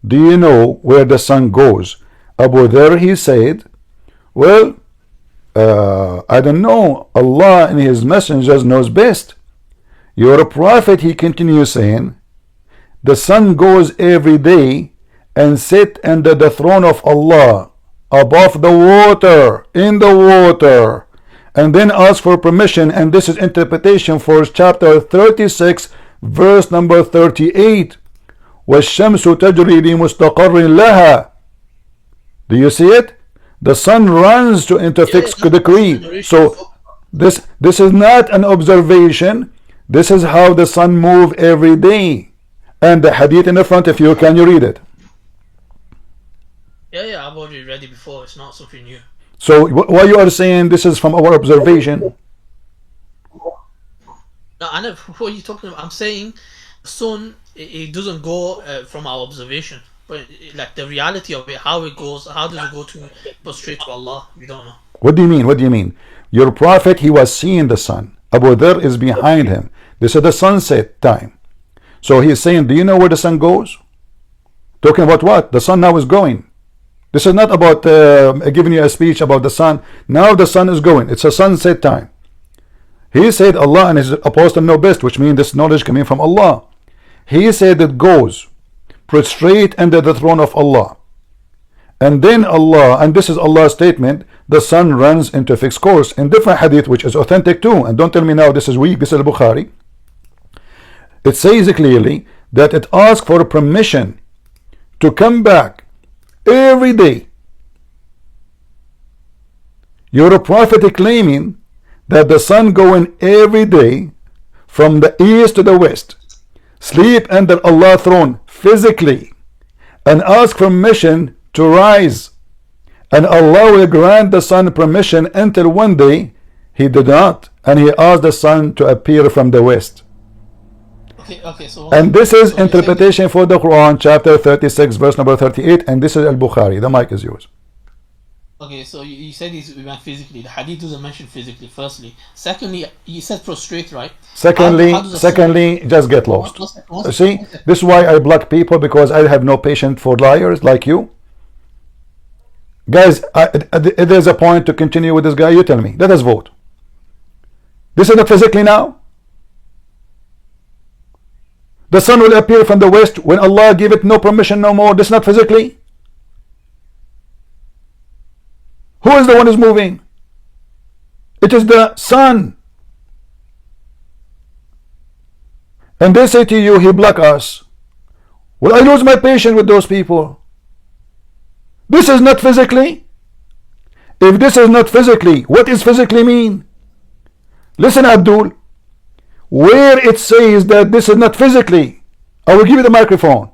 A: Do you know where the sun goes? Abu Dharr, he said, well, I don't know. Allah and His messengers knows best. Your prophet, he continues saying, the sun goes every day and sit under the throne of Allah, above the water, in the water, and then ask for permission. And this is interpretation for chapter 36, verse number 38. وَالشَّمْسُ تَجْرِي لِمُسْتَقَرٍ لَهَا. Do you see it? The sun runs to into fixed decree. So this is not an observation. This is how the sun moves every day. And the hadith in the front, if you can, you read it.
K: Yeah, I've already read it before. It's not something new.
A: So why you are saying this is from our observation?
K: No, I know what are you talking about. I'm saying the sun, it doesn't go from our observation, but like the reality of it, how it goes, how does it go to prostrate to Allah? We don't know.
A: What do you mean? What do you mean? Your prophet, he was seeing the sun. Abu Dharr is behind him. This is the sunset time. So he's saying, do you know where the sun goes? Talking about what? The sun now is going. This is not about giving you a speech about the sun. Now the sun is going. It's a sunset time. He said Allah and his apostle know best, which means this knowledge coming from Allah. He said it goes prostrate under the throne of Allah. And then Allah, and this is Allah's statement, the sun runs into a fixed course. In different hadith, which is authentic too, and don't tell me now this is weak, this is Bukhari. It says clearly that it asks for permission to come back every day. You're a prophet claiming that the sun going every day from the east to the west, sleep under Allah's throne physically, and ask permission to rise, and Allah will grant the sun permission until one day he did not, and he asked the sun to appear from the west.
K: Okay, so
A: and this is interpretation for the Quran, chapter 36, verse number 38, and this is Al-Bukhari. The mic is yours.
K: Okay, so you said we went physically. The hadith doesn't mention physically, firstly. Secondly, you said prostrate, right?
A: Secondly, just get lost. See, this is why I block people, because I have no patience for liars like you. Guys, if there's a point to continue with this guy, you tell me. Let us vote. This is not physically now. The sun will appear from the west when Allah give it no permission no more. This is not physically. Who is the one who's moving? It is the sun. And they say to you, he block us. Will I lose my patience with those people? This is not physically. If this is not physically, what is physically mean? Listen, Abdul. Where it says that this is not physically, I will give you the microphone.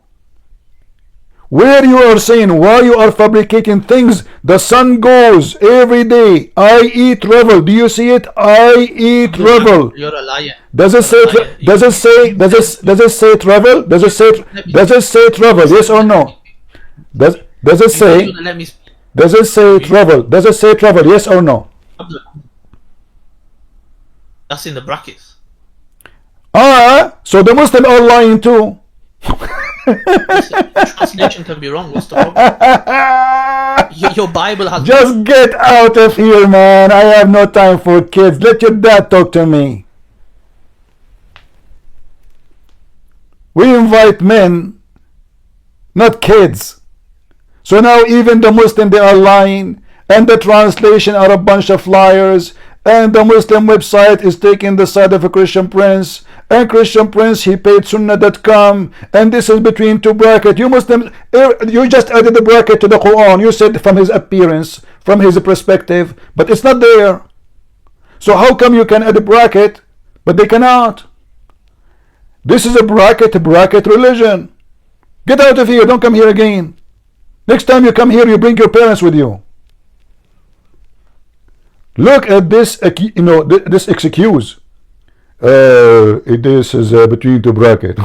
A: Where you are saying why you are fabricating things, the sun goes every day, i.e. travel. Do you see it? I.e. travel.
K: You're a liar.
A: Does it say travel? Does it say travel? Does it say travel? Yes or no? Does it say travel? Does it say travel? Yes or no?
K: That's in the brackets.
A: So the Muslims are lying too.
K: Translation can be wrong. What's the problem? Your Bible has.
A: Just get out of here, man. I have no time for kids. Let your dad talk to me. We invite men, not kids. So now even the Muslim, they are lying, and the translation are a bunch of liars, and the Muslim website is taking the side of a Christian prince, and Christian prince, he paid sunnah.com, and this is between two brackets. You Muslims, you just added the bracket to the Quran. You said from his appearance, from his perspective, but it's not there. So how come you can add a bracket but they cannot? This is a bracket religion. Get out of here. Don't come here again. Next time you come here, you bring your parents with you. Look at this, this excuse. This is between two brackets.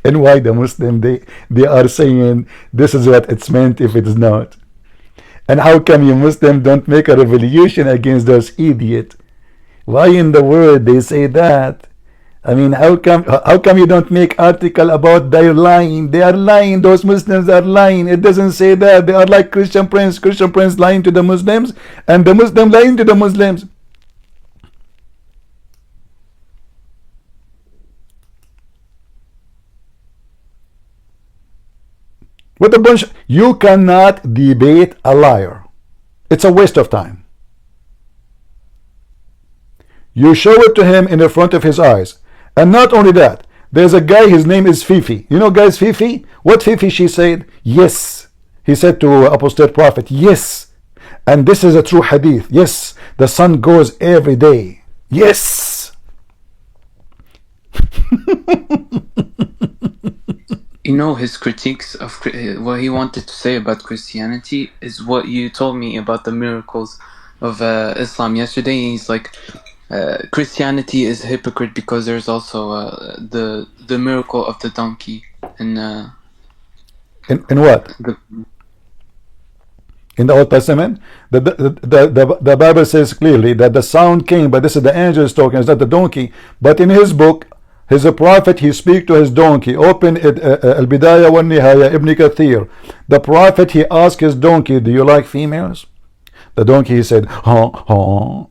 A: And why the Muslim, they are saying this is what it's meant if it is not. And how come you Muslim don't make a revolution against those idiots? Why in the world they say that? I mean, how come you don't make article about their lying? They are lying. Those Muslims are lying. It doesn't say that. They are like Christian prince lying to the Muslims, and the Muslim lying to the Muslims. What a bunch. You cannot debate a liar. It's a waste of time. You show it to him in the front of his eyes. And not only that, there's a guy, his name is Fifi. You know, guys, Fifi? What Fifi she said? Yes. He said to apostate prophet, yes. And this is a true hadith. Yes. The sun goes every day. Yes.
B: You know, his critiques of what he wanted to say about Christianity is what you told me about the miracles of Islam yesterday. He's like, Christianity is a hypocrite because there's also the miracle of the donkey in
A: what? In the Old Testament, the Bible says clearly that the sound came, but this is the angels talking, it's not the donkey. But in his book, he's a prophet, he speak to his donkey. Open it, Al-Bidayah wa Nihaya, Ibn Kathir. The prophet, he asked his donkey, do you like females? The donkey, he said, I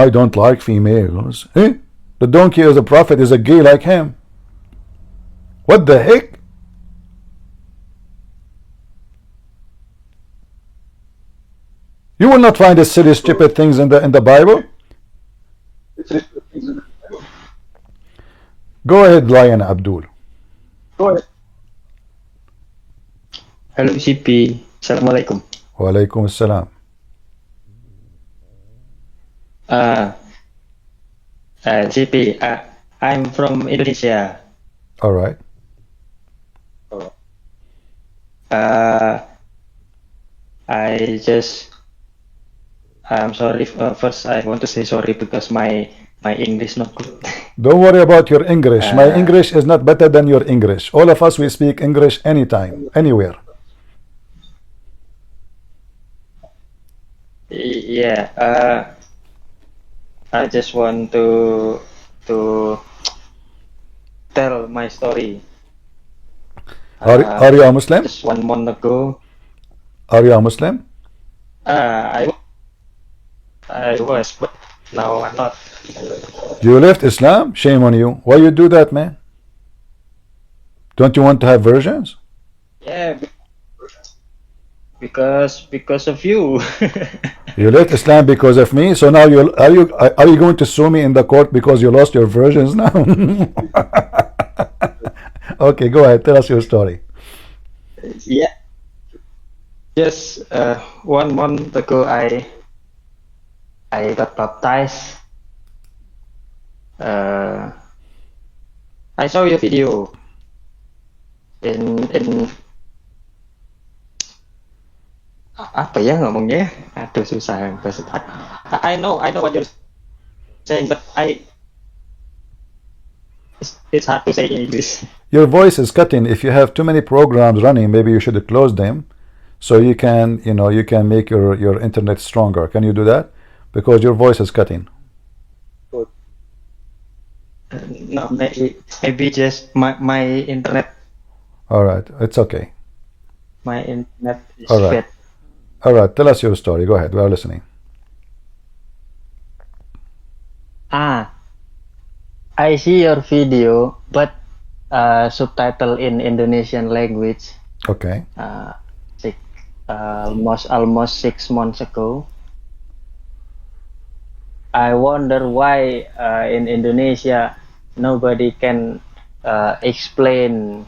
A: don't like females. Eh? The donkey is a prophet, is a gay like him. What the heck? You will not find the silly, stupid things in the Bible. Go ahead, Lion Abdul.
L: Go ahead. Hello, CP. Assalamualaikum.
A: Walaikum assalam.
L: CP, I'm from Indonesia.
A: All right.
L: I'm sorry. First, I want to say sorry because my English not good.
A: Don't worry about your English. My English is not better than your English. All of us, we speak English anytime, anywhere.
L: Yeah. I just want to tell my story.
A: Are you a Muslim?
L: Just 1 month ago.
A: Are you a Muslim?
L: I was, but now I'm not.
A: You left Islam? Shame on you. Why you do that, man? Don't you want to have versions?
L: Yeah, because of you.
A: You left Islam because of me. So now are you going to sue me in the court because you lost your versions now? Okay, go ahead. Tell us your story.
L: Yeah. Just 1 month ago, I got baptized. I saw your video in apa ya ngomongnya? Aduh susah bahasa. I know what you're saying, but it's hard to say in English.
A: Your voice is cutting. If you have too many programs running, maybe you should close them, so you can make your internet stronger. Can you do that? Because your voice is cutting.
L: No, maybe just my internet.
A: All right, it's okay.
L: My internet is
A: All right.
L: bad.
A: All right, tell us your story. Go ahead. We are listening.
L: I see your video, but subtitle in Indonesian language.
A: Okay.
L: Almost 6 months ago. I wonder why in Indonesia nobody can explain.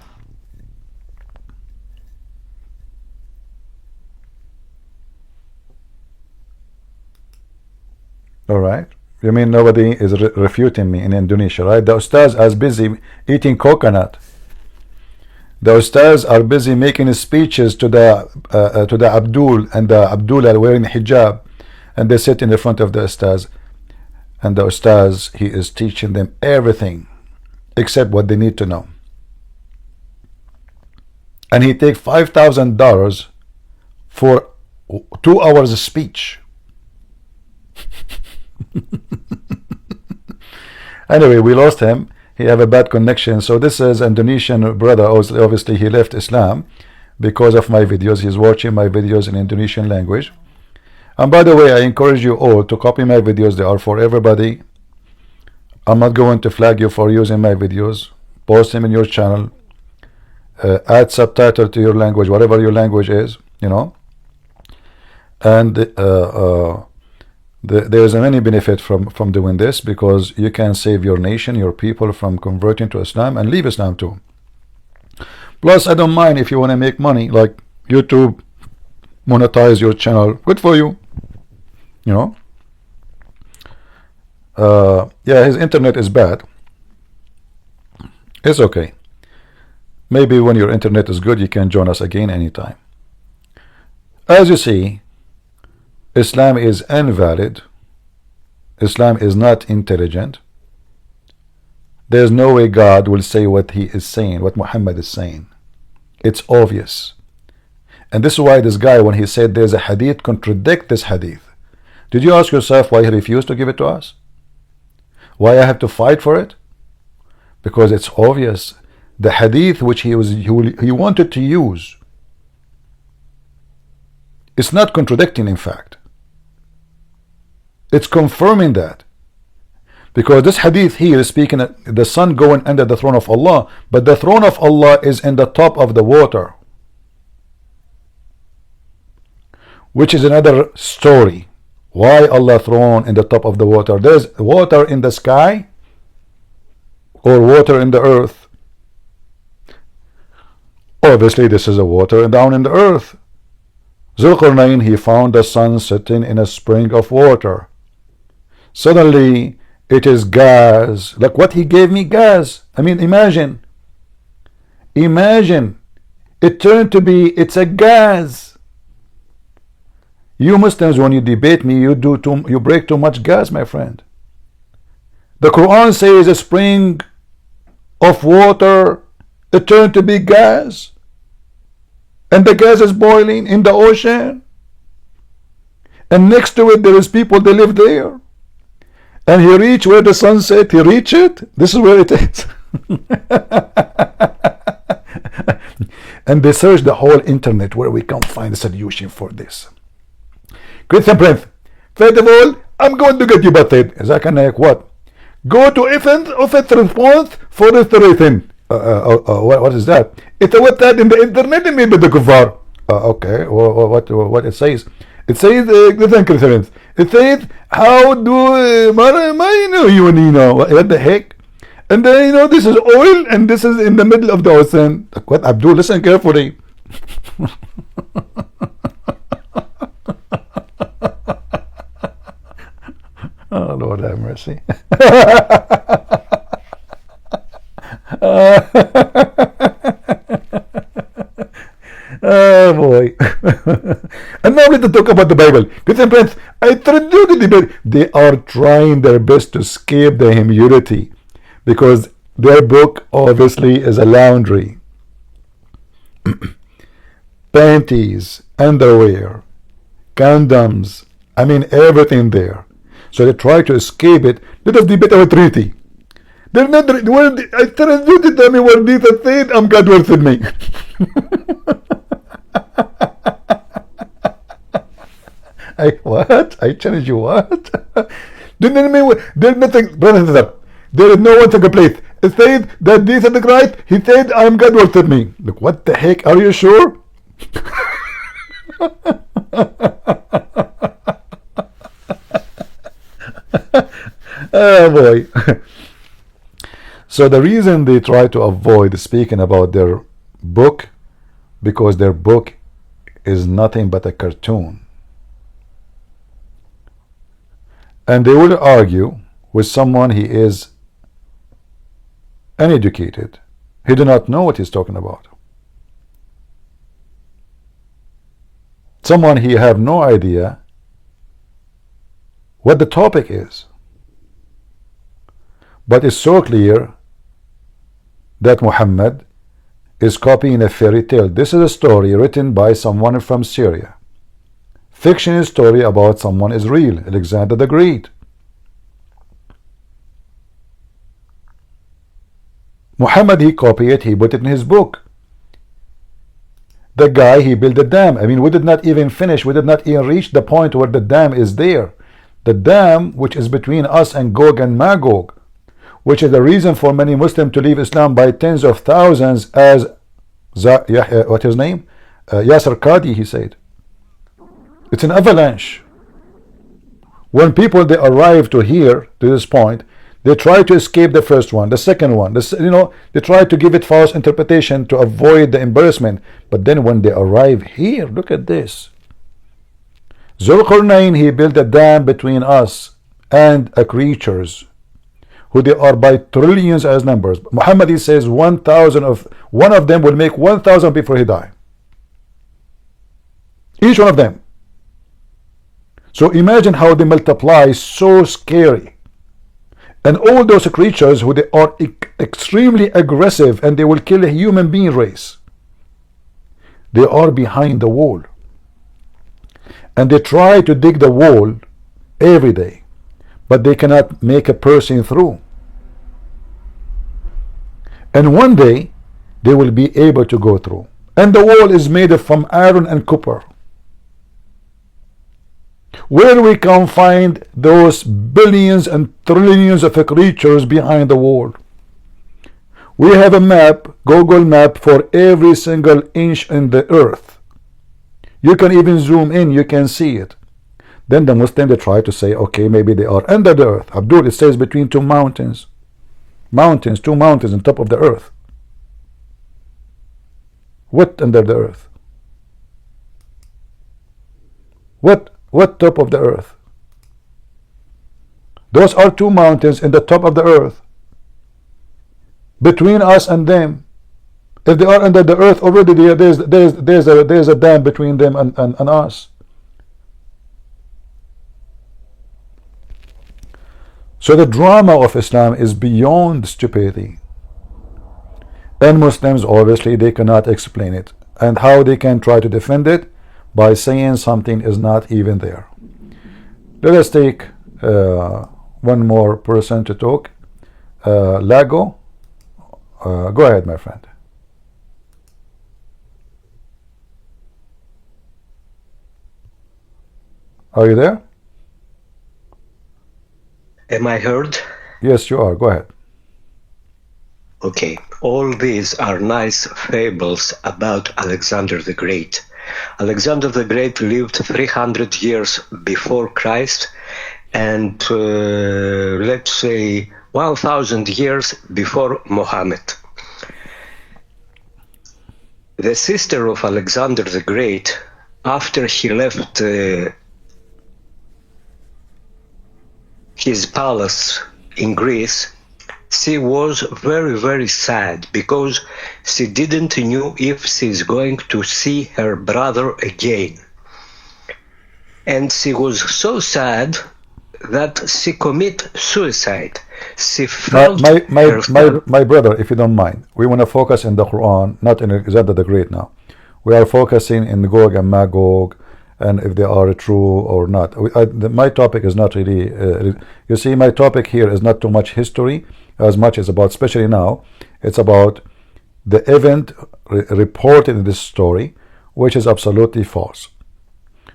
A: All right. You mean nobody is refuting me in Indonesia, right? The ustaz are busy eating coconut. The ustaz are busy making speeches to the Abdul, and the Abdul are wearing hijab, and they sit in the front of the ustaz, and the ustaz, he is teaching them everything except what they need to know, and he take $5,000 for 2 hours of speech. Anyway, we lost him. He have a bad connection. So this is Indonesian brother. Obviously he left Islam because of my videos. He's watching my videos in Indonesian language. And by the way, I encourage you all to copy my videos. They are for everybody. I'm not going to flag you for using my videos. Post them in your channel. Add subtitle to your language, whatever your language is, and there is a many benefit from doing this, because you can save your nation, your people, from converting to Islam and leave Islam too. Plus, I don't mind if you want to make money, like YouTube, monetize your channel. Good for you. Yeah, his internet is bad. It's okay. Maybe when your internet is good, you can join us again anytime. As you see, Islam is invalid. Islam is not intelligent. There's no way God will say what he is saying, what Muhammad is saying. It's obvious. And this is why this guy, when he said there's a hadith, contradict this hadith. Did you ask yourself why he refused to give it to us? Why I have to fight for it? Because it's obvious. The hadith which he wanted to use It's not contradicting, in fact. It's confirming that. Because this hadith here is speaking of the sun going under the throne of Allah, but the throne of Allah is in the top of the water, which is another story. Why Allah throne in the top of the water? There's water in the sky or water in the earth. Obviously this is a water down in the earth. Zulqarnain, he found the sun sitting in a spring of water. Suddenly it is gas. Like what he gave me, gas. I mean, imagine it turned to be, it's a gas. You Muslims, when you debate me, you break too much gas, my friend. The Quran says a spring of water, it turned to be gas, and the gas is boiling in the ocean, and next to it there is people, they live there. And he reached where the sun set, he reached it. This is where it is. And they searched the whole internet where we can find a solution for this. Christian Prince, first of all, I'm going to get you batted. Like what? Go to offense response for restoration. What is that? It's a website in the internet and maybe the kuffar. Okay, what it says? It says, listen, Christians. It says, how do you know what the heck? And then this is oil and this is in the middle of the ocean. Like what, Abdul? Listen carefully. Oh Lord have mercy. Oh boy. And now let's talk about the Bible. Christian Prince, I told you the debate. They are trying their best to escape the immunity because their book obviously is a laundry. Panties, underwear, condoms, I mean everything there. So they try to escape it. Let us debate our treaty. They're not. I tell you to tell me what Jesus said. I'm God worth me. What? I challenge you. What? There's nothing, brother and sister. There is no one second place. It said that Jesus is Christ. He said, "I am God worth me." Look, what the heck? Are you sure? Oh boy. So the reason they try to avoid speaking about their book, because their book is nothing but a cartoon. And they will argue with someone he is uneducated. He do not know what he's talking about. Someone he have no idea what the topic is. But it's so clear that Muhammad is copying a fairy tale. This is a story written by someone from Syria. Fiction is story about someone is real, Alexander the Great. Muhammad, he copied it, he put it in his book. The guy, he built a dam. I mean, we did not even finish, we did not even reach the point where the dam is there. The dam which is between us and Gog and Magog, which is the reason for many Muslims to leave Islam by tens of thousands, as what his name? Yasser Qadi, he said. It's an avalanche. When people they arrive to here, to this point, they try to escape the first one, the second one. They try to give it false interpretation to avoid the embarrassment. But then when they arrive here, look at this. Zulqarnain, he built a dam between us and creatures who they are by trillions as numbers. Muhammad, he says 1,000 of one of them will make 1,000 before he die. Each one of them. So imagine how they multiply, so scary. And all those creatures who they are extremely aggressive and they will kill a human being race. They are behind the wall. And they try to dig the wall every day, but they cannot make a person through. And one day they will be able to go through. And the wall is made from iron and copper. Where we can find those billions and trillions of creatures behind the wall? We have a map, Google map, for every single inch in the earth. You can even zoom in, you can see it. Then the Muslims, they try to say, okay, maybe they are under the earth. Abdul, it says between two mountains. Mountains, two mountains on top of the earth. What under the earth? What top of the earth? Those are two mountains in the top of the earth. Between us and them. If they are under the earth already, there's a dam between them and us. So the drama of Islam is beyond stupidity. And Muslims, obviously, they cannot explain it. And how they can try to defend it? By saying something is not even there. Let us take one more person to talk. Lago, go ahead, my friend. Are you there?
M: Am I heard?
A: Yes, you are. Go ahead.
M: Okay. All these are nice fables about Alexander the Great. Alexander the Great lived 300 years before Christ and let's say 1000 years before Muhammad. The sister of Alexander the Great, after he left his palace in Greece, she was very, very sad because she didn't know if she's going to see her brother again. And she was so sad that she committed suicide. She felt
A: my brother, if you don't mind, we want to focus in the Quran, not in Alexander the Great now. We are focusing in Gog and Magog, and if they are true or not. My topic is not really, you see, my topic here is not too much history, as much as about, especially now, it's about the event reported in this story, which is absolutely false.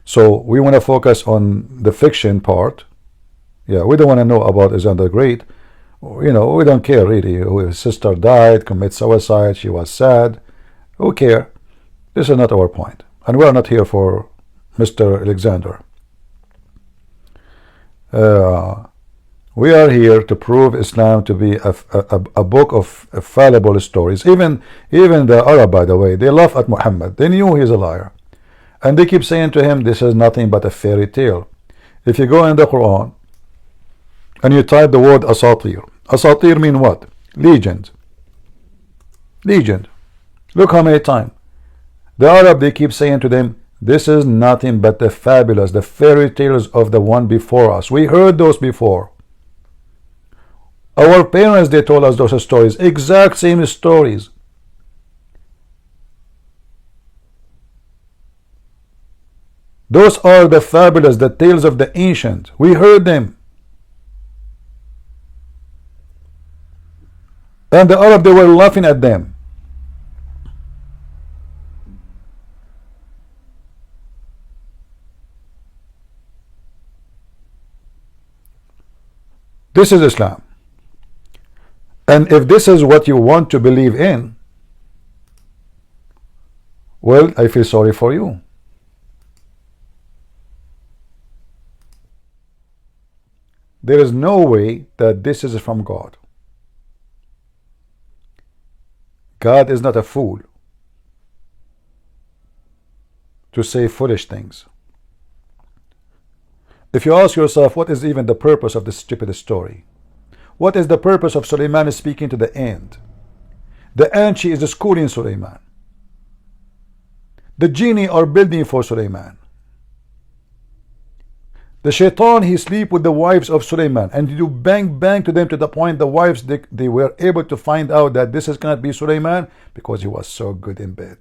A: So we want to focus on the fiction part. Yeah, we don't want to know about Alexander the Great. You know, we don't care really. His sister died, committed suicide, she was sad. Who care? This is not our point. And we are not here for Mr. Alexander. We are here to prove Islam to be a book of fallible stories. Even the Arab, by the way, they laugh at Muhammad. They knew he's a liar. And they keep saying to him, this is nothing but a fairy tale. If you go in the Quran and you type the word asatir. Asatir mean what? Legend. Legend. Look how many times. The Arab, they keep saying to them, this is nothing but the fabulous, the fairy tales of the one before us. We heard those before. Our parents, they told us those stories, exact same stories. Those are the fabulous, the tales of the ancient. We heard them. And the Arab, they were laughing at them. This is Islam. And if this is what you want to believe in, well, I feel sorry for you. There is no way that this is from God. God is not a fool to say foolish things. If you ask yourself, what is even the purpose of this stupid story? What is the purpose of Suleiman speaking to the ant? The ant, she is schooling Suleiman. The genie are building for Suleiman. The shaitan, he sleep with the wives of Suleiman, and you bang to them to the point the wives, they were able to find out that this is cannot be Suleiman because he was so good in bed.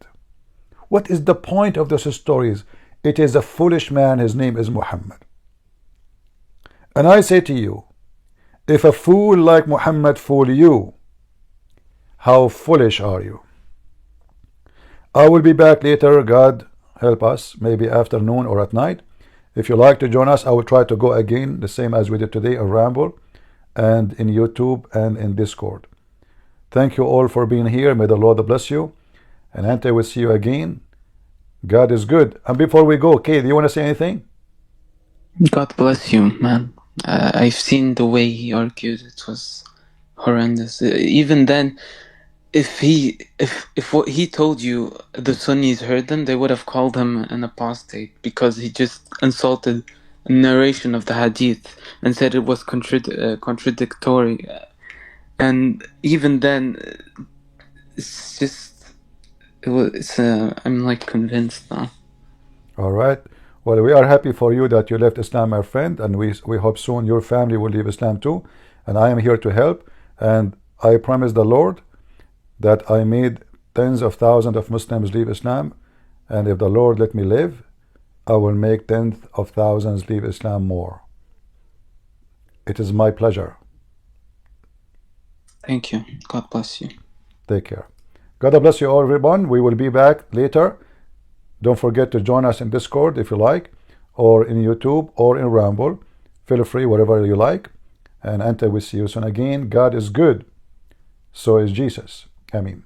A: What is the point of those stories? It is a foolish man, his name is Muhammad. And I say to you, if a fool like Muhammad fool you, how foolish are you? I will be back later, God help us, maybe afternoon or at night, If you like to join us, I will try to go again, the same as we did today in Ramble, and in YouTube, and in Discord. Thank you all for being here. May the Lord bless you. And Ante will see you again. God is good. And before we go, Kay, do you want to say anything?
B: God bless you, man. I've seen the way he argued. It was horrendous. Even then, if what he told you, the Sunnis heard them, they would have called him an apostate, because he just insulted a narration of the hadith and said it was contradictory. And even then, it's just, I'm like convinced now.
A: All right. Well, we are happy for you that you left Islam, my friend, and we hope soon your family will leave Islam too. And I am here to help. And I promise the Lord that I made tens of thousands of Muslims leave Islam. And if the Lord let me live, I will make tens of thousands leave Islam more. It is my pleasure.
B: Thank you. God bless you.
A: Take care. God bless you all, everyone. We will be back later. Don't forget to join us in Discord if you like, or in YouTube, or in Ramble. Feel free, whatever you like. And Ante will see you soon again. God is good. So is Jesus. Amen.